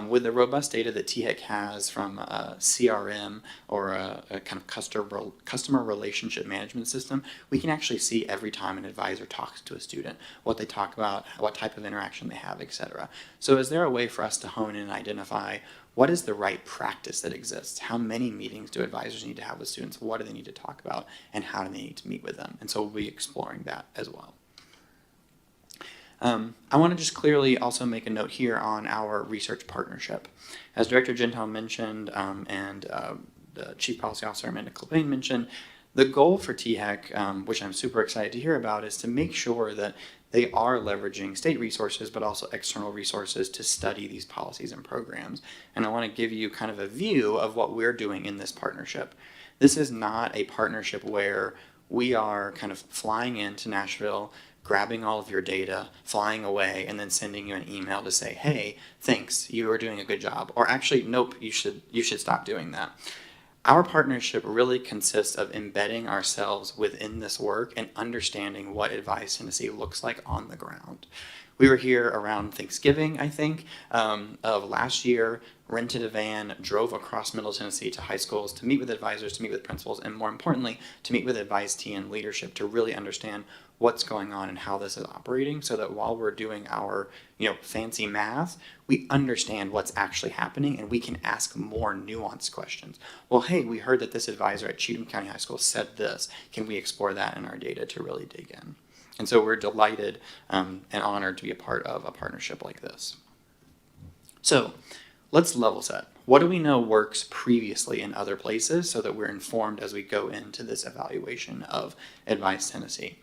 With the robust data that THEC has from CRM or a kind of customer relationship management system, we can actually see every time an advisor talks to a student, what they talk about, what type of interaction they have, etc. So is there a way for us to hone in and identify what is the right practice that exists? How many meetings do advisors need to have with students? What do they need to talk about? And how do they need to meet with them? And so we'll be exploring that as well. I want to just clearly also make a note here on our research partnership. As Director Gentile mentioned and the Chief Policy Officer Amanda Clepane mentioned, the goal for THEC, which I'm super excited to hear about, is to make sure that they are leveraging state resources, but also external resources to study these policies and programs. And I want to give you kind of a view of what we're doing in this partnership. This is not a partnership where we are kind of flying into Nashville, grabbing all of your data, flying away, and then sending you an email to say, hey, thanks, you are doing a good job. Or actually, nope, you should stop doing that. Our partnership really consists of embedding ourselves within this work and understanding what Advise Tennessee looks like on the ground. We were here around Thanksgiving, I think, of last year, rented a van, drove across Middle Tennessee to high schools to meet with advisors, to meet with principals, and more importantly, to meet with Advise TN leadership to really understand what's going on and how this is operating so that while we're doing our fancy math, we understand what's actually happening and we can ask more nuanced questions. Well, hey, we heard that this advisor at Cheatham County High School said this. Can we explore that in our data to really dig in? And so we're delighted and honored to be a part of a partnership like this. So let's level set. What do we know works previously in other places so that we're informed as we go into this evaluation of Advise Tennessee?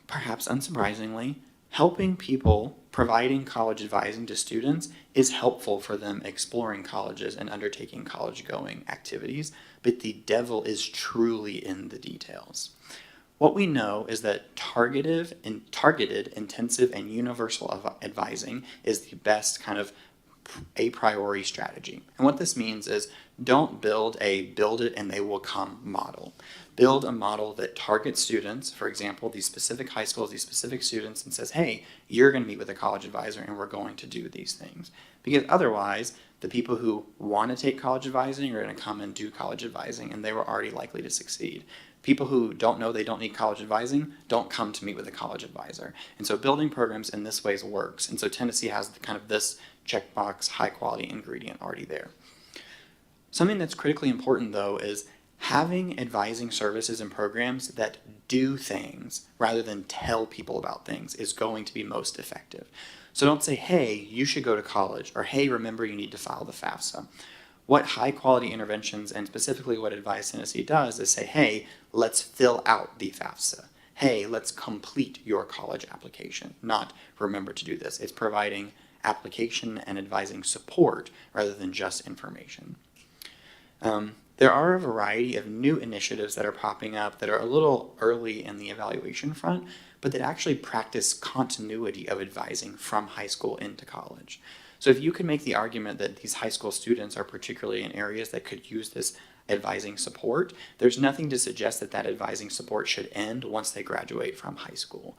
Perhaps unsurprisingly, helping people providing college advising to students is helpful for them exploring colleges and undertaking college-going activities, but the devil is truly in the details. What we know is that targeted, intensive, and universal advising is the best kind of a priori strategy. And what this means is don't build a build it and they will come model. Build a model that targets students, for example, these specific high schools, these specific students, and says, hey, you're going to meet with a college advisor and we're going to do these things. Because otherwise, the people who want to take college advising are going to come and do college advising, and they were already likely to succeed. People who don't know they don't need college advising don't come to meet with a college advisor. And so building programs in this way works. And so Tennessee has kind of this checkbox, high quality ingredient already there. Something that's critically important, though, is having advising services and programs that do things rather than tell people about things is going to be most effective. So don't say, hey, you should go to college, or hey, remember you need to file the FAFSA. What high quality interventions, and specifically what Advise Tennessee does, is say, hey, let's fill out the FAFSA. Hey, let's complete your college application, not remember to do this. It's providing application and advising support rather than just information. There are a variety of new initiatives that are popping up that are a little early in the evaluation front, but that actually practice continuity of advising from high school into college. So if you could make the argument that these high school students are particularly in areas that could use this advising support, there's nothing to suggest that that advising support should end once they graduate from high school.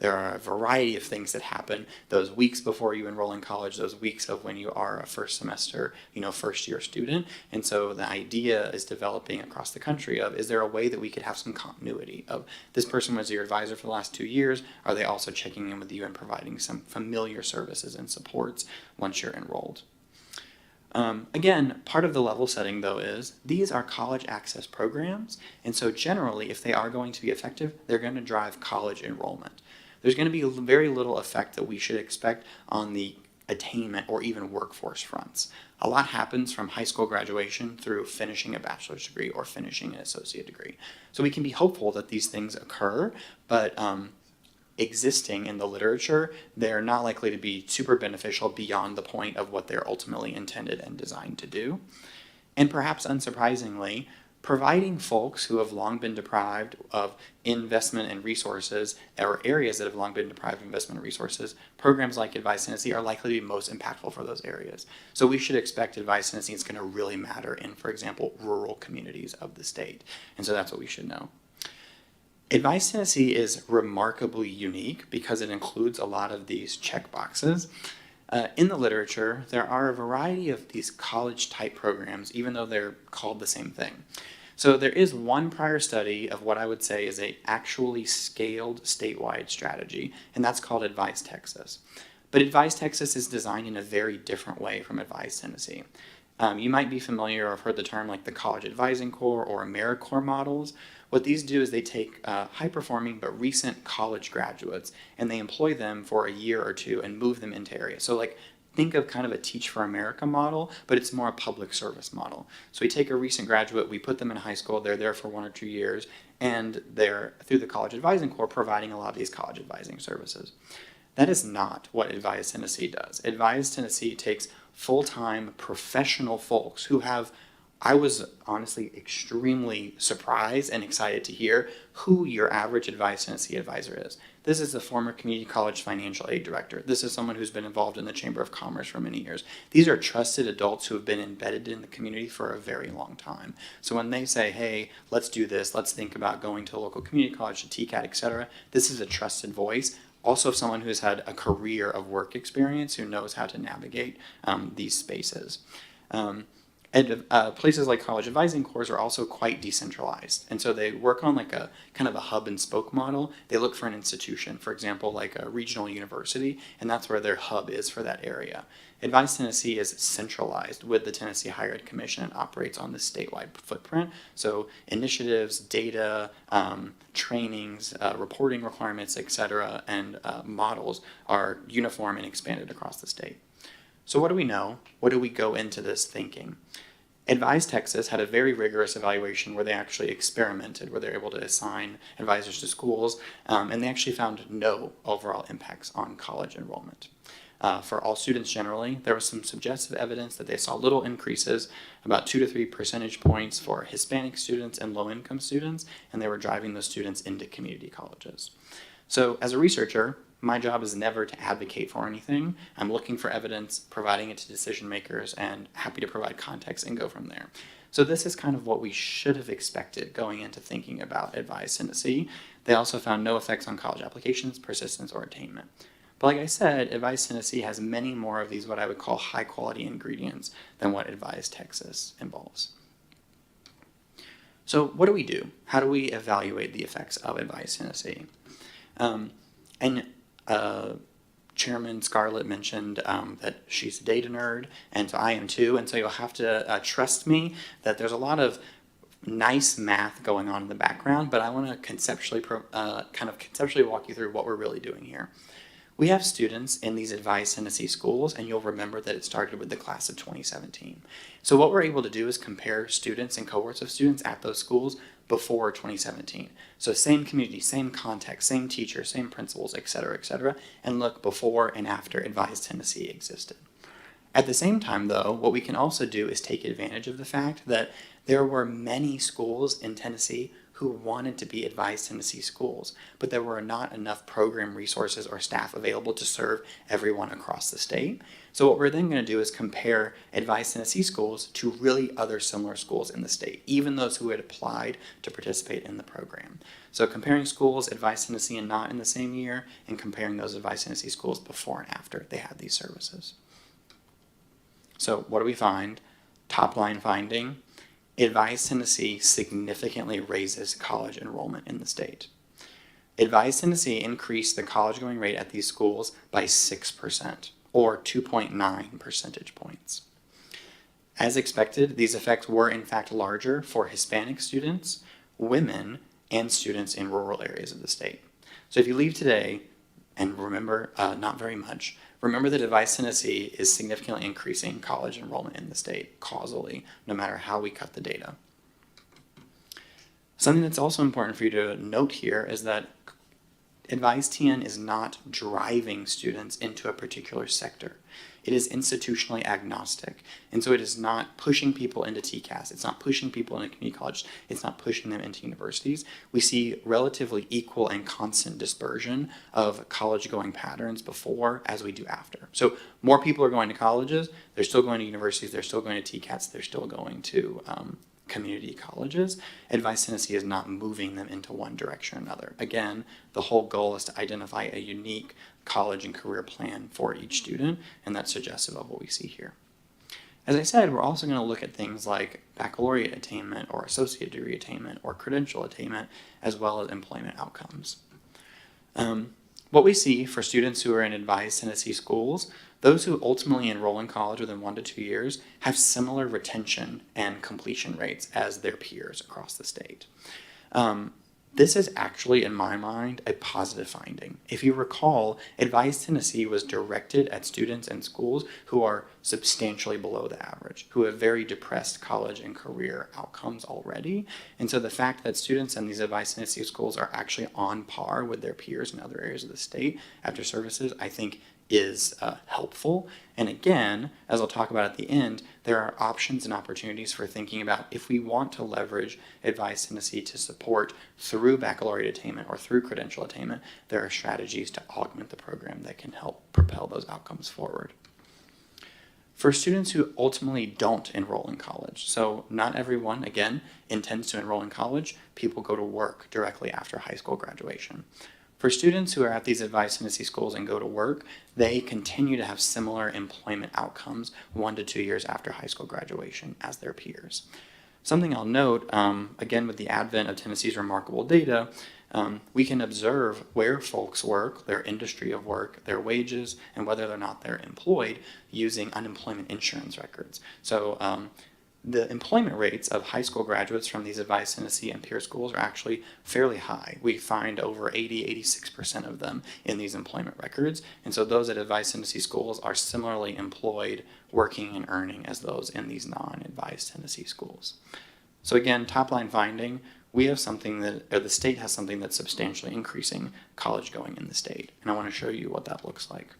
There are a variety of things that happen those weeks before you enroll in college, those weeks of when you are a first semester, first year student. And so the idea is developing across the country of, is there a way that we could have some continuity of this person was your advisor for the last 2 years? Are they also checking in with you and providing some familiar services and supports once you're enrolled? Again, part of the level setting, though, is these are college access programs, and so generally, if they are going to be effective, they're going to drive college enrollment. There's going to be very little effect that we should expect on the attainment or even workforce fronts. A lot happens from high school graduation through finishing a bachelor's degree or finishing an associate degree. So we can be hopeful that these things occur, but existing in the literature, they're not likely to be super beneficial beyond the point of what they're ultimately intended and designed to do. And perhaps unsurprisingly, providing folks who have long been deprived of investment and resources, or areas that have long been deprived of investment and resources, programs like Advise Tennessee are likely to be most impactful for those areas. So we should expect Advise Tennessee is going to really matter in, for example, rural communities of the state. And so that's what we should know. Advise Tennessee is remarkably unique because it includes a lot of these check boxes. In the literature, there are a variety of these college-type programs, even though they're called the same thing. So there is one prior study of what I would say is a actually scaled statewide strategy, and that's called Advise Texas. But Advise Texas is designed in a very different way from Advise Tennessee. You might be familiar or have heard the term like the College Advising Corps or AmeriCorps models. What these do is they take high-performing but recent college graduates and they employ them for a year or two and move them into areas. So like think of kind of a Teach for America model, but it's more a public service model. So we take a recent graduate, we put them in high school, they're there for 1 or 2 years, and they're, through the College Advising Corps, providing a lot of these college advising services. That is not what Advise Tennessee does. Advise Tennessee takes full-time professional folks who have, I was honestly extremely surprised and excited to hear who your average Advise Tennessee advisor is. This is the former community college financial aid director. This is someone who's been involved in the Chamber of Commerce for many years. These are trusted adults who have been embedded in the community for a very long time. So when they say, hey, let's do this, let's think about going to a local community college, to TCAT, etc., this is a trusted voice. Also someone who's had a career of work experience who knows how to navigate these spaces. Places like College Advising Corps are also quite decentralized. And so they work on like a kind of a hub and spoke model. They look for an institution, for example, like a regional university, and that's where their hub is for that area. Advise Tennessee is centralized with the Tennessee Higher Ed Commission and operates on this statewide footprint. So initiatives, data, trainings, reporting requirements, etc., and models are uniform and expanded across the state. So what do we know? What do we go into this thinking? Advise Texas had a very rigorous evaluation where they actually experimented, where they're able to assign advisors to schools, and they actually found no overall impacts on college enrollment. For all students generally, there was some suggestive evidence that they saw little increases, about 2 to 3 percentage points for Hispanic students and low-income students, and they were driving those students into community colleges. So as a researcher, my job is never to advocate for anything. I'm looking for evidence, providing it to decision makers, and happy to provide context and go from there. So this is kind of what we should have expected going into thinking about Advise Tennessee. They also found no effects on college applications, persistence, or attainment. But like I said, Advise Tennessee has many more of these what I would call high quality ingredients than what Advise Texas involves. So what do we do? How do we evaluate the effects of Advise Tennessee? Chairman Scarlett mentioned that she's a data nerd, and so I am too, and so you'll have to trust me that there's a lot of nice math going on in the background, but I want to conceptually walk you through what we're really doing here. We have students in these Advise Tennessee schools, and you'll remember that it started with the class of 2017. So what we're able to do is compare students and cohorts of students at those schools before 2017. So same community, same context, same teacher, same principals, et cetera, and look before and after Advise Tennessee existed. At the same time, though, what we can also do is take advantage of the fact that there were many schools in Tennessee who wanted to be Advise Tennessee schools, but there were not enough program resources or staff available to serve everyone across the state. So what we're then going to do is compare Advise Tennessee schools to really other similar schools in the state, even those who had applied to participate in the program. So comparing schools, Advise Tennessee and not in the same year, and comparing those Advise Tennessee schools before and after they had these services. So what do we find? Top line finding, Advise Tennessee significantly raises college enrollment in the state. Advise Tennessee increased the college going rate at these schools by 6%, or 2.9 percentage points. As expected, these effects were in fact larger for Hispanic students, women, and students in rural areas of the state. So if you leave today, and remember not very much, remember that Advise Tennessee is significantly increasing college enrollment in the state causally, no matter how we cut the data. Something that's also important for you to note here is that Advise TN is not driving students into a particular sector. It is institutionally agnostic, and so it is not pushing people into TCAS. It's not pushing people into community colleges. It's not pushing them into universities. We see relatively equal and constant dispersion of college-going patterns before as we do after. So more people are going to colleges. They're still going to universities. They're still going to TCAS. They're still going to community colleges. Advise Tennessee is not moving them into one direction or another. Again, the whole goal is to identify a unique college and career plan for each student, and that's suggestive of what we see here. As I said, we're also going to look at things like baccalaureate attainment or associate degree attainment or credential attainment, as well as employment outcomes. What we see for students who are in Advise Tennessee schools, those who ultimately enroll in college within 1 to 2 years have similar retention and completion rates as their peers across the state. This is actually, in my mind, a positive finding. If you recall, Advise Tennessee was directed at students and schools who are substantially below the average, who have very depressed college and career outcomes already. And so the fact that students in these Advise Tennessee schools are actually on par with their peers in other areas of the state after services, I think is helpful. And again, as I'll talk about at the end, there are options and opportunities for thinking about if we want to leverage Advise Tennessee to support through baccalaureate attainment or through credential attainment, there are strategies to augment the program that can help propel those outcomes forward. For students who ultimately don't enroll in college, so not everyone, again, intends to enroll in college, people go to work directly after high school graduation. For students who are at these Advise Tennessee schools and go to work, they continue to have similar employment outcomes 1 to 2 years after high school graduation as their peers. Something I'll note, again with the advent of Tennessee's remarkable data, we can observe where folks work, their industry of work, their wages, and whether or not they're employed using unemployment insurance records. So the employment rates of high school graduates from these Advise Tennessee and peer schools are actually fairly high. We find over 86% of them in these employment records. And so those at Advise Tennessee schools are similarly employed, working, and earning as those in these non-Advise Tennessee schools. So again, top line finding, we have something that, or the state has something that's substantially increasing college going in the state. And I want to show you what that looks like.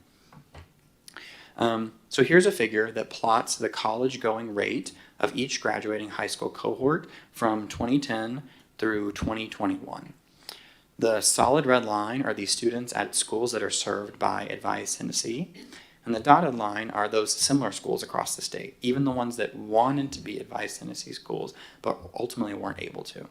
So here's a figure that plots the college going rate of each graduating high school cohort from 2010 through 2021. The solid red line are the students at schools that are served by Advise Tennessee, and the dotted line are those similar schools across the state, even the ones that wanted to be Advise Tennessee schools, but ultimately weren't able to.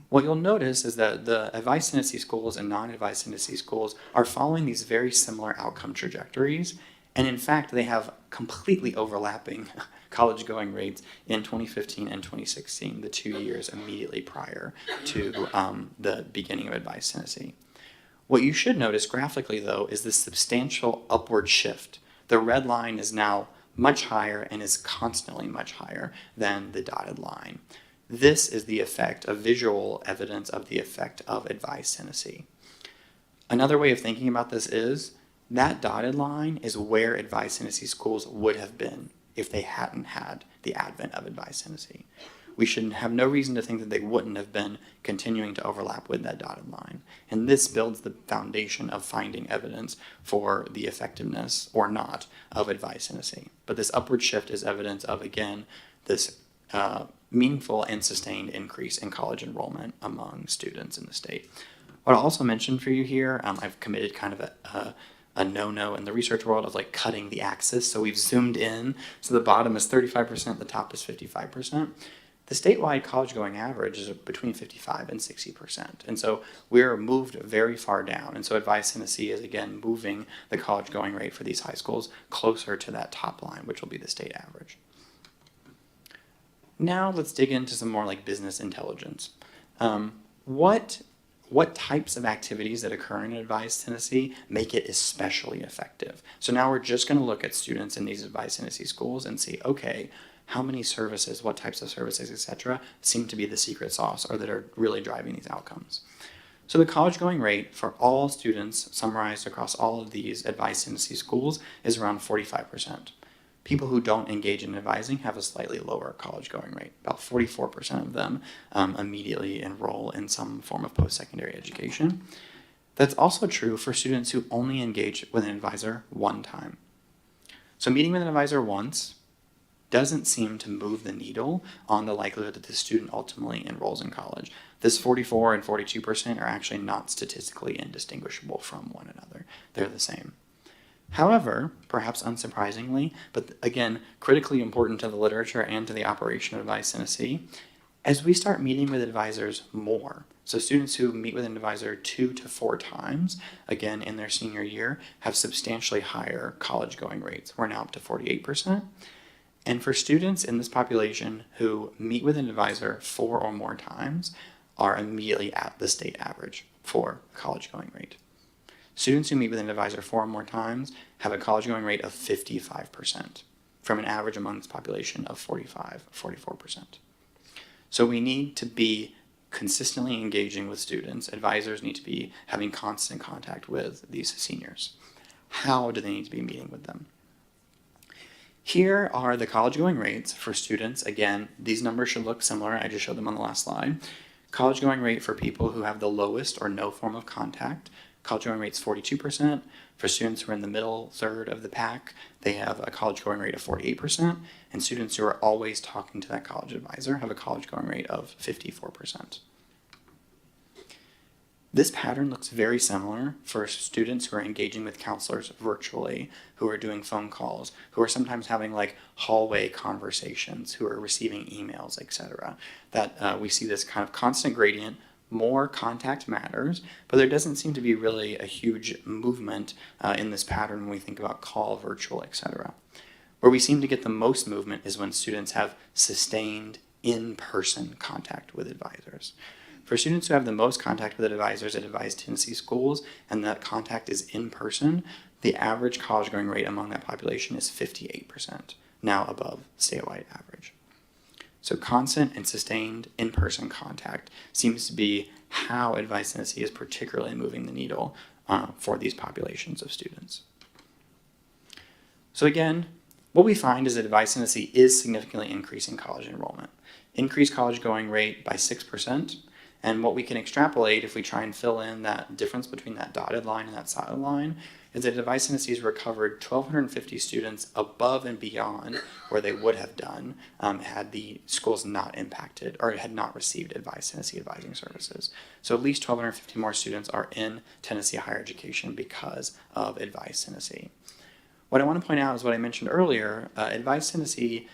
What you'll notice is that the Advise Tennessee schools and non-Advise Tennessee schools are following these very similar outcome trajectories, and in fact, they have completely overlapping college-going rates in 2015 and 2016, the 2 years immediately prior to the beginning of Advise Tennessee. What you should notice graphically, though, is this substantial upward shift. The red line is now much higher and is constantly much higher than the dotted line. This is the effect of visual evidence of the effect of Advise Tennessee. Another way of thinking about this is that dotted line is where Advise Tennessee schools would have been if they hadn't had the advent of Advise Tennessee. We should have no reason to think that they wouldn't have been continuing to overlap with that dotted line. And this builds the foundation of finding evidence for the effectiveness or not of Advise Tennessee. But this upward shift is evidence of, again, this meaningful and sustained increase in college enrollment among students in the state. What I'll also mention for you here, I've committed kind of a no-no in the research world of like cutting the axis. So we've zoomed in. So the bottom is 35%, the top is 55%. The statewide college-going average is between 55 and 60%. And so we're moved very far down. And so Advise Tennessee is, again, moving the college-going rate for these high schools closer to that top line, which will be the state average. Now let's dig into some more like business intelligence. What types of activities that occur in Advise Tennessee make it especially effective? So now we're just going to look at students in these Advise Tennessee schools and see, okay, how many services, what types of services, etc., seem to be the secret sauce or that are really driving these outcomes. So the college-going rate for all students summarized across all of these Advise Tennessee schools is around 45%. People who don't engage in advising have a slightly lower college-going rate. About 44% of them immediately enroll in some form of post-secondary education. That's also true for students who only engage with an advisor one time. So meeting with an advisor once doesn't seem to move the needle on the likelihood that the student ultimately enrolls in college. This 44 and 42% are actually not statistically indistinguishable from one another. They're the same. However, perhaps unsurprisingly, but again, critically important to the literature and to the operation of Advise Tennessee, as we start meeting with advisors more, so students who meet with an advisor 2 to 4 times, again, in their senior year, have substantially higher college-going rates. We're now up to 48%. And for students in this population who meet with an advisor 4 or more times, are immediately at the state average for college-going rate. Students who meet with an advisor 4 or more times have a college-going rate of 55%, from an average among this population of 44%. So we need to be consistently engaging with students. Advisors need to be having constant contact with these seniors. How do they need to be meeting with them? Here are the college-going rates for students. Again, these numbers should look similar. I just showed them on the last slide. College-going rate for people who have the lowest or no form of contact. College-going rate's 42%. For students who are in the middle third of the pack, they have a college-going rate of 48%. And students who are always talking to that college advisor have a college-going rate of 54%. This pattern looks very similar for students who are engaging with counselors virtually, who are doing phone calls, who are sometimes having like hallway conversations, who are receiving emails, etc. That we see this kind of constant gradient. More contact matters, but there doesn't seem to be really a huge movement in this pattern when we think about call, virtual, etc. Where we seem to get the most movement is when students have sustained in-person contact with advisors. For students who have the most contact with advisors at Advise Tennessee schools, and that contact is in person, the average college-going rate among that population is 58%, now above statewide average. So constant and sustained in-person contact seems to be how Advise Tennessee is particularly moving the needle for these populations of students. So again, what we find is that Advise Tennessee is significantly increasing college enrollment. Increased college-going rate by 6%, And what we can extrapolate if we try and fill in that difference between that dotted line and that solid line is that Advice Tennessee's recovered 1,250 students above and beyond where they would have done had the schools not impacted or had not received Advice Tennessee advising services. So at least 1,250 more students are in Tennessee higher education because of Advice Tennessee. What I want to point out is what I mentioned earlier, Advice Tennessee's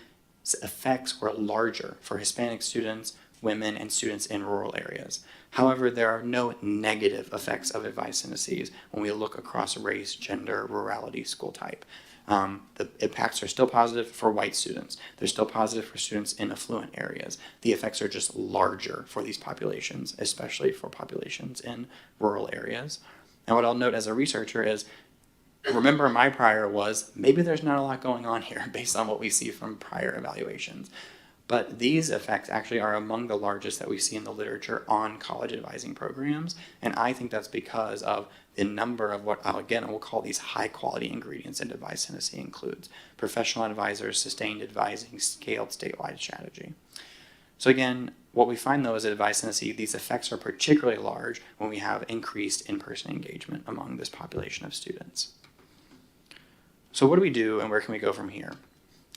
effects were larger for Hispanic students, women, and students in rural areas. However, there are no negative effects of Advice Tennessee's when we look across race, gender, rurality, school type. The impacts are still positive for white students. They're still positive for students in affluent areas. The effects are just larger for these populations, especially for populations in rural areas. And what I'll note as a researcher is, remember my prior was, maybe there's not a lot going on here based on what we see from prior evaluations. But these effects actually are among the largest that we see in the literature on college advising programs. And I think that's because of the number of what, again, we'll call these high quality ingredients that Advice Tennessee includes. Professional advisors, sustained advising, scaled statewide strategy. So again, what we find though is at Advice Tennessee, these effects are particularly large when we have increased in-person engagement among this population of students. So what do we do and where can we go from here?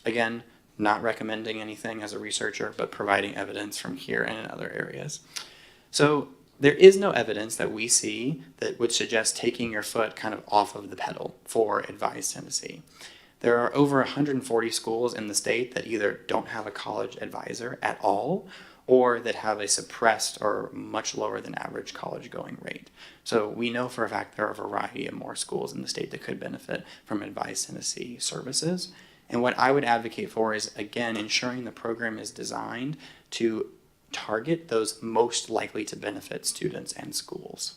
Again, not recommending anything as a researcher, but providing evidence from here and in other areas. So there is no evidence that we see that would suggest taking your foot kind of off of the pedal for Advice Tennessee. There are over 140 schools in the state that either don't have a college advisor at all, or that have a suppressed or much lower than average college going rate. So we know for a fact there are a variety of more schools in the state that could benefit from Advice Tennessee services. And what I would advocate for is, again, ensuring the program is designed to target those most likely to benefit students and schools.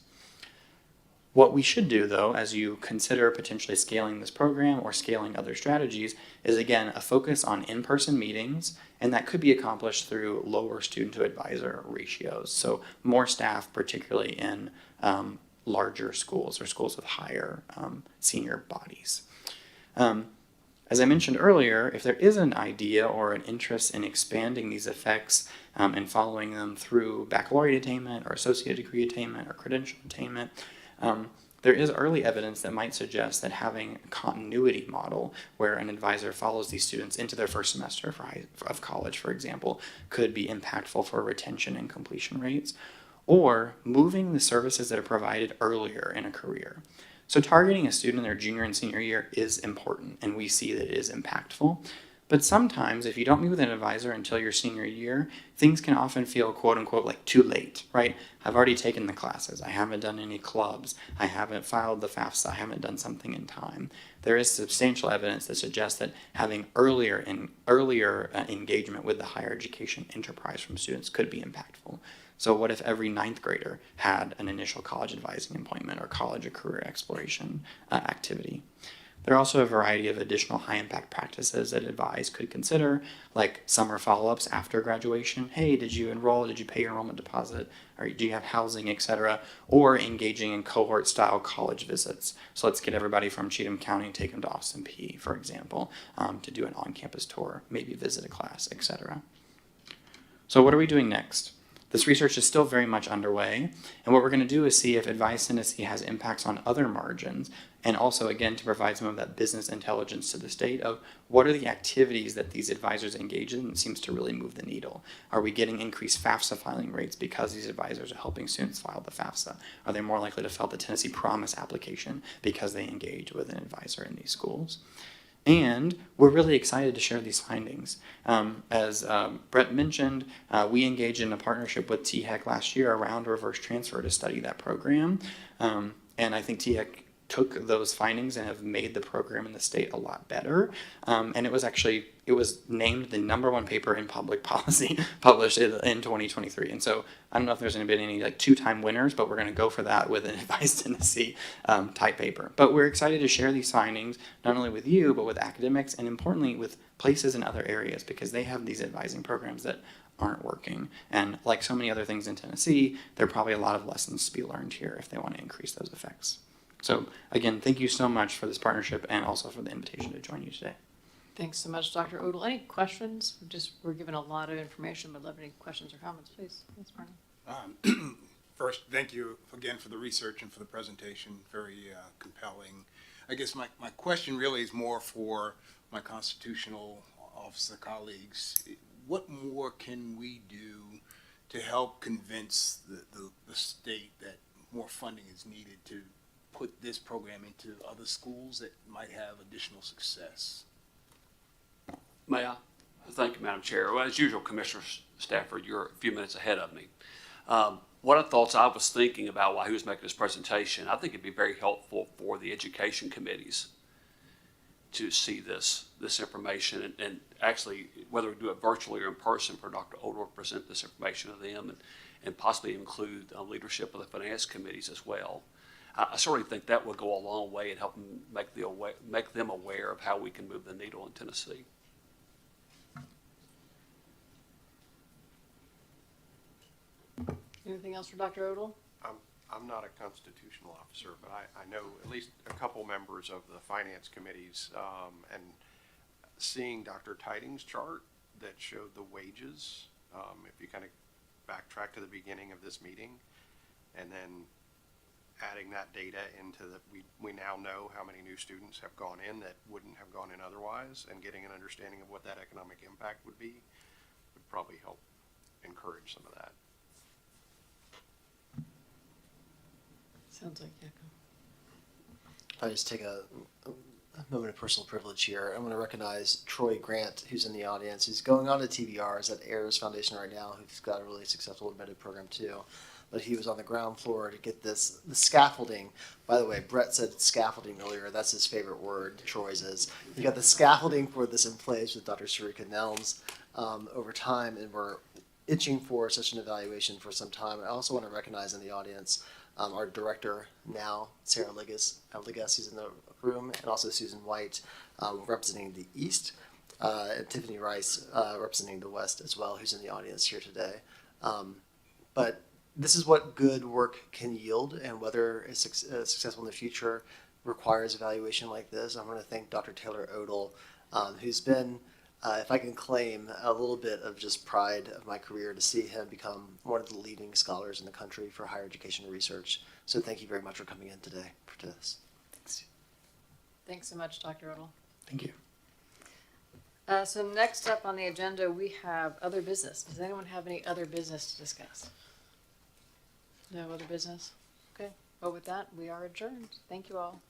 What we should do, though, as you consider potentially scaling this program or scaling other strategies, is, again, a focus on in-person meetings, and that could be accomplished through lower student-to-advisor ratios. So more staff, particularly in larger schools or schools with higher senior bodies. As I mentioned earlier, if there is an idea or an interest in expanding these effects and following them through baccalaureate attainment or associate degree attainment or credential attainment, there is early evidence that might suggest that having a continuity model where an advisor follows these students into their first semester of college, for example, could be impactful for retention and completion rates, or moving the services that are provided earlier in a career. So targeting a student in their junior and senior year is important, and we see that it is impactful. But sometimes, if you don't meet with an advisor until your senior year, things can often feel, quote unquote, like too late, right? I've already taken the classes. I haven't done any clubs. I haven't filed the FAFSA. I haven't done something in time. There is substantial evidence that suggests that having earlier engagement with the higher education enterprise from students could be impactful. So what if every ninth grader had an initial college advising appointment or college or career exploration activity? There are also a variety of additional high-impact practices that Advise could consider, like summer follow-ups after graduation. Hey, did you enroll? Did you pay your enrollment deposit? Or do you have housing, etc.? Or engaging in cohort-style college visits. So let's get everybody from Cheatham County and take them to Austin Peay, for example, to do an on-campus tour, maybe visit a class, etc. So what are we doing next? This research is still very much underway, and what we're going to do is see if Advice Tennessee has impacts on other margins, and also, again, to provide some of that business intelligence to the state of what are the activities that these advisors engage in that seems to really move the needle. Are we getting increased FAFSA filing rates because these advisors are helping students file the FAFSA? Are they more likely to fill the Tennessee Promise application because they engage with an advisor in these schools? And we're really excited to share these findings. As Brett mentioned, we engaged in a partnership with THEC last year around reverse transfer to study that program. And I think THEC took those findings and have made the program in the state a lot better. And it was named the #1 paper in public policy published in 2023. And so I don't know if there's going to be any like 2-time winners, but we're going to go for that with an Advice Tennessee type paper. But we're excited to share these findings, not only with you, but with academics and importantly with places in other areas, because they have these advising programs that aren't working. And like so many other things in Tennessee, there are probably a lot of lessons to be learned here if they want to increase those effects. So again, thank you so much for this partnership and also for the invitation to join you today. Thanks so much, Dr. Odell. Any questions? We're given a lot of information, but love any questions or comments, please. Yes, Marnie. First, thank you again for the research and for the presentation, very compelling. I guess my question really is more for my constitutional officer colleagues. What more can we do to help convince the state that more funding is needed to put this program into other schools that might have additional success? May I? Thank you, Madam Chair. Well, as usual, Commissioner Stafford, you're a few minutes ahead of me. One of the thoughts I was thinking about while he was making his presentation, I think it'd be very helpful for the education committees to see this information and actually, whether we do it virtually or in person, for Dr. Odell to present this information to them and possibly include leadership of the finance committees as well. I certainly think that would go a long way in helping make them aware of how we can move the needle in Tennessee. Anything else for Dr. Odell? I'm not a constitutional officer, but I know at least a couple members of the finance committees, and seeing Dr. Tiding's chart that showed the wages, if you kind of backtrack to the beginning of this meeting, and then adding that data into we now know how many new students have gone in that wouldn't have gone in otherwise, and getting an understanding of what that economic impact would be would probably help encourage some of that. Sounds like Yakko. If I just take a moment of personal privilege here, I'm going to recognize Troy Grant, who's in the audience, who's going on to TBR, is at AIRS Foundation right now, who's got a really successful embedded program too. But he was on the ground floor to get the scaffolding. By the way, Brett said scaffolding earlier. That's his favorite word, Troy's is. You got the scaffolding for this in place with Dr. Sharika Nelms over time, and we're itching for such an evaluation for some time. I also want to recognize in the audience our director now, Sarah Ligas, who's in the room, and also Susan White representing the East, and Tiffany Rice representing the West as well, who's in the audience here today. But this is what good work can yield, and whether it's successful in the future requires evaluation like this. I want to thank Dr. Taylor Odell, who's been, if I can claim a little bit of just pride of my career to see him become one of the leading scholars in the country for higher education research. So thank you very much for coming in today for this. Thanks. Thanks so much, Dr. Odell. Thank you. So next up on the agenda, we have other business. Does anyone have any other business to discuss? No other business? Okay. Well, with that, we are adjourned. Thank you all.